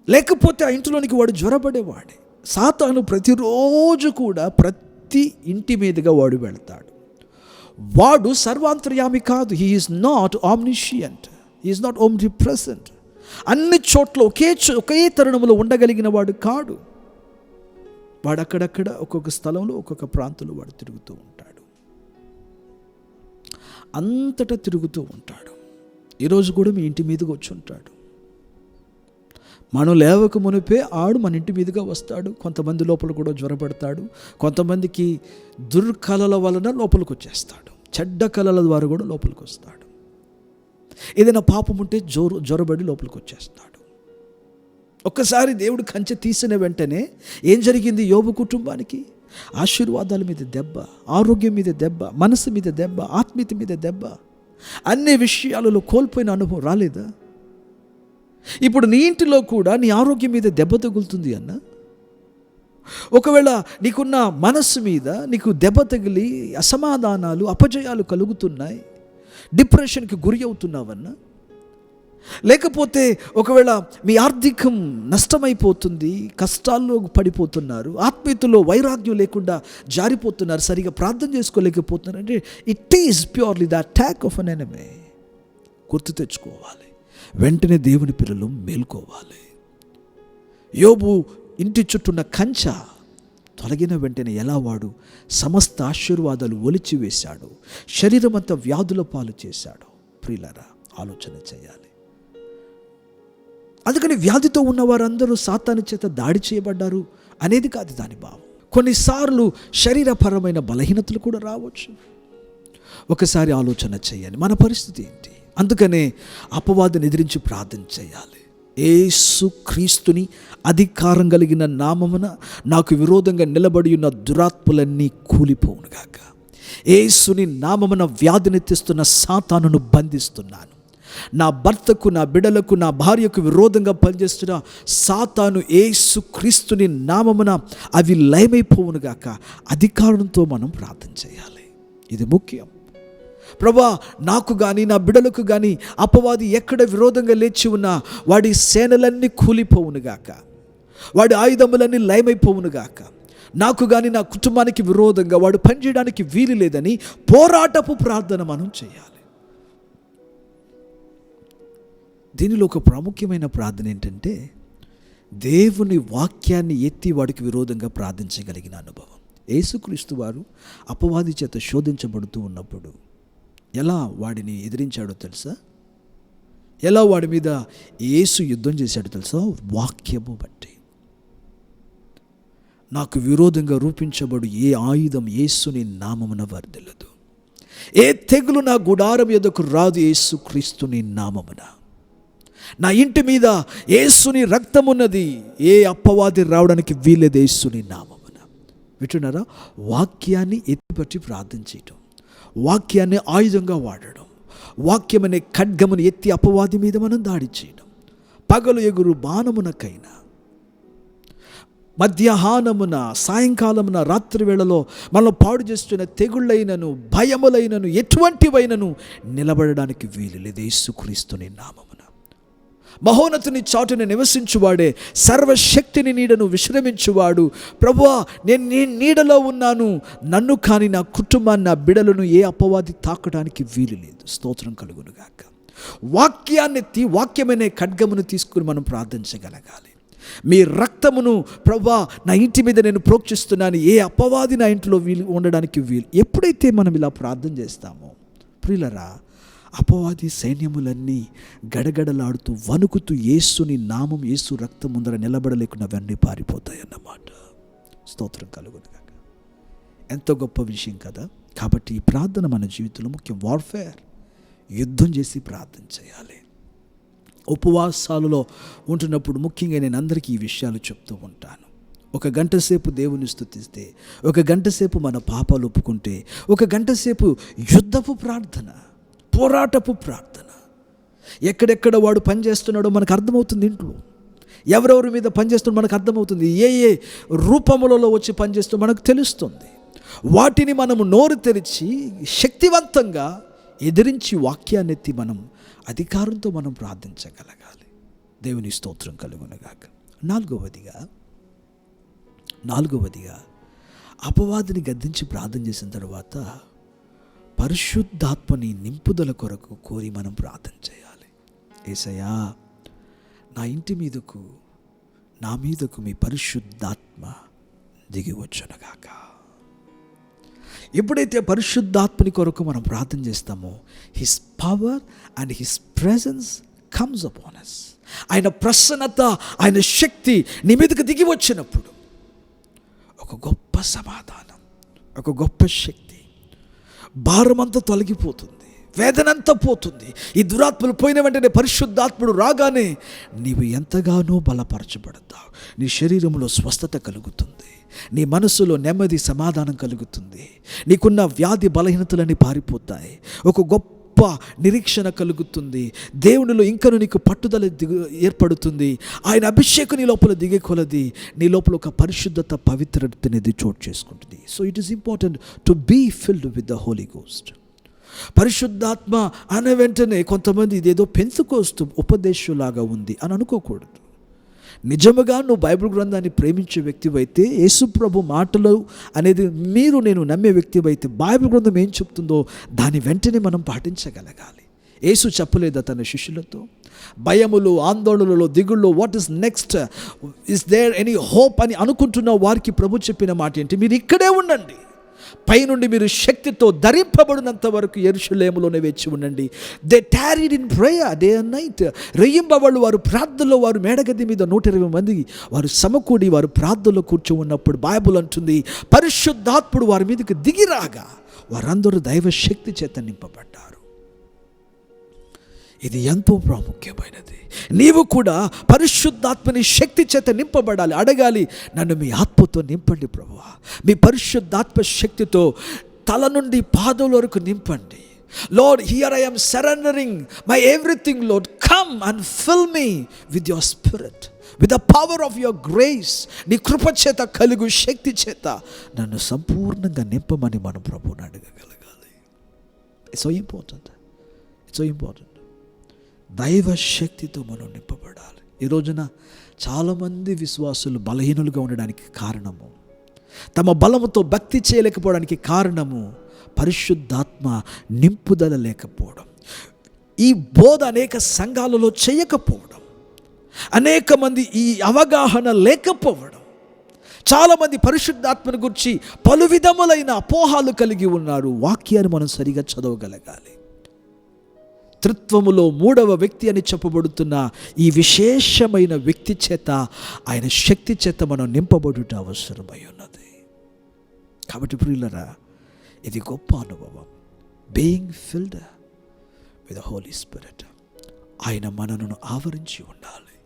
లేకపోతే ఆ ఇంటిలోనికి వాడు జ్వరపడేవాడే. సాతాను ప్రతిరోజు కూడా ప్రతి ఇంటి మీదుగా వాడు వెళ్తాడు. వాడు సర్వాంతర్యామి కాదు. He is not omniscient, he is not omnipresent. అన్ని చోట్ల ఒకే తరుణంలో ఉండగలిగిన వాడు కాడు. వాడు అక్కడక్కడ ఒక్కొక్క స్థలంలో, ఒక్కొక్క ప్రాంతంలో వాడు తిరుగుతూ ఉంటాడు, అంతటా తిరుగుతూ ఉంటాడు. ఈరోజు కూడా మీ ఇంటి మీదకి వచ్చి ఉంటాడు. మనం లేవక మునిపే ఆడు మన ఇంటి మీదుగా వస్తాడు. కొంతమంది లోపల కూడా జ్వరపడతాడు. కొంతమందికి దుర్కళల వలన లోపలికి వచ్చేస్తాడు. చెడ్డ కళల ద్వారా కూడా లోపలికి వస్తాడు. ఏదైనా పాపం ఉంటే జ్వరబడి లోపలికి వచ్చేస్తాడు. ఒక్కసారి దేవుడు కంచె తీసిన వెంటనే ఏం జరిగింది యోబు కుటుంబానికి? ఆశీర్వాదాల మీద దెబ్బ, ఆరోగ్యం మీద దెబ్బ, మనసు మీద దెబ్బ, ఆత్మీయత మీద దెబ్బ, అన్ని విషయాలలో కోల్పోయిన అనుభవం రాలేదా? ఇప్పుడు నీ ఇంటిలో కూడా నీ ఆరోగ్యం మీద దెబ్బ తగులుతుంది అన్న, ఒకవేళ నీకున్న మనస్సు మీద నీకు దెబ్బ తగిలి అసమాధానాలు, అపజయాలు కలుగుతున్నాయి, డిప్రెషన్కి గురి అవుతున్నావన్నా, లేకపోతే ఒకవేళ మీ ఆర్థికం నష్టమైపోతుంది, కష్టాల్లో పడిపోతున్నారు, ఆత్మీయతలో వైరాగ్యం లేకుండా జారిపోతున్నారు, సరిగా ప్రార్థన చేసుకోలేకపోతున్నారు అంటే it is purely the attack of an enemy. గుర్తు తెచ్చుకోవాలి. వెంటనే దేవుని పిల్లలు మేల్కోవాలి. యోబు ఇంటి చుట్టూన్న కంచె తొలగిన వెంటనే ఎలా వాడు సమస్త ఆశీర్వాదాలు ఒలిచి వేశాడు, శరీరం అంతా వ్యాధుల పాలు చేశాడు. ప్రియులారా, ఆలోచన చేయాలి. అందుకని వ్యాధితో ఉన్న వారందరూ సాతాను చేత దాడి చేయబడ్డారు అనేది కాదు దాని భావం. కొన్నిసార్లు శరీరపరమైన బలహీనతలు కూడా రావచ్చు. ఒకసారి ఆలోచన చేయాలి, మన పరిస్థితి ఏంటి? అందుకనే అపవాదిని ఎదిరించి ప్రార్థన చేయాలి. యేసు క్రీస్తుని అధికారం కలిగిన నామమున నాకు విరోధంగా నిలబడి ఉన్న దురాత్మలన్నీ కూలిపోవునుగాక. యేసుని నామమున వ్యాధిని తెస్తున్న సాతానును బంధిస్తున్నాను. నా భర్తకు, నా బిడ్డలకు, నా భార్యకు విరోధంగా పనిచేస్తున్న సాతాను యేసు క్రీస్తుని నామమున అవి లయమైపోవునుగాక. అధికారంతో మనం ప్రార్థన చేయాలి. ఇది ముఖ్యం. ప్రభా, నాకు కానీ నా బిడ్డలకు కానీ అపవాది ఎక్కడ విరోధంగా లేచి ఉన్నా వాడి సేనలన్నీ కూలిపోవునుగాక, వాడి ఆయుధములన్నీ లయమైపోవునుగాక. నాకు కానీ నా కుటుంబానికి విరోధంగా వాడు పనిచేయడానికి వీలు లేదని పోరాటపు ప్రార్థన మనం చేయాలి. దీనిలో ఒక ప్రాముఖ్యమైన ప్రార్థన ఏంటంటే దేవుని వాక్యాన్ని ఎత్తి వాడికి విరోధంగా ప్రార్థించగలిగిన అనుభవం. యేసుక్రీస్తు వారు అపవాది చేత శోధించబడుతూ ఉన్నప్పుడు ఎలా వాడిని ఎదిరించాడో తెలుసా? ఎలా వాడి మీద యేసు యుద్ధం చేశాడో తెలుసా? వాక్యము బట్టి. నాకు విరోధంగా రూపించబడు ఏ ఆయుధం యేసుని నామమున వర్ధిల్లదు. ఏ తెగులు నా గుడారం ఎదుకు రాదు యేసు క్రీస్తుని నామమున. నా ఇంటి మీద యేసుని రక్తమున్నది, ఏ అపవాది రావడానికి వీలేదు యేసుని నామమున. వింటున్నారా? వాక్యాన్ని ఎత్తిపట్టి ప్రార్థన చేయటం, వాక్యాన్ని ఆయుధంగా వాడడం, వాక్యం అనే ఖడ్గమును ఎత్తి అపవాది మీద మనం దాడి చేయడం. పగలు ఎగురు బాణమునకైనా, మధ్యాహ్నమున, సాయంకాలమున, రాత్రి వేళలో మనల్ని పాడు చేస్తున్న తెగుళ్ళైనను భయములైనను ఎటువంటివైనను నిలబడడానికి వీలు లేదు యేసుక్రీస్తుని నామమున. మహోన్నతుని చాటున నివసించువాడే, సర్వశక్తిని నీడను విశ్రమించువాడు. ప్రభువా, నేను నీ నీడలో ఉన్నాను, నన్ను కానీ నా కుటుంబాన్ని, నా బిడలను ఏ అపవాది తాకడానికి వీలు లేదు. స్తోత్రం కలుగునుగాక. వాక్యాన్నెత్తి వాక్యమనే ఖడ్గమును తీసుకుని మనం ప్రార్థించగలగాలి. మీ రక్తమును ప్రభువా నా ఇంటి మీద నేను ప్రోక్షిస్తున్నాను, ఏ అపవాది నా ఇంట్లో వీలు ఉండడానికి వీలు. ఎప్పుడైతే మనం ఇలా ప్రార్థన చేస్తామో ప్రియులరా, అపవాది సైన్యములన్నీ గడగడలాడుతూ వణుకుతూ యేసుని నామం, యేసు రక్తం ముందర నిలబడలేకుండా అవన్నీ పారిపోతాయి అన్నమాట. స్తోత్రం కలుగునుగాక. ఎంతో గొప్ప విషయం కదా. కాబట్టి ఈ ప్రార్థన మన జీవితంలో ముఖ్యం. వార్ఫేర్, యుద్ధం చేసి ప్రార్థన చేయాలి. ఉపవాసాలలో ఉంటున్నప్పుడు ముఖ్యంగా నేను అందరికీ ఈ విషయాలు చెప్తూ ఉంటాను. 1 గంట సేపు దేవుని స్తుతిస్తే, 1 గంట సేపు మన పాపాలు ఒప్పుకుంటే, 1 గంట సేపు యుద్ధపు ప్రార్థన, పోరాటపు ప్రార్థన. ఎక్కడెక్కడ వాడు పనిచేస్తున్నాడో మనకు అర్థమవుతుంది. ఇంట్లో ఎవరెవరి మీద పనిచేస్తున్నాడో మనకు అర్థమవుతుంది. ఏ రూపములలో వచ్చి పనిచేస్తూ మనకు తెలుస్తుంది. వాటిని మనము నోరు తెరిచి శక్తివంతంగా ఎదిరించి వాక్యాన్నెత్తి మనం అధికారంతో మనం ప్రార్థించగలగాలి. దేవుని స్తోత్రం కలుగునుగాక. నాలుగవదిగా అపవాదిని గద్దించి ప్రార్థన చేసిన తర్వాత పరిశుద్ధాత్మని నింపుదల కొరకు కోరి మనం ప్రార్థన చేయాలి. యేసయ్యా, నా ఇంటి మీదకు, నా మీదకు మీ పరిశుద్ధాత్మ దిగి వచ్చునుగాక. ఎప్పుడైతే పరిశుద్ధాత్మని కొరకు మనం ప్రార్థన చేస్తామో, his power and his presence comes upon us. ఆయన ప్రసన్నత, ఆయన శక్తి నీ మీదకు దిగి వచ్చినప్పుడు ఒక గొప్ప సమాధానం, ఒక గొప్ప శక్తి, భారమంతా తొలగిపోతుంది, వేదనంతా పోతుంది. ఈ దురాత్మలు పోయిన వెంటనే పరిశుద్ధాత్ముడు రాగానే నీవు ఎంతగానో బలపరచబడతావు. నీ శరీరంలో స్వస్థత కలుగుతుంది, నీ మనసులో నెమ్మది, సమాధానం కలుగుతుంది. నీకున్న వ్యాధి బలహీనతలన్నీ పారిపోతాయి. ఒక గొప్ప నిరీక్షణ కలుగుతుంది. దేవునిలో ఇంకను నీకు పట్టుదల ఏర్పడుతుంది. ఆయన అభిషేకం నీ లోపల దిగే కొలది నీ లోపల ఒక పరిశుద్ధత, పవిత్రత అనేది చోటు చేసుకుంటుంది. So it is important to be filled with the Holy Ghost. పరిశుద్ధాత్మ అనే వెంటనే కొంతమంది ఇదేదో పెంతుకోస్తు ఉపదేశంలాగా ఉంది అని అనుకోకూడదు. నిజముగా నువ్వు బైబిల్ గ్రంథాన్ని ప్రేమించే వ్యక్తివైతే, యేసు ప్రభు మాటలు అనేది నేను నమ్మే వ్యక్తివైతే, బైబిల్ గ్రంథం ఏం చెప్తుందో దాని వెంటనే మనం పాటించగలగాలి. యేసు చెప్పలేదా తన శిష్యులతో? భయములు, ఆందోళనలో, దిగుల్లో, what is next, is there any hope అని అనుకుంటున్న వారికి ప్రభు చెప్పిన మాట ఏంటి? మీరు ఇక్కడే ఉండండి, పైనుండి మీరు శక్తితో ధరింపబడినంత వరకు యెరూషలేములోనే వేచి ఉండండి. They tarried in prayer day and night. రెయ్యింబవళ్ళు వారు ప్రార్థనలో, వారు మేడగది మీద 120 మంది వారు సమకూడి వారు ప్రార్థనలో కూర్చో ఉన్నప్పుడు బైబిల్ అంటుంది, పరిశుద్ధాత్ముడు వారి మీదకి దిగిరాగా వారందరూ దైవ శక్తి చేత నింపబడ్డారు. ఇది ఎంతో ప్రాముఖ్యమైనది. నీవు కూడా పరిశుద్ధాత్మని శక్తి చేత నింపబడాలి. అడగాలి, నన్ను మీ ఆత్మతో నింపండి ప్రభువా, మీ పరిశుద్ధాత్మ శక్తితో తల నుండి పాదముల వరకు నింపండి. Lord, here I am surrendering my everything. Lord, come and fill me with your spirit, with the power of your grace. నీ కృప చేత కలుగు శక్తి చేత నన్ను సంపూర్ణంగా నింపమని మనం ప్రభువుని అడగగలగాలి. It's so important, it's so important. దైవ శక్తితో మనం నింపబడాలి. ఈ రోజున చాలామంది విశ్వాసులు బలహీనులుగా ఉండడానికి కారణము, తమ బలముతో భక్తి చేయలేకపోవడానికి కారణము పరిశుద్ధాత్మ నింపుదల లేకపోవడం. ఈ బోధ అనేక సంఘాలలో చేయకపోవడం, అనేక మంది ఈ అవగాహన లేకపోవడం. చాలామంది పరిశుద్ధాత్మను గురించి పలు విధములైన అపోహాలు కలిగి ఉన్నారు. వాక్యాన్ని మనం సరిగా చదవగలగాలి. త్రిత్వములో 3వ వ్యక్తి అని చెప్పబడుతున్న ఈ విశేషమైన వ్యక్తి చేత, ఆయన శక్తి చేత మనం నింపబడుట అవసరమై ఉన్నది. కాబట్టి ప్రియులారా, ఇది గొప్ప అనుభవం. Being filled with the Holy Spirit. ఆయన మనను ఆవరించి ఉండాలి,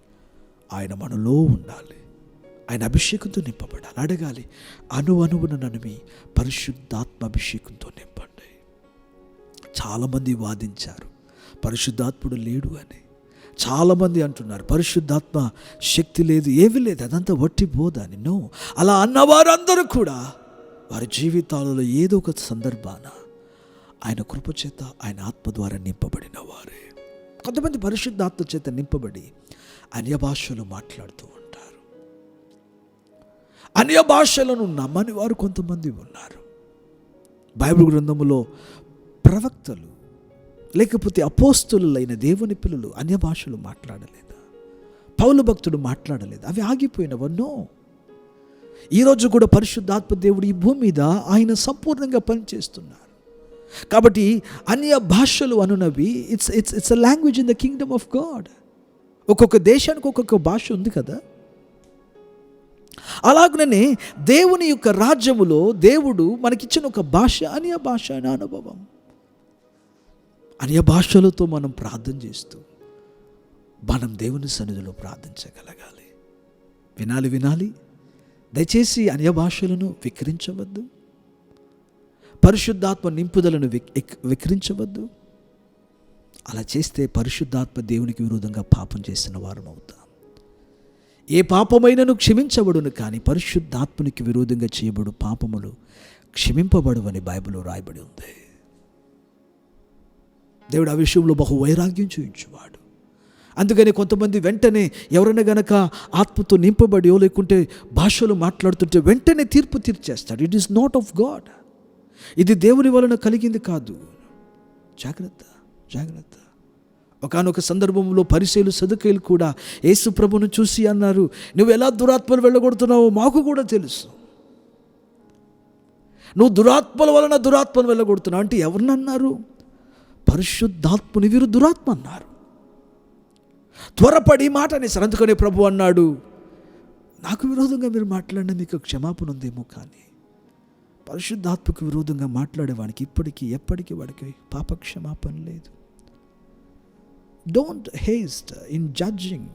ఆయన మనలో ఉండాలి, ఆయన అభిషేకంతో నింపబడాలి. అడగాలి, అణువున నన్ను మీ పరిశుద్ధాత్మ అభిషేకంతో నింపండి. చాలామంది వాదించారు పరిశుద్ధాత్ముడు లేడు అని. చాలామంది అంటున్నారు పరిశుద్ధాత్మ శక్తి లేదు, ఏమీ లేదు, అదంతా వట్టి బోధ అని. నో, అలా అన్నవారందరూ కూడా వారి జీవితాలలో ఏదో ఒక సందర్భాన ఆయన కృప చేత, ఆయన ఆత్మ ద్వారా నింపబడిన వారే. కొంతమంది పరిశుద్ధాత్మ చేత నింపబడి అన్య భాషలు మాట్లాడుతూ ఉంటారు. అన్య భాషలను నమ్మని వారు కొంతమంది ఉన్నారు. బైబిల్ గ్రంథములో ప్రవక్తలు లేకపోతే అపోస్తులైన దేవుని పిల్లలు అన్య భాషలు మాట్లాడలేదా? పౌలు భక్తుడు మాట్లాడలేదు? అవి ఆగిపోయినవన్నో. ఈరోజు కూడా పరిశుద్ధాత్మ దేవుడు ఈ భూమి మీద ఆయన సంపూర్ణంగా పనిచేస్తున్నారు. కాబట్టి అన్య భాషలు అనునవి it's a language in the kingdom of God. ఒక్కొక్క దేశానికి ఒక్కొక్క భాష ఉంది కదా. అలాగనే దేవుని యొక్క రాజ్యములో దేవుడు మనకిచ్చిన ఒక భాష, అన్య భాష అనే అనుభవం. అన్య భాషలతో మనం ప్రార్థన చేస్తూ మనం దేవుని సన్నిధిలో ప్రార్థించగలగాలి. వినాలి. దయచేసి అన్య భాషలను వికరించవద్దు, పరిశుద్ధాత్మ నింపుదలను వికరించవద్దు. అలా చేస్తే పరిశుద్ధాత్మ దేవునికి విరోధంగా పాపం చేసిన వారం అవుతాం. ఏ పాపమైనను క్షమించబడును, కానీ పరిశుద్ధాత్మనికి విరోధంగా చేయబడు పాపములు క్షమింపబడువని బైబిల్లో రాయబడి ఉంది. దేవుడు ఆ విషయంలో బహు వైరాగ్యం చూపించేవాడు. అందుకని కొంతమంది వెంటనే ఎవరైనా గనక ఆత్మతో నింపబడియో లేకుంటే భాషలు మాట్లాడుతుంటే వెంటనే తీర్పు తీర్చేస్తాడు. It is not of God. ఇది దేవుని వలన కలిగింది కాదు. జాగ్రత్త. ఒకానొక సందర్భంలో పరిసయ్యులు సదుకాయులు కూడా యేసు ప్రభువును చూసి అన్నారు, నువ్వు ఎలా దురాత్మలు వెళ్ళగొడుతున్నావో మాకు కూడా తెలుసు. నువ్వు దురాత్మల వలన దురాత్మను వెళ్ళగొడుతున్నావు అంటే ఎవరినన్నారు? పరిశుద్ధాత్మని వీరు దురాత్మ అన్నారు. త్వరపడి మాట అనేసారు. అందుకనే ప్రభు అన్నాడు, నాకు విరోధంగా మీరు మాట్లాడిన మీకు క్షమాపణ ఉందేమో, కానీ పరిశుద్ధాత్మకు విరోధంగా మాట్లాడేవానికి ఇప్పటికీ ఎప్పటికీ వాడికి పాప క్షమాపణ లేదు. Don't haste in judging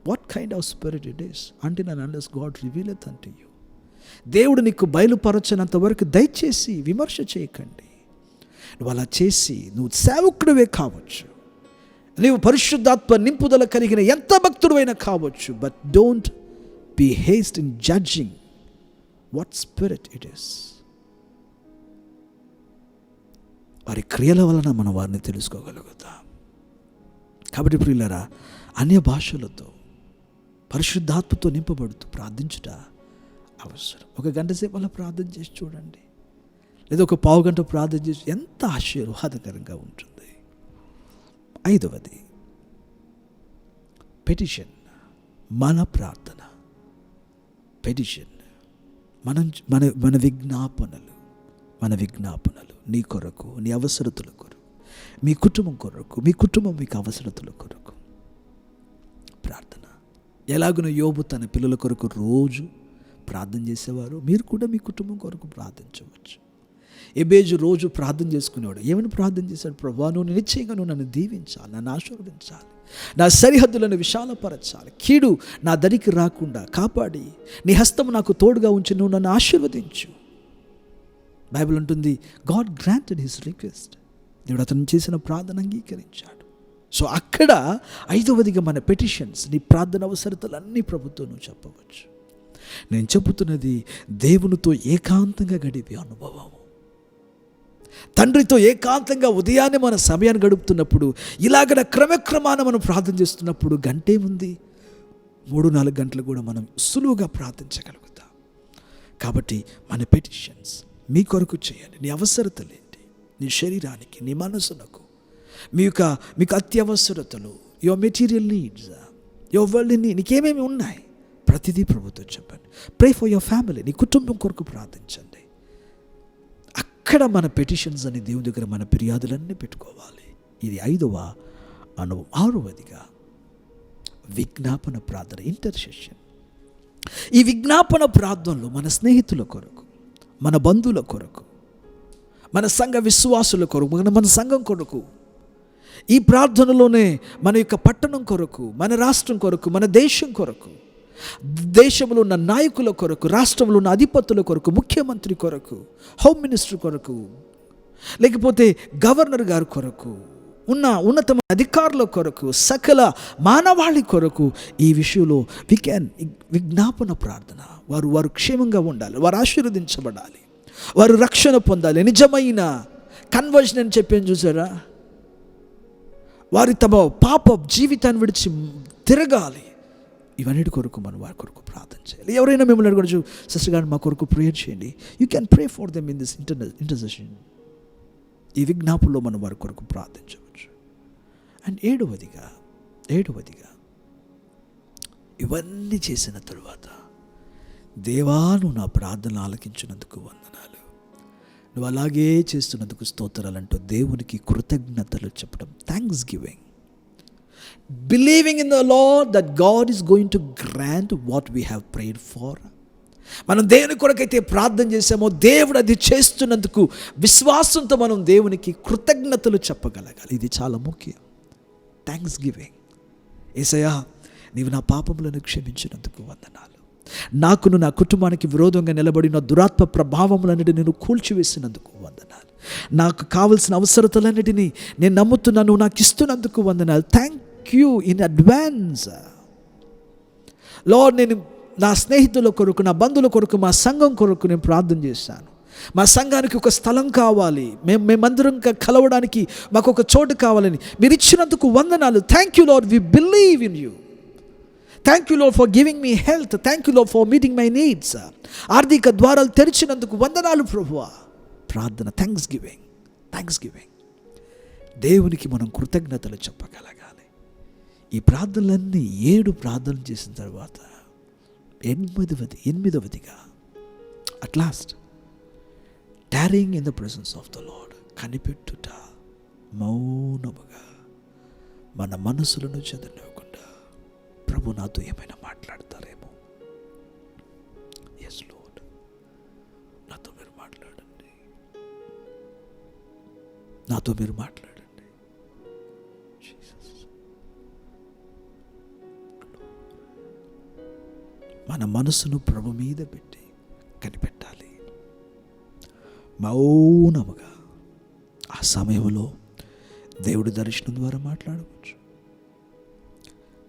what kind of spirit it is until and unless God revealeth unto you. దేవుడు నీకు బయలుపరచనంత వరకు దయచేసి విమర్శ చేయకండి. నువ్వు అలా చేసి నువ్వు సేవకుడివే కావచ్చు, నీవు పరిశుద్ధాత్మ నింపుదల కలిగిన ఎంత భక్తుడివైనా కావచ్చు, but don't be haste in judging what spirit it is. వారి క్రియల వలన మనం వారిని తెలుసుకోగలుగుతాం. కాబట్టి ప్రియులారా, అన్య భాషలతో పరిశుద్ధాత్మతో నింపబడుతూ ప్రార్థించుట అవసరం. 1 గంట సేపు అలా ప్రార్థన చేసి చూడండి, లేదా 1 పావు గంట ప్రార్థన చేసి ఎంత ఆశీర్వాదకరంగా ఉంటుంది. 5వది పెటిషన్, మన ప్రార్థన. పెటిషన్ మన విజ్ఞాపనలు నీ కొరకు, నీ అవసరతల కొరకు, మీ కుటుంబం కొరకు, మీ కుటుంబం మీకు అవసరతల కొరకు ప్రార్థన. ఎలాగున యోబు తన పిల్లల కొరకు రోజు ప్రార్థన చేసేవారు, మీరు కూడా మీ కుటుంబం కొరకు ప్రార్థించవచ్చు. ఎబేజు రోజు ప్రార్థన చేసుకునేవాడు. ఏమని ప్రార్థన చేశాడు? ప్రభువా, నువ్వు నిశ్చయంగా నువ్వు నన్ను దీవించాలి, నన్ను ఆశీర్వదించాలి, నా సరిహద్దులను విశాలపరచాలి, కీడు నా దరికి రాకుండా కాపాడి నీ హస్తము నాకు తోడుగా ఉంచి నువ్వు నన్ను ఆశీర్వదించు. బైబిల్ ఉంటుంది, గాడ్ గ్రాంటెడ్ హిస్ రిక్వెస్ట్. దేవుడు అతను చేసిన ప్రార్థన అంగీకరించాడు. సో అక్కడ 5వదిగా మన పెటిషన్స్, నీ ప్రార్థన అవసరతలన్నీ ప్రభుత్వం నువ్వు చెప్పవచ్చు. నేను చెబుతున్నది దేవునితో ఏకాంతంగా గడిపే అనుభవం. తండ్రితో ఏకాంతంగా ఉదయాన్నే మన సమయాన్ని గడుపుతున్నప్పుడు, ఇలాగ క్రమక్రమాన మనం ప్రార్థన చేస్తున్నప్పుడు గంటే ఉంది, 3-4 గంటలు కూడా మనం సులువుగా ప్రార్థించగలుగుతాం. కాబట్టి మన పెటిషన్స్ మీ కొరకు చేయండి. నీ అవసరతలేంటి, నీ శరీరానికి, నీ మనసునకు, మీకు అత్యవసరతలు, your material needs, your world need, నీకేమేమి ఉన్నాయి ప్రతిదీ ప్రభుత్వం చెప్పండి. ప్రే ఫర్ యువర్ ఫ్యామిలీ, నీ కుటుంబం కొరకు ప్రార్థించండి. అక్కడ మన పెటిషన్స్ అని దేవుని దగ్గర మన ఫిర్యాదులన్నీ పెట్టుకోవాలి. ఇది 5వ అనుభవం. 6వదిగా విజ్ఞాపన ప్రార్థన, ఇంటర్సెషన్. ఈ విజ్ఞాపన ప్రార్థనలో మన స్నేహితుల కొరకు, మన బంధువుల కొరకు, మన సంఘ విశ్వాసుల కొరకు, మన సంఘం కొరకు, ఈ ప్రార్థనలోనే మన యొక్క పట్టణం కొరకు, మన రాష్ట్రం కొరకు, మన దేశం కొరకు, దేశంలో ఉన్న నాయకుల కొరకు, రాష్ట్రంలో ఉన్న అధిపతుల కొరకు, ముఖ్యమంత్రి కొరకు, హోమ్ మినిస్టర్ కొరకు, లేకపోతే గవర్నర్ గారి కొరకు, ఉన్నతమైన అధికారుల కొరకు, సకల మానవాళి కొరకు ఈ విషయంలో విజ్ఞాపన ప్రార్థన. వారు క్షేమంగా ఉండాలి, వారు ఆశీర్వదించబడాలి, వారు రక్షణ పొందాలి, నిజమైన కన్వర్షన్ అని చెప్పాను చూసారా, వారి తమ పాప జీవితాన్ని విడిచి తిరగాలి. ఇవన్నిటి కొరకు మనం వారి కొరకు ప్రార్థన చేయాలి. ఎవరైనా మిమ్మల్ని అడగచ్చు, సిస్టర్ గారు మా కొరకు ప్రేయర్ చేయండి, you can pray for them in this intercession. ఈ విజ్ఞాపనలో మనం వారి కొరకు ప్రార్థించవచ్చు. అండ్ 7వదిగా ఇవన్నీ చేసిన తరువాత, దేవా నువ్వు నా ప్రార్థన ఆలకించినందుకు వందనాలు, నువ్వు అలాగే చేస్తున్నందుకు స్తోత్రాలంటూ దేవునికి కృతజ్ఞతలు చెప్పడం, thanks giving. Believing in the Lord that God is going to grant what we have prayed for. మనం దేవుని కొరకైతే ప్రార్థన చేసామో దేవుడు అది చేస్తున్నందుకు విశ్వాసంతో మనం దేవునికి కృతజ్ఞతలు చెప్పగలగాలి. ఇది చాలా ముఖ్యం. Thanks giving. యేసయ్యా, నీవు నా పాపములను క్షమించినందుకు వందనాలు, నాకును నా కుటుంబానికి విరోధంగా నిలబడిన దురాత్మ ప్రభావములన్నిటిని నేను కూల్చివేసినందుకు వందనాలు, నాకు కావలసిన అవసరతలన్నిటినీ నేను నమ్ముతున్నాను, నాకు ఇస్తున్నందుకు వందనాలు. Thank you in advance lord. నేను నా స్నేహితుల కొరకు, నా బంధువుల కొరకు, మా సంఘం కొరకు నేను ప్రార్థన చేశాను. మా సంఘానికి ఒక స్థలం కావాలి, మేమందరం కలవడానికి మాకు ఒక చోటు కావాలని మీరు ఇచ్చినందుకు వందనాలు. Thank you Lord, we believe in you. Thank you Lord for giving me health. Thank you Lord for meeting my needs. ఆర్థిక ద్వారాలు తెరిచినందుకు వందనాలు ప్రభువా. ప్రార్థన, థ్యాంక్స్ గివింగ్. దేవునికి మనం కృతజ్ఞతలు చెప్పగలగాలి. ఈ ప్రార్థనలన్నీ 7 ప్రార్థనలు చేసిన తర్వాత 8వదిగా at last tarrying in the presence of the Lord, కనిపెట్టుట, మౌనముగా మన మనసులను చెదరనివ్వకుండా, ప్రభు నాతో ఏమైనా మాట్లాడతారేమో, ఎస్ లార్డ్ నాతో మీరు మాట్లాడండి, నాతో మీరు మాట్లాడండి. మన మనసును ప్రభు మీద పెట్టి కనిపెట్టాలి మౌనముగా. ఆ సమయంలో దేవుడి దర్శనం ద్వారా మాట్లాడవచ్చు,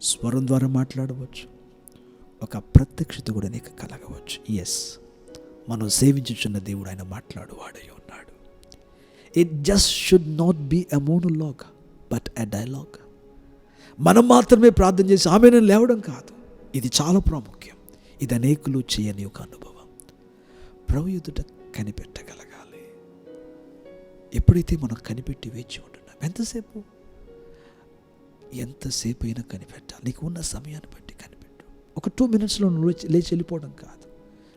స్వరం ద్వారా మాట్లాడవచ్చు, ఒక ప్రత్యక్షత కూడా నీకు కలగవచ్చు. ఎస్, మనం సేవించుచున్న దేవుడు ఆయన మాట్లాడువాడై ఉన్నాడు. It just should not be a monologue but a dialogue. మనం మాత్రమే ప్రార్థన చేసి ఆమెను లేవడం కాదు, ఇది చాలా ప్రాముఖ్యం. ఇది అనేకులు చేయని ఒక అనుభవం. ప్రభు ఎదుట కనిపెట్టగలగాలి. ఎప్పుడైతే మనం కనిపెట్టి వేచి ఉంటున్నాం, ఎంతసేపు అయినా కనిపెట్టాలి. నీకు ఉన్న సమయాన్ని బట్టి కనిపెట్టు. ఒక 2 minutesలో నువ్వు లేచి వెళ్ళిపోవడం కాదు.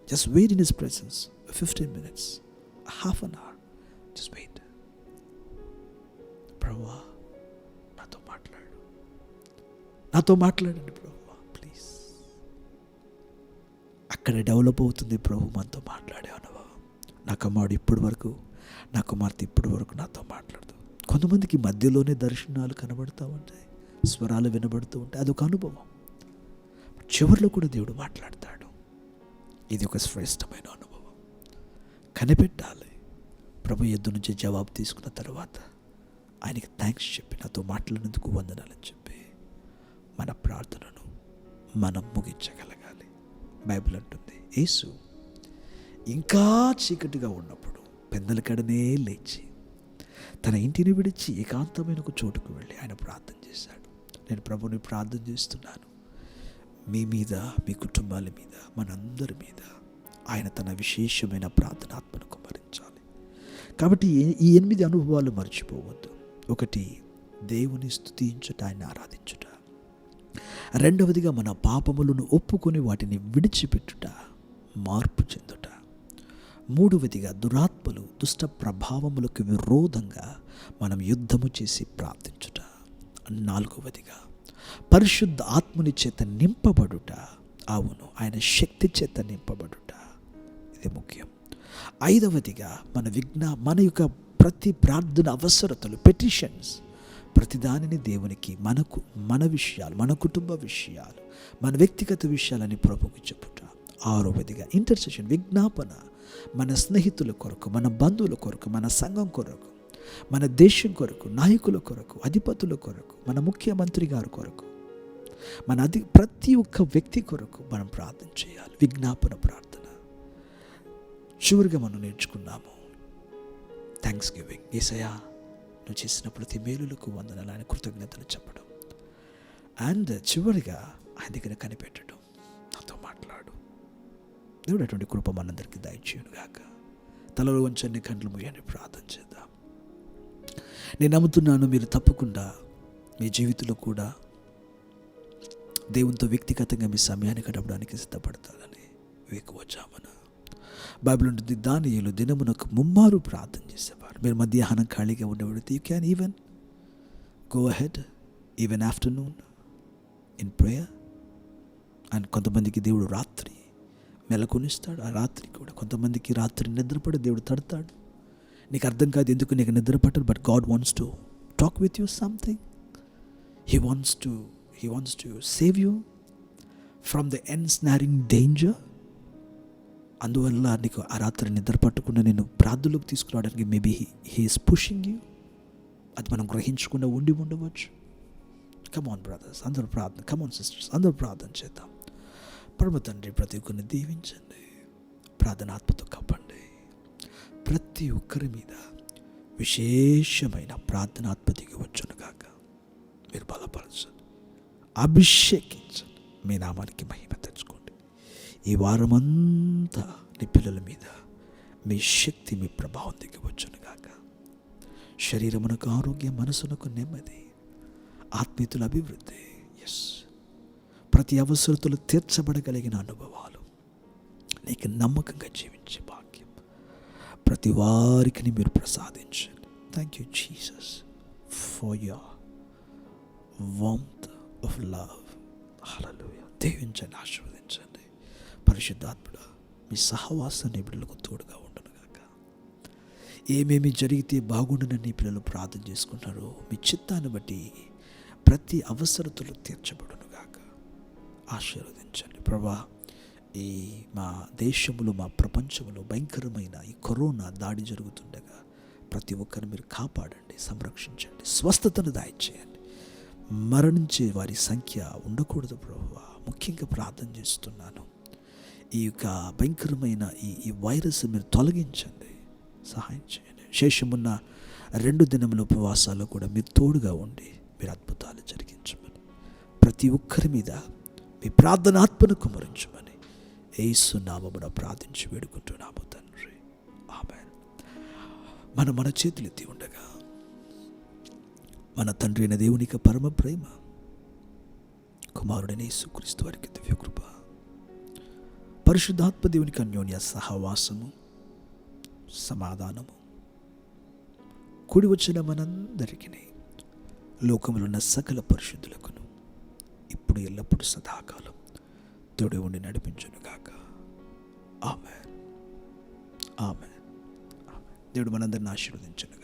Just wait in his presence 15 minutes, half an hour. Just wait. ప్రభువా నాతో మాట్లాడండి ప్రభువా ప్లీజ్. అక్కడ డెవలప్ అవుతుంది ప్రభు మనతో మాట్లాడే అనుభవం. నా కుమారుడు ఇప్పటి వరకు నా కుమార్తె ఇప్పటి వరకు నాతో మాట్లాడదు. కొంతమందికి మధ్యలోనే దర్శనాలు కనబడుతూ ఉంటాయి, స్వరాలు వినబడుతూ ఉంటాయి, అదొక అనుభవం. చివరిలో కూడా దేవుడు మాట్లాడతాడు. ఇది ఒక శ్రేష్టమైన అనుభవం. కనిపెట్టాలి. ప్రభు యుద్ధ నుంచి జవాబు తీసుకున్న తర్వాత ఆయనకి థ్యాంక్స్ చెప్పి, నాతో మాట్లాడినందుకు వందనాలని చెప్పి మన ప్రార్థనను మనం ముగించగలగాలి. బైబిల్ అంటుంది, యేసు ఇంకా చీకటిగా ఉన్నప్పుడు పెందలకడనే లేచి తన ఇంటిని విడిచి ఏకాంతమైన ఒక చోటుకు వెళ్ళి ఆయన ప్రార్థన చేశాడు. నేను ప్రభుని ప్రార్థన చేస్తున్నాను, మీ మీద, మీ కుటుంబాల మీద, మనందరి మీద ఆయన తన విశేషమైన ప్రార్థనాత్మను కుమ్మరించాలి. కాబట్టి ఈ 8 అనుభవాలు మర్చిపోవద్దు. 1, దేవుని స్తుతించుట, ఆయన ఆరాధించుట. 2వదిగా మన పాపములను ఒప్పుకొని వాటిని విడిచిపెట్టుట, మార్పు చెందుట. 3వదిగా దురాత్మలు, దుష్ట ప్రభావములకు విరోధంగా మనం యుద్ధము చేసి ప్రార్థించుట. 4వదిగా పరిశుద్ధ ఆత్మని చేత నింపబడుట. అవును, ఆయన శక్తి చేత నింపబడుట, ఇది ముఖ్యం. 5వదిగా మన యొక్క ప్రతి ప్రార్థన అవసరతలు, పెటిషన్స్, ప్రతిదానిని దేవునికి, మన విషయాలు, మన కుటుంబ విషయాలు, మన వ్యక్తిగత విషయాలని ప్రభువుకి చెప్పుట. 6వదిగా ఇంటర్సెషన్, విజ్ఞాపన, మన స్నేహితుల కొరకు, మన బంధువుల కొరకు, మన సంఘం కొరకు, మన దేశం కొరకు, నాయకుల కొరకు, అధిపతుల కొరకు, మన ముఖ్యమంత్రి గారి కొరకు, ప్రతి ఒక్క వ్యక్తి కొరకు మనం ప్రార్థన చేయాలి. విజ్ఞాపన ప్రార్థన. చివరిగా మనం నేర్చుకున్నాము థ్యాంక్స్ గివింగ్. యేసయ్యా, నువ్వు చేసిన ప్రతి మేలులకు వందనాలు, ఆయన కృతజ్ఞతలు చెప్పడం. అండ్ చివరిగా ఆయన దగ్గర కనిపెట్టడం, నాతో మాట్లాడు. దేవుడు అటువంటి కృప మనందరికీ దయచేయును గాక. తలలో వంచండి, కండ్లు మూయండి, ప్రార్థన చేద్దాం. నేను నమ్ముతున్నాను, మీరు తప్పకుండా మీ జీవితంలో కూడా దేవునితో వ్యక్తిగతంగా మీ సమయాన్ని గడపడానికి సిద్ధపడతారని వేకువచ్చామన. బైబిల్ ఉంటుంది, దానియేలు దినమునకు 3 ప్రార్థన చేసేవారు. మీరు మధ్యాహ్నం ఖాళీగా ఉండేవాడితే you can even go ahead even afternoon in prayer. And కొంతమందికి దేవుడు రాత్రి మెలకొనిస్తాడు, ఆ రాత్రి కూడా. కొంతమందికి రాత్రి నిద్రపడి దేవుడు తడతాడు. నీకు అర్థం కాదు ఎందుకు నీకు నిద్ర పట్టదు, but God wants to talk with you something. He wants to save you from the ensnaring danger. అందువల్ల నీకు ఆ రాత్రి నిద్ర పట్టకుండా నేను ప్రార్థనలోకి తీసుకురావడానికి maybe he is pushing you. అది మనం గ్రహించకుండా ఉండవచ్చు. కమాన్ బ్రదర్స్, అందరూ ప్రార్థన, కమాన్ సిస్టర్స్, అందరూ ప్రార్థన చేద్దాం. పరమ తండ్రి, ప్రతి ఒక్కరిని దీవించండి, ప్రార్థనాత్మతో కప్పండి. ప్రతి ఒక్కరి మీద విశేషమైన ప్రార్థనాత్మ దిగి వచ్చును గాక. మీరు బలపరచండి, అభిషేకించండి, మీ నామానికి మహిమ తెచ్చుకోండి. ఈ వారమంతా నీ పిల్లల మీద మీ శక్తి, మీ ప్రభావం దిగి వచ్చును గాక. శరీరమునకు ఆరోగ్యం, మనసునకు నెమ్మది, ఆత్మీయతల అభివృద్ధి, ప్రతి అవసరతలు తీర్చబడగలిగిన అనుభవాలు, నీకు నమ్మకంగా జీవించే భాగ్యం ప్రతి వారికి మీరు ప్రసాదించండి. Thank you Jesus for your warmth of love. Hallelujah. దీవించండి, ఆశీర్వదించండి. పరిశుద్ధాత్ముడా, మీ సహవాసాన్ని బిడ్డలకు తోడుగా ఉండును గాక. ఏమేమి జరిగితే బాగుండునని పిల్లలు ప్రార్థన చేసుకుంటారో మీ చిత్తాన్ని బట్టి ప్రతి అవసరతలు తీర్చబడును గాక. ఆశీర్వదించండి ప్రభా. ఈ మా దేశంలో, మా ప్రపంచంలో భయంకరమైన ఈ కరోనా దాడి జరుగుతుండగా ప్రతి ఒక్కరిని మీరు కాపాడండి, సంరక్షించండి, స్వస్థతను దయచేయండి. మరణించే వారి సంఖ్య ఉండకూడదు ప్రభువా. ముఖ్యంగా ప్రార్థన చేస్తున్నాను, ఈ యొక్క భయంకరమైన ఈ వైరస్ మీరు తొలగించండి, సహాయం చేయండి. శేషమున్న 2 దినముల ఉపవాసాల్లో కూడా మీరు తోడుగా ఉండి మీరు అద్భుతాలు జరిగించమని, ప్రతి ఒక్కరి మీద మీ ప్రార్థనాత్మను కుమరించమని యేసు నామమున ప్రార్థించి వేడుకుంటున్నాము తండ్రి, ఆమేన్. మన చేతులెత్తి ఉండగా మన తండ్రి అయిన దేవునికి పరమ ప్రేమ, కుమారుడైన యేసుక్రీస్తు వారికి దివ్య కృప, పరిశుద్ధాత్మ దేవునికి అన్యోన్య సహవాసము, సమాధానము కూడి వచ్చిన మనందరికీ, లోకములో ఉన్న సకల పరిశుద్ధులకును ఇప్పుడు ఎల్లప్పుడు సదాకాలం తోడే ఉండి నడిపించును గాక. ఆమేన్, ఆమేన్, ఆమేన్. దేవుడు మనందరిని ఆశీర్వదించను.